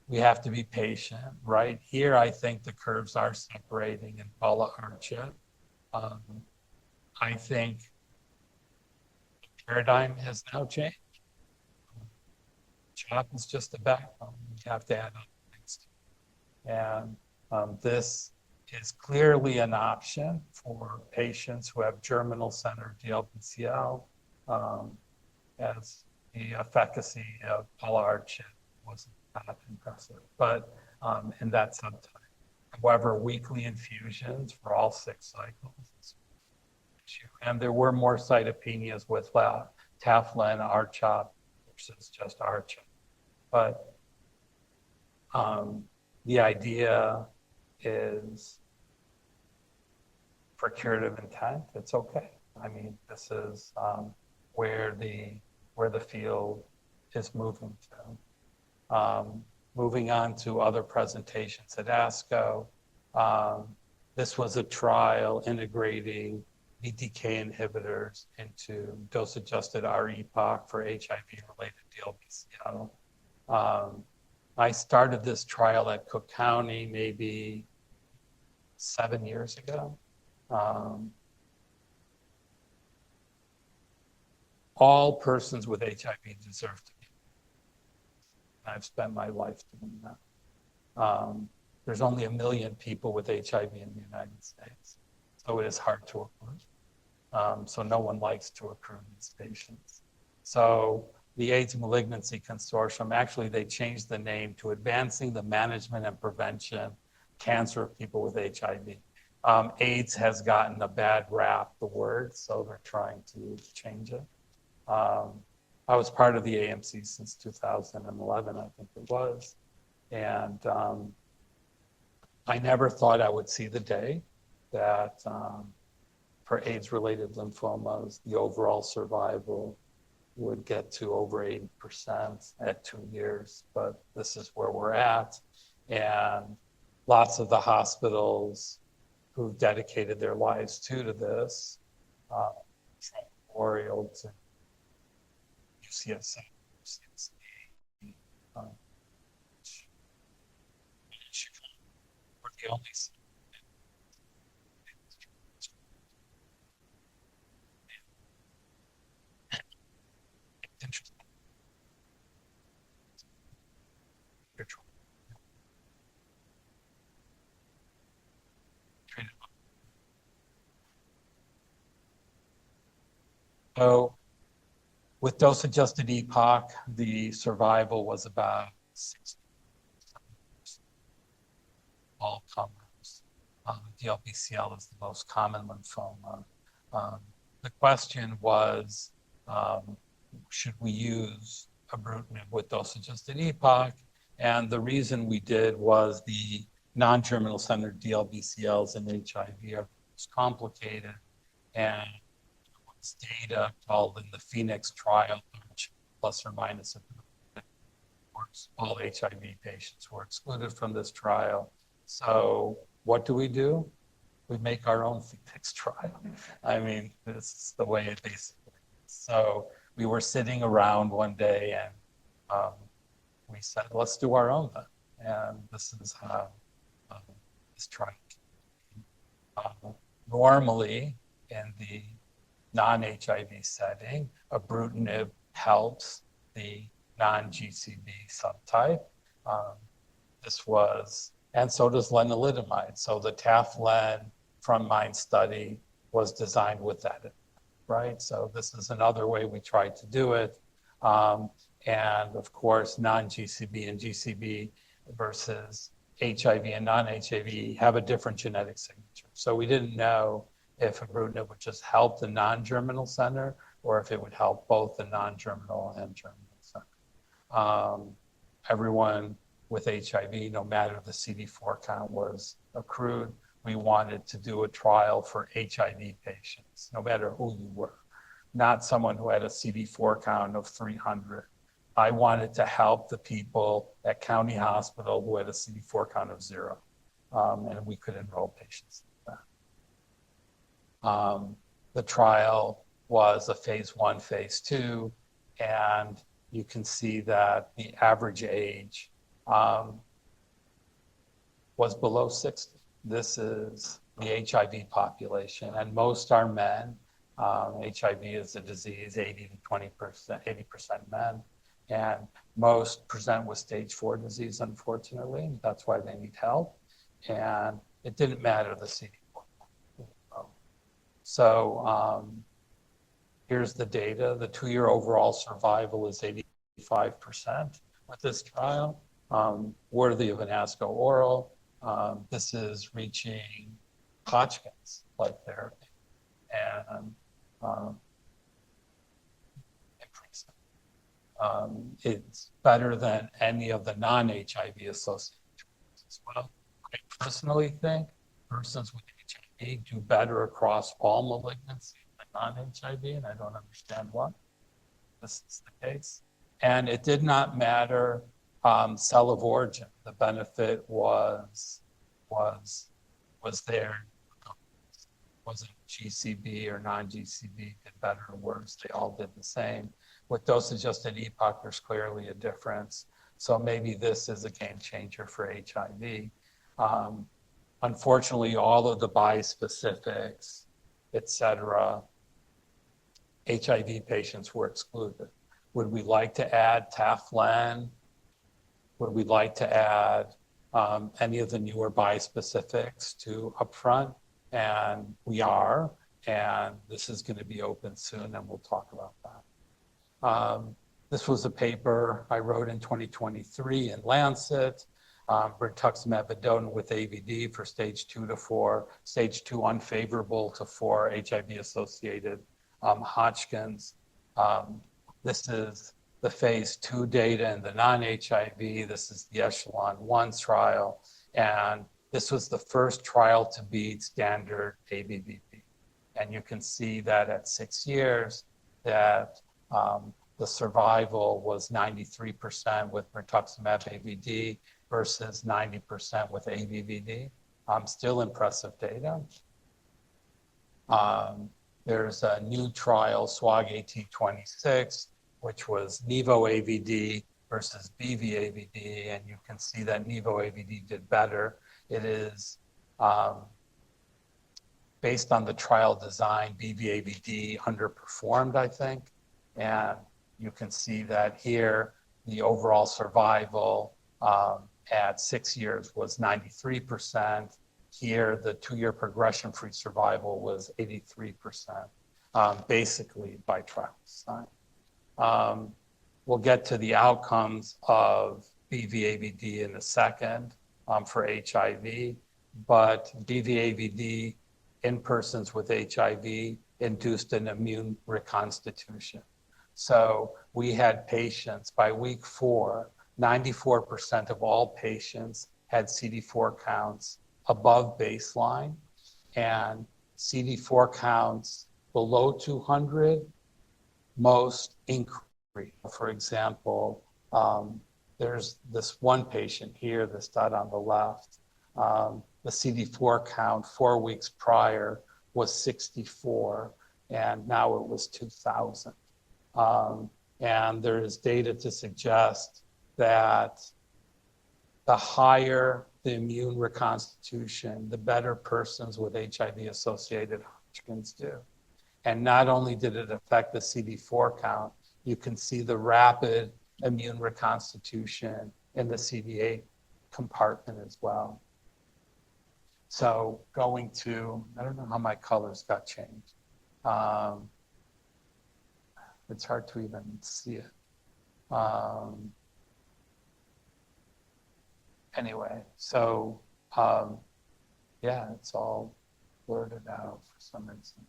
S5: we have to be patient, right? Here, I think the curves are separating in Paula Archet. I think the paradigm has now changed. CHOP is just a backbone. You have to add other things. And this is clearly an option for patients who have germinal center DLBCL, as the efficacy of Paula Archet wasn't that impressive, but in that subtype. However, weekly infusions for all 6 cycles. And there were more cytopenias with Taf-len, R-CHOP versus just R-CHOP. But the idea is for curative intent, it's okay. I mean, this is where the field is moving to. Moving on to other presentations at ASCO. This was a trial integrating BTK inhibitors into dose-adjusted R-EPOCH for HIV-related DLBCL. I started this trial at Cook County maybe 7 years ago. All persons with HIV deserve to be. I've spent my life doing that. There's only 1 million people with HIV in the United States, so it is hard to accrue. So no one likes to accrue these patients. So the AIDS Malignancy Consortium, actually they changed the name to Advancing the Management and Prevention Cancer of People with HIV. AIDS has gotten a bad rap, the word, so they're trying to change it. I was part of the AMC since 2011, I think it was. And I never thought I would see the day that for AIDS-related lymphomas, the overall survival would get to over 80% at 2 years, but this is where we're at. And lots of the hospitals who've dedicated their lives to this, Memorial to UCSF, UCSD, we're the only interesting. So with dose-adjusted EPOCH, the survival was about 60%. All comers. DLBCL is the most common lymphoma. The question was, should we use ibrutinib with dose-adjusted EPOCH? And the reason we did was the non-germinal center DLBCLs and HIV are most complicated. And this data called in the Phoenix trial, plus or minus all HIV patients were excluded from this trial. So what do? we make our own Phoenix trial. I mean, this is the way it basically is. So we were sitting around one day and we said, let's do our own then. And this is how this trial came. Normally, in the non-HIV setting, ibrutinib helps the non-GCB subtype. And so does lenalidomide. So the TAF-len frontline study was designed with that, right? So this is another way we tried to do it. And of course, non-GCB and GCB versus HIV and non-HIV have a different genetic signature. So we didn't know if ibrutinib would just help the non-germinal center or if it would help both the non-germinal and germinal center. Everyone with HIV, no matter the CD4 count was accrued, we wanted to do a trial for HIV patients, no matter who you were, not someone who had a CD4 count of 300. I wanted to help the people at County Hospital who had a CD4 count of 0, and we could enroll patients like that. The trial was a phase 1, phase 2, and you can see that the average age was below 60. This is the HIV population, and most are men. HIV is a disease, 80 to 20%, 80% men, and most present with stage 4 disease, unfortunately. That's why they need help, and it didn't matter the CD4. So here's the data. The 2-year overall survival is 85% with this trial. Worthy of an ASCO oral. This is reaching Hodgkin's like therapy, and it's better than any of the non-HIV associated treatments as well. I personally think persons with HIV do better across all malignancies than non-HIV, and I don't understand why this is the case. And it did not matter cell of origin. The benefit was there. Wasn't GCB or non-GCB did better or worse. They all did the same. With dose-adjusted epoch, there's clearly a difference. So maybe this is a game changer for HIV. Unfortunately, all of the bispecifics, et cetera, HIV patients were excluded. Would we like to add TAF-len? Would we like to add any of the newer bispecifics to upfront? And we are, and this is going to be open soon, and we'll talk about that. This was a paper I wrote in 2023 in Lancet, brentuximab vedotin with AVD for stage 2 to 4, stage 2 unfavorable to 4 HIV-associated Hodgkin's. This is the phase 2 data in the non-HIV. This is the Echelon-1 trial, and this was the first trial to beat standard ABVP. And you can see that at 6 years, that the survival was 93% with brentuximab AVD versus 90% with ABVD. Still impressive data. There's a new trial, SWOG 1826, which was Nivo AVD versus BV AVD, and you can see that Nivo AVD did better. It is based on the trial design, BV AVD underperformed, I think, and you can see that here the overall survival at 6 years was 93%. Here, the 2-year progression-free survival was 83%, basically by trial design. We'll get to the outcomes of BV-AVD in a second for HIV, but BV-AVD in persons with HIV induced an immune reconstitution. So we had patients by week 4, 94% of all patients had CD4 counts above baseline, and CD4 counts below 200, most increase. For example, there's this one patient here, this dot on the left. the CD4 count 4 weeks prior was 64, and now it was 2,000. And there is data to suggest that the higher the immune reconstitution, the better persons with HIV-associated Hodgkin's do. And not only did it affect the CD4 count, you can see the rapid immune reconstitution in the CD8 compartment as well. So going to, I don't know how my colors got changed. It's hard to even see it. Anyway, so yeah, it's all blurred out for some reason.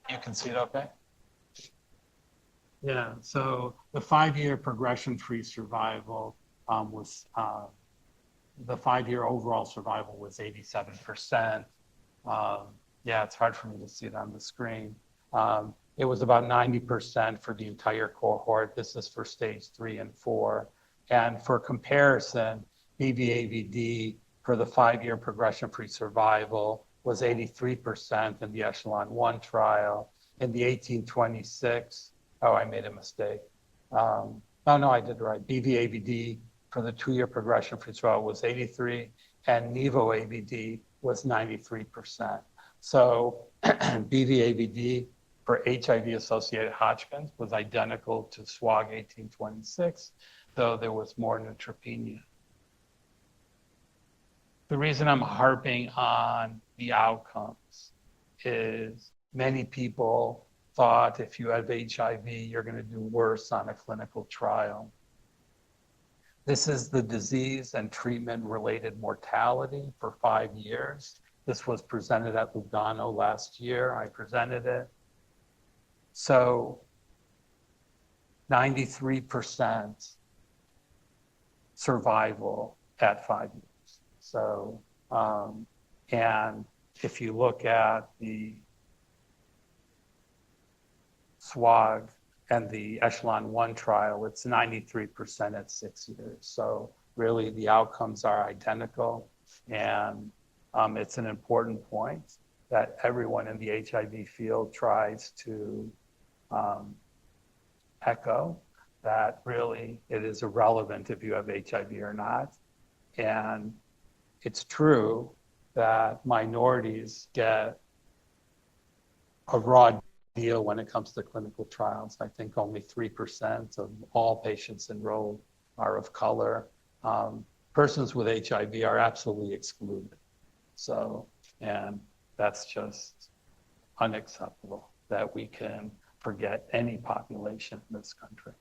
S5: You can see it okay? Yeah, so the 5-year progression-free survival was, the 5-year overall survival was 87%. Yeah, it's hard for me to see it on the screen. It was about 90% for the entire cohort. This is for stage 3 and 4. And for comparison, BV-AVD for the 5-year progression-free survival was 83% in the Echelon 1 trial. In the 1826, oh, I made a mistake. Oh, no, I did it right. BV-AVD for the 2-year progression-free survival was 83, and Nivo-AVD was 93%. So BV-AVD for HIV-associated Hodgkin's was identical to SWOG 1826, though there was more neutropenia. The reason I'm harping on the outcomes is many people thought if you have HIV, you're going to do worse on a clinical trial. This is the disease and treatment-related mortality for 5 years. This was presented at Lugano last year. I presented it. So 93% survival at 5 years. So, and if you look at the SWOG and the Echelon 1 trial, it's 93% at 6 years. So really the outcomes are identical. And it's an important point that everyone in the HIV field tries to echo, that really it is irrelevant if you have HIV or not. And it's true that minorities get a raw deal when it comes to clinical trials. I think only 3% of all patients enrolled are of color. Persons with HIV are absolutely excluded. So, and that's just unacceptable that we can forget any population in this country.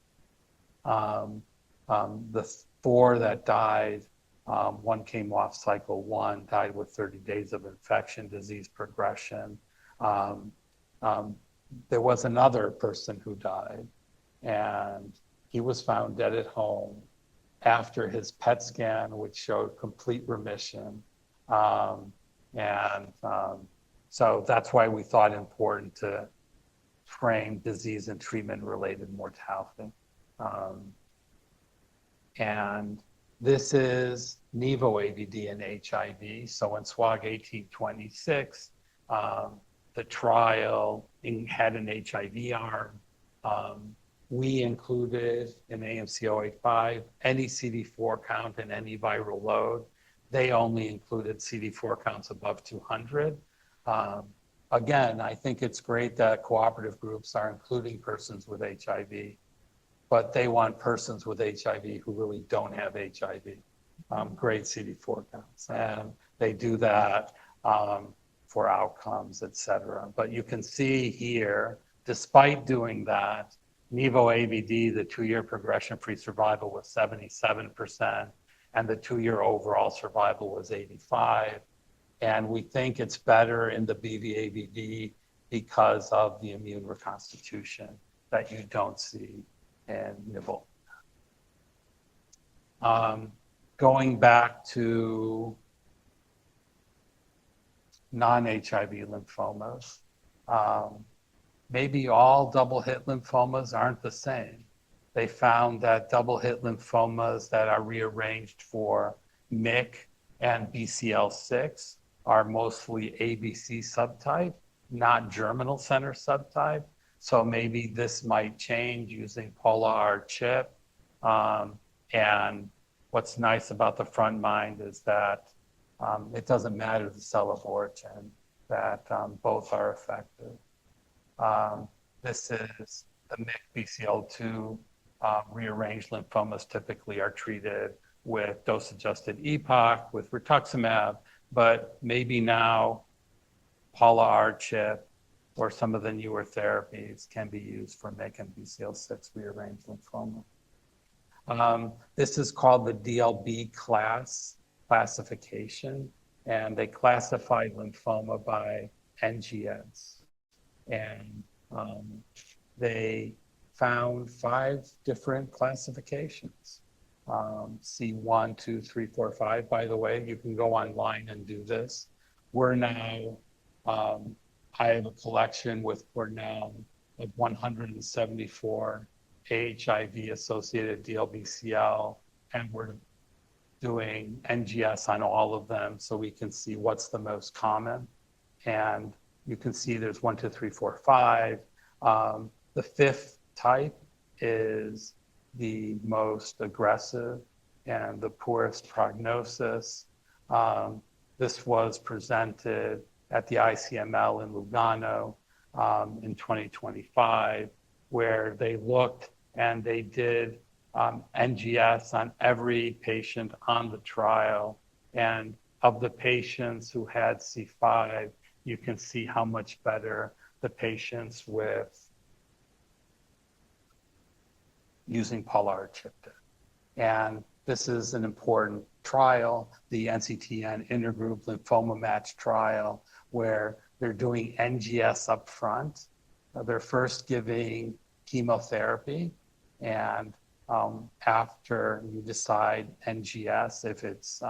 S5: The 4 that died, 1 came off cycle 1, died with 30 days of infection, disease progression. There was another person who died, and he was found dead at home after his PET scan, which showed complete remission. So that's why we thought important to frame disease and treatment-related mortality. And this is Nivo-AVD and HIV. So in SWOG 1826, the trial had an HIV arm. We included in AMC 085 any CD4 count and any viral load. They only included CD4 counts above 200. Again, I think it's great that cooperative groups are including persons with HIV, but they want persons with HIV who really don't have HIV. Great CD4 counts. And they do that for outcomes, et cetera. But you can see here, despite doing that, Nivo-AVD, the 2-year progression-free survival was 77%, and the 2-year overall survival was 85%. And we think it's better in the BV-AVD because of the immune reconstitution that you don't see in Nivo. Going back to non-HIV lymphomas, maybe all double-hit lymphomas aren't the same. They found that double-hit lymphomas that are rearranged for MYC and BCL6 are mostly ABC subtype, not germinal center subtype. So maybe this might change using Polar chip. And what's nice about the front mind is that it doesn't matter the cell of origin, that both are effective. This is the MYC BCL2 rearranged lymphomas typically are treated with dose-adjusted EPOCH, with rituximab, but maybe now Polar chip or some of the newer therapies can be used for MYC and BCL6 rearranged lymphoma. This is called the DLB classification, and they classify lymphoma by NGS. And they found 5 different classifications. C1, 2, 3, 4, 5. By the way, you can go online and do this. We're now, I have a collection with Cornell of 174 HIV-associated DLBCL, and we're doing NGS on all of them so we can see what's the most common. And you can see there's 1, 2, 3, 4, 5. The 5th type is the most aggressive and the poorest prognosis. This was presented at the ICML in Lugano in 2025, where they looked and they did NGS on every patient on the trial. And of the patients who had C5, you can see how much better the patients with using Polar chip did. And this is an important trial, the NCTN intergroup lymphoma match trial, where they're doing NGS up front. They're first giving chemotherapy, and after you decide NGS, if it's,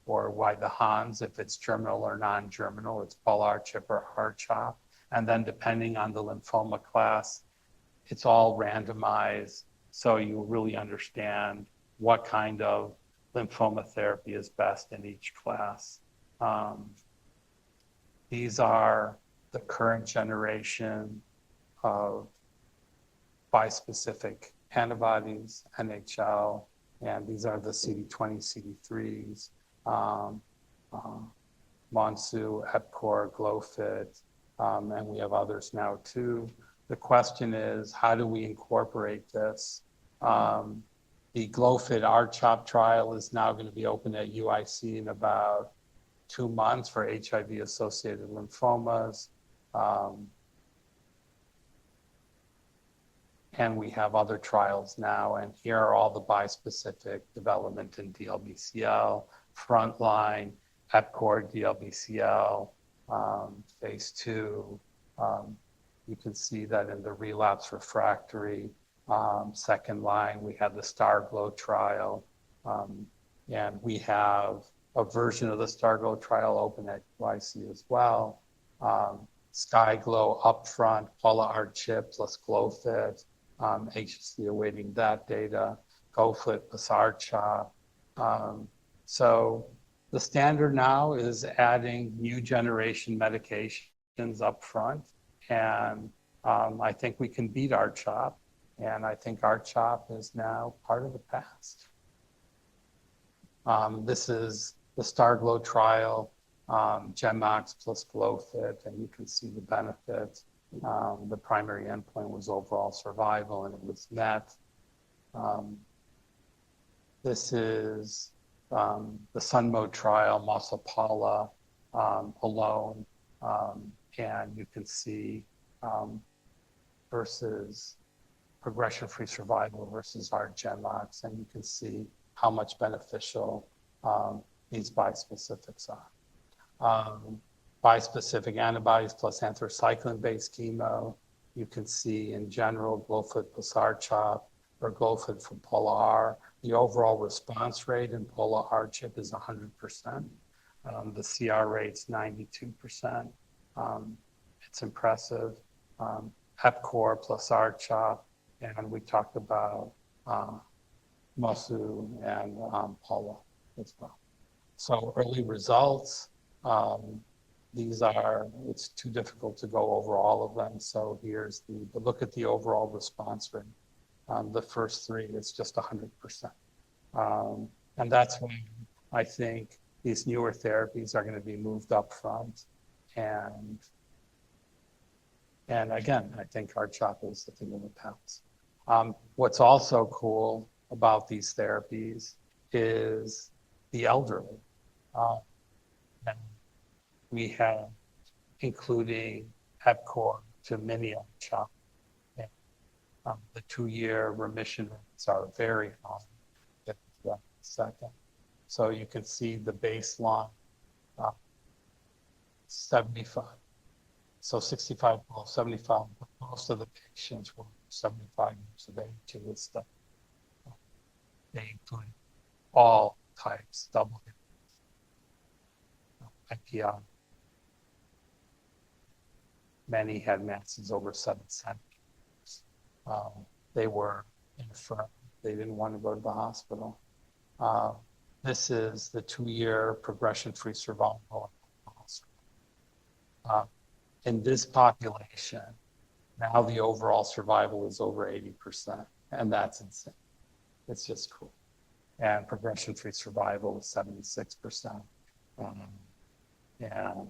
S5: or why the Hans, if it's germinal or non-germinal, it's Polar chip or R-CHOP. And then depending on the lymphoma class, it's all randomized, so you really understand what kind of lymphoma therapy is best in each class. These are the current generation of bispecific antibodies, NHL, and these are the CD20, CD3s, Monsu, Epcor, Glofit, and we have others now too. The question is, how do we incorporate this? The Glofit R-CHOP trial is now going to be open at UIC in about 2 months for HIV-associated lymphomas. And we have other trials now, and here are all the bispecific development in DLBCL, frontline, Epcor, DLBCL, phase 2. You can see that in the relapse refractory second line, we had the STARGLO trial, and we have a version of the STARGLO trial open at UIC as well. SkyGlow upfront, Polar chip plus Glofit, anxiously awaiting that data, GoFit plus R-CHOP. So the standard now is adding new generation medications up front, and I think we can beat R-CHOP, and I think R-CHOP is now part of the past. This is the STARGLO trial, GemOx plus Glofit, and you can see the benefit. The primary endpoint was overall survival, and it was met. This is the SunMode trial, Masapala alone, and you can see versus progression-free survival versus our GemOx, and you can see how much beneficial these bispecifics are. Bispecific antibodies plus anthracycline-based chemo. You can see in general, Glofit plus R-CHOP or Glofit for Polar. The overall response rate in Polar R-CHOP is 100%. The CR rate's 92%. It's impressive. Epcor plus R-CHOP, and we talked about Mosu and Polar as well. So early results, it's too difficult to go over all of them. So here's but look at the overall response rate. The first three, it's just 100%. And that's when I think these newer therapies are going to be moved up front. And again, I think R-CHOP is the thing in the past. What's also cool about these therapies is the elderly. And we have, including EPCOR to mini R-CHOP. The 2-year remission rates are very high. Second. So you can see the baseline 75. So 65 below 75, but most of the patients were 75 years of age to this stuff. They include all types, double IPI. Many had masses over 7 centimeters. They were infirm. They didn't want to go to the hospital. This is the 2-year progression-free survival. In this population, now the overall survival is over 80%, and that's insane. It's just cool. And progression-free survival is 76%. And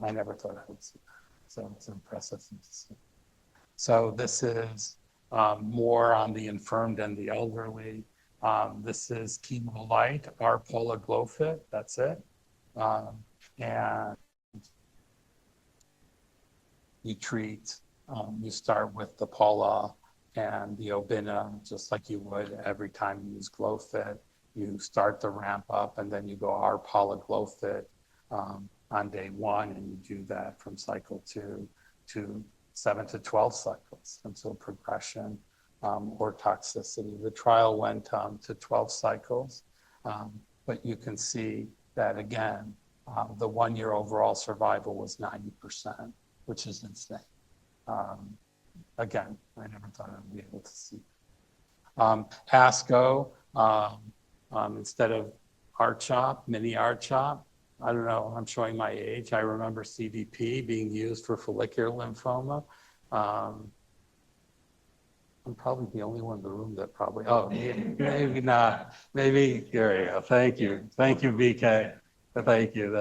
S5: I never thought I would see that. So it's impressive to see. So this is more on the infirmed and the elderly. This is chemo light, R-Pola Glofit, that's it. And you treat, you start with the Pola and the Obina, just like you would every time you use Glofit. You start the ramp up and then you go R-Pola Glofit on day 1, and you do that from cycle 2 to 7 to 12 cycles until progression or toxicity. The trial went to 12 cycles, but you can see that again, the 1-year overall survival was 90%, which is insane. Again, I never thought I'd be able to see. ASCO, instead of R-CHOP, mini R-CHOP, I don't know, I'm showing my age. I remember CVP being used for follicular lymphoma. I'm probably the only one in the room that probably, maybe not. Maybe, here you go. Thank you. Thank you, BK. Thank you.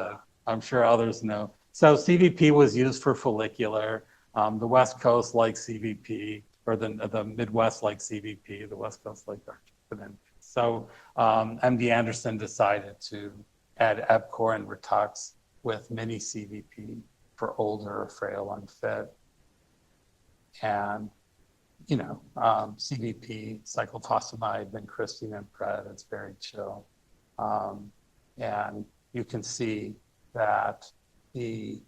S5: I'm sure others know. So CVP was used for follicular. The West Coast likes CVP, or the Midwest likes CVP, the West Coast likes R-CHOP. So MD Anderson decided to add EPCOR and Ritux with mini CVP for older, frail, unfit. And, you know, CVP, cyclophosphamide, vincristine, and PRED, it's very chill. And you can see that the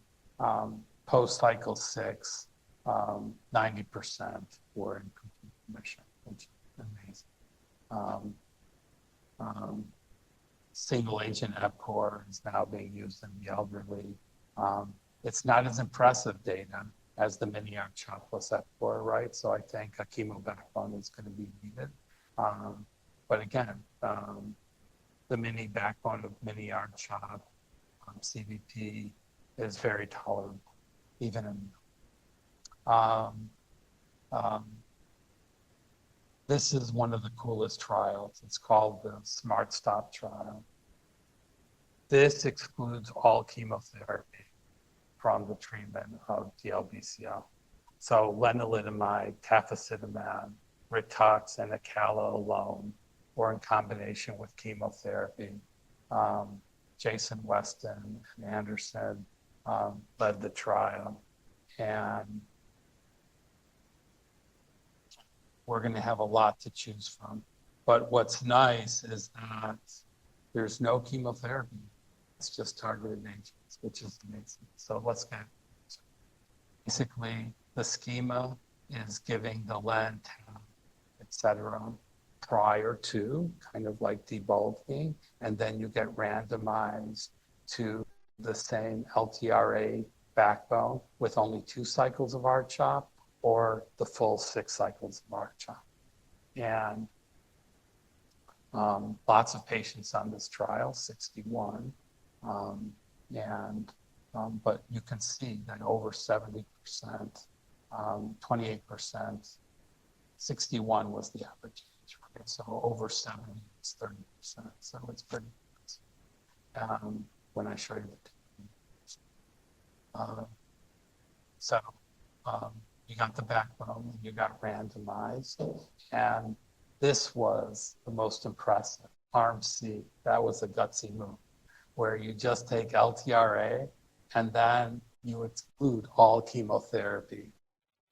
S5: post-cycle 6, 90% were in complete remission, which is amazing. Single agent EPCOR is now being used in the elderly. It's not as impressive data as the mini R-CHOP plus EPCOR, right? So I think a chemo backbone is going to be needed. But again, the mini backbone of mini R-CHOP, CVP, is very tolerable, even in this is one of the coolest trials. It's called the Smart Stop trial. This excludes all chemotherapy from the treatment of DLBCL. So lenalidomide, tafasitamab, Ritux, and Acala alone, or in combination with chemotherapy. Jason Weston and Anderson led the trial. And we're going to have a lot to choose from. But what's nice is that there's no chemotherapy. It's just targeted agents, which is amazing. So let's get, basically, the schema is giving the len, et cetera, prior to, kind of like debulking, and then you get randomized to the same LTRA backbone with only 2 cycles of R-CHOP, or the full 6 cycles of R-CHOP. And Lots of patients on this trial, 61. But you can see that over 70%, 28%, 61 was the average age, right? So over 70 is 30%. So it's pretty good. When I show you the you got the backbone, and you got randomized, and this was the most impressive. Arm C, that was a gutsy move, where you just take LTRA and then you exclude all chemotherapy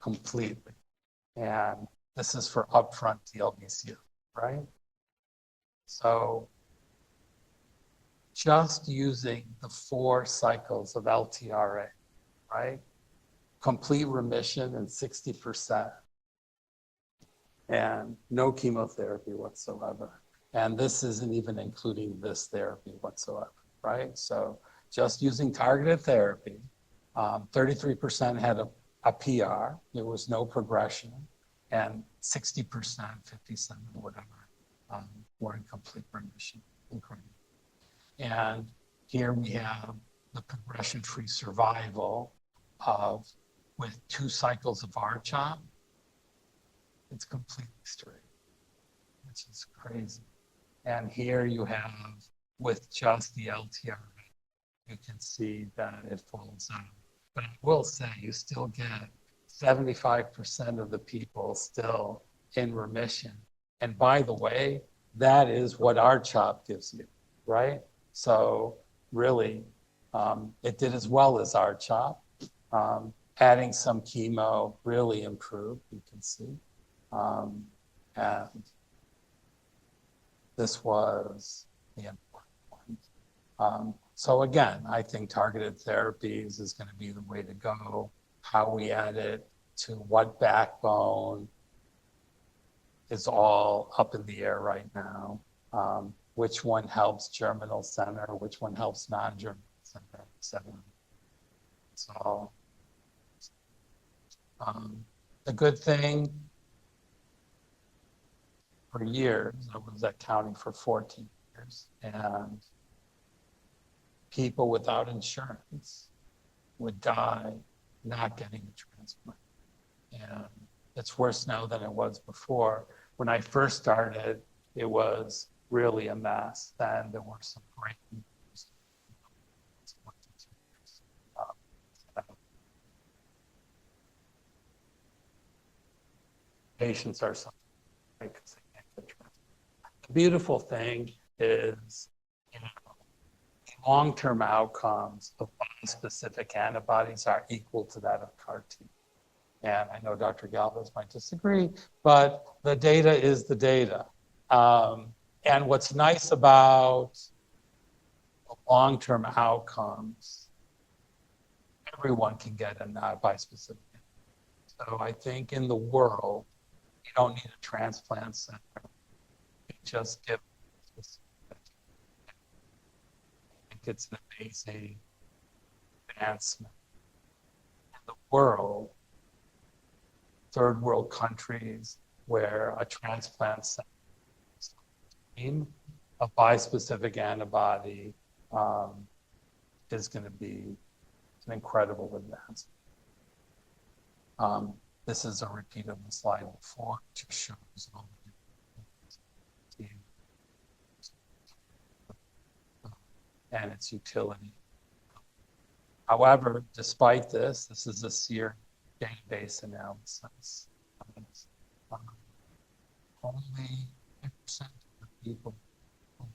S5: completely. And this is for upfront DLBCL, right? So just using the 4 cycles of LTRA, right? Complete remission in 60%, and no chemotherapy whatsoever. And this isn't even including this therapy whatsoever, right? So just using targeted therapy, 33% had a PR, there was no progression, and 60%, 57, whatever, were in complete remission. Incredible. And here we have the progression-free survival with 2 cycles of R-CHOP. It's completely straight, which is crazy. And here you have, with just the LTRA, you can see that it falls out. But I will say, you still get 75% of the people still in remission. And by the way, that is what R-CHOP gives you, right? So really, it did as well as R-CHOP. Adding some chemo really improved, you can see. And this was the important one. So again, I think targeted therapies is going to be the way to go. How we add it to what backbone is all up in the air right now. Which one helps germinal center, which one helps non-germinal center, et cetera. So the good thing, for years, I was at County for 14 years, and people without insurance would die not getting a transplant. And it's worse now than it was before. When I first started, it was really a mess. Then there were some great news. Patients are suffering because they can't get transplant. The beautiful thing is, long-term outcomes of bispecific antibodies are equal to that of CAR T. And I know Dr. Galvez might disagree, but the data is the data. And what's nice about the long-term outcomes, everyone can get a bispecific. So I think in the world, you don't need a transplant center. You just give specific. I think it's an amazing advancement. In the world, third world countries where a transplant center a bispecific antibody is going to be an incredible advance. This is a repeat of the slide before, which shows all the and its utility. However, despite this is a SEER database analysis. Only 5% of the people who are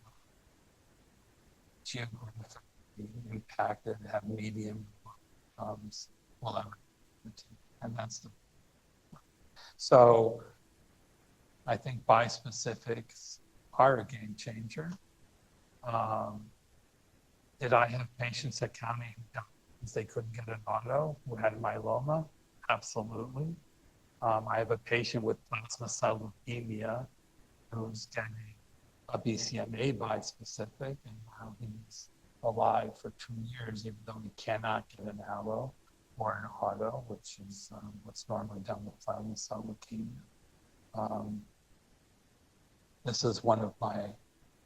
S5: geographically impacted have medium outcomes will ever, and that's the. So I think bispecifics are a game changer. Did I have patients at County because they couldn't get an auto who had myeloma? Absolutely. I have a patient with plasma cell leukemia who's getting a BCMA bispecific, and now he's alive for 2 years, even though he cannot get an allo or an auto, which is what's normally done with plasma cell leukemia. this is one of my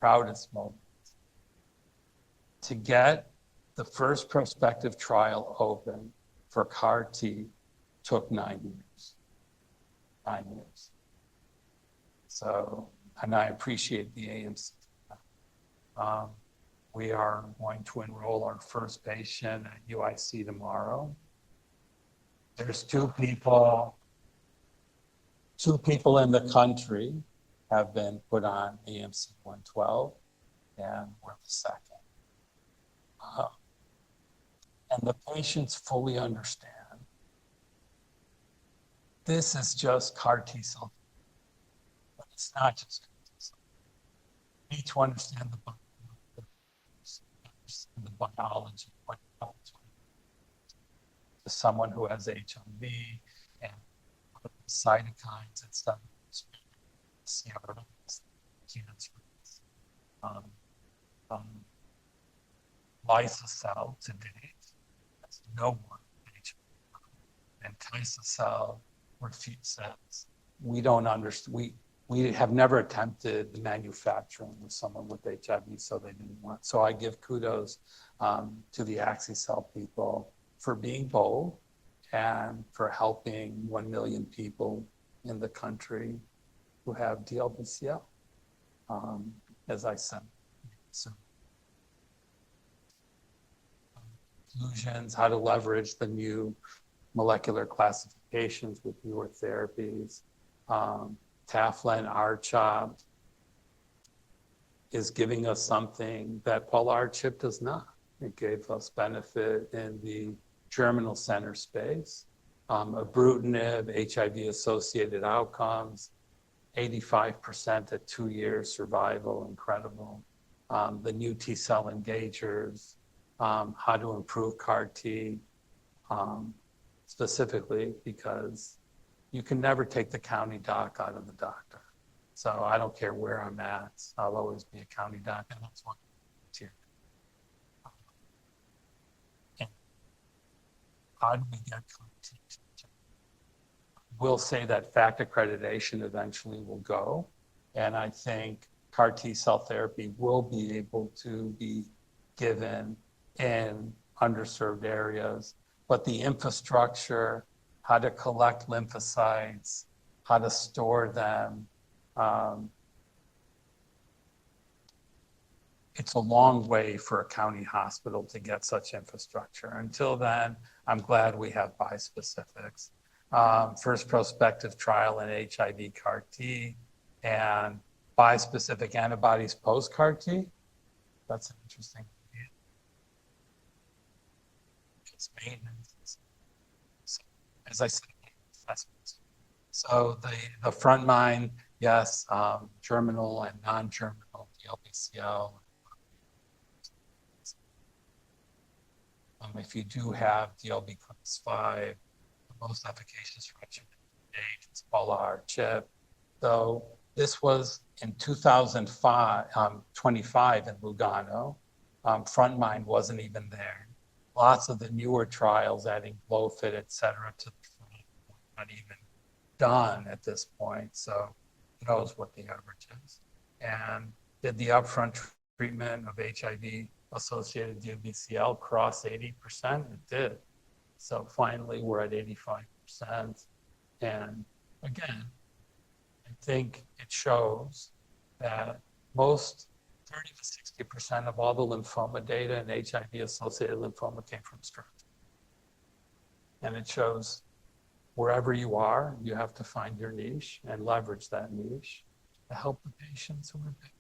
S5: proudest moments. To get the first prospective trial open for CAR T took 9 years. 9 years. So, and I appreciate the AMC. We are going to enroll our first patient at UIC tomorrow. There's two people in the country have been put on AMC 112, and we're the second. And the patients fully understand this is just CAR T cell, but it's not just CAR T cell. You need to understand the biology, what happens to someone who has HIV and what are the cytokines and stuff, CRS, cancer, lysocell to date, has no one HIV, and Tisocell says we don't understand. We have never attempted the manufacturing with someone with HIV, so they didn't want. So I give kudos to the ACCREDITED people for being bold and for helping 1 million people in the country who have DLBCL, as I said. So, conclusions, how to leverage the new molecular classifications with newer therapies. Tafla R-CHOP is giving us something that Polar-CHP does not. It gave us benefit in the germinal center space. Ibrutinib, HIV-associated outcomes, 85% at 2 years survival, incredible. The new T-cell engagers, how to improve CAR T, specifically because you can never take the county doc out of the doctor. So I don't care where I'm at, I'll always be a county doc, and that's what it's here. And how do we get CAR T? We'll say that FACT accreditation eventually will go, and I think CAR T cell therapy will be able to be given in underserved areas, but the infrastructure, how to collect lymphocytes, how to store them, it's a long way for a county hospital to get such infrastructure. Until then, I'm glad we have bispecifics. First prospective trial in HIV CAR T and bispecific antibodies post CAR T. That's an interesting idea. It's maintenance. So, as I said, assessments. So the frontline, yes, germinal and non-germinal DLBCL. If you do have DLB class 5, the most efficacious regimen to date is Polar-CHP. So this was in 2005, 25 in Lugano. Frontline wasn't even there. Lots of the newer trials adding Glofit, et cetera, to the front, not even done at this point. So who knows what the average is. And did the upfront treatment of HIV-associated DLBCL cross 80%? It did. So finally, we're at 85%. And again, I think it shows that most 30 to 60% of all the lymphoma data and HIV-associated lymphoma came from strokes. And it shows wherever you are, you have to find your niche and leverage that niche to help the patients who are there.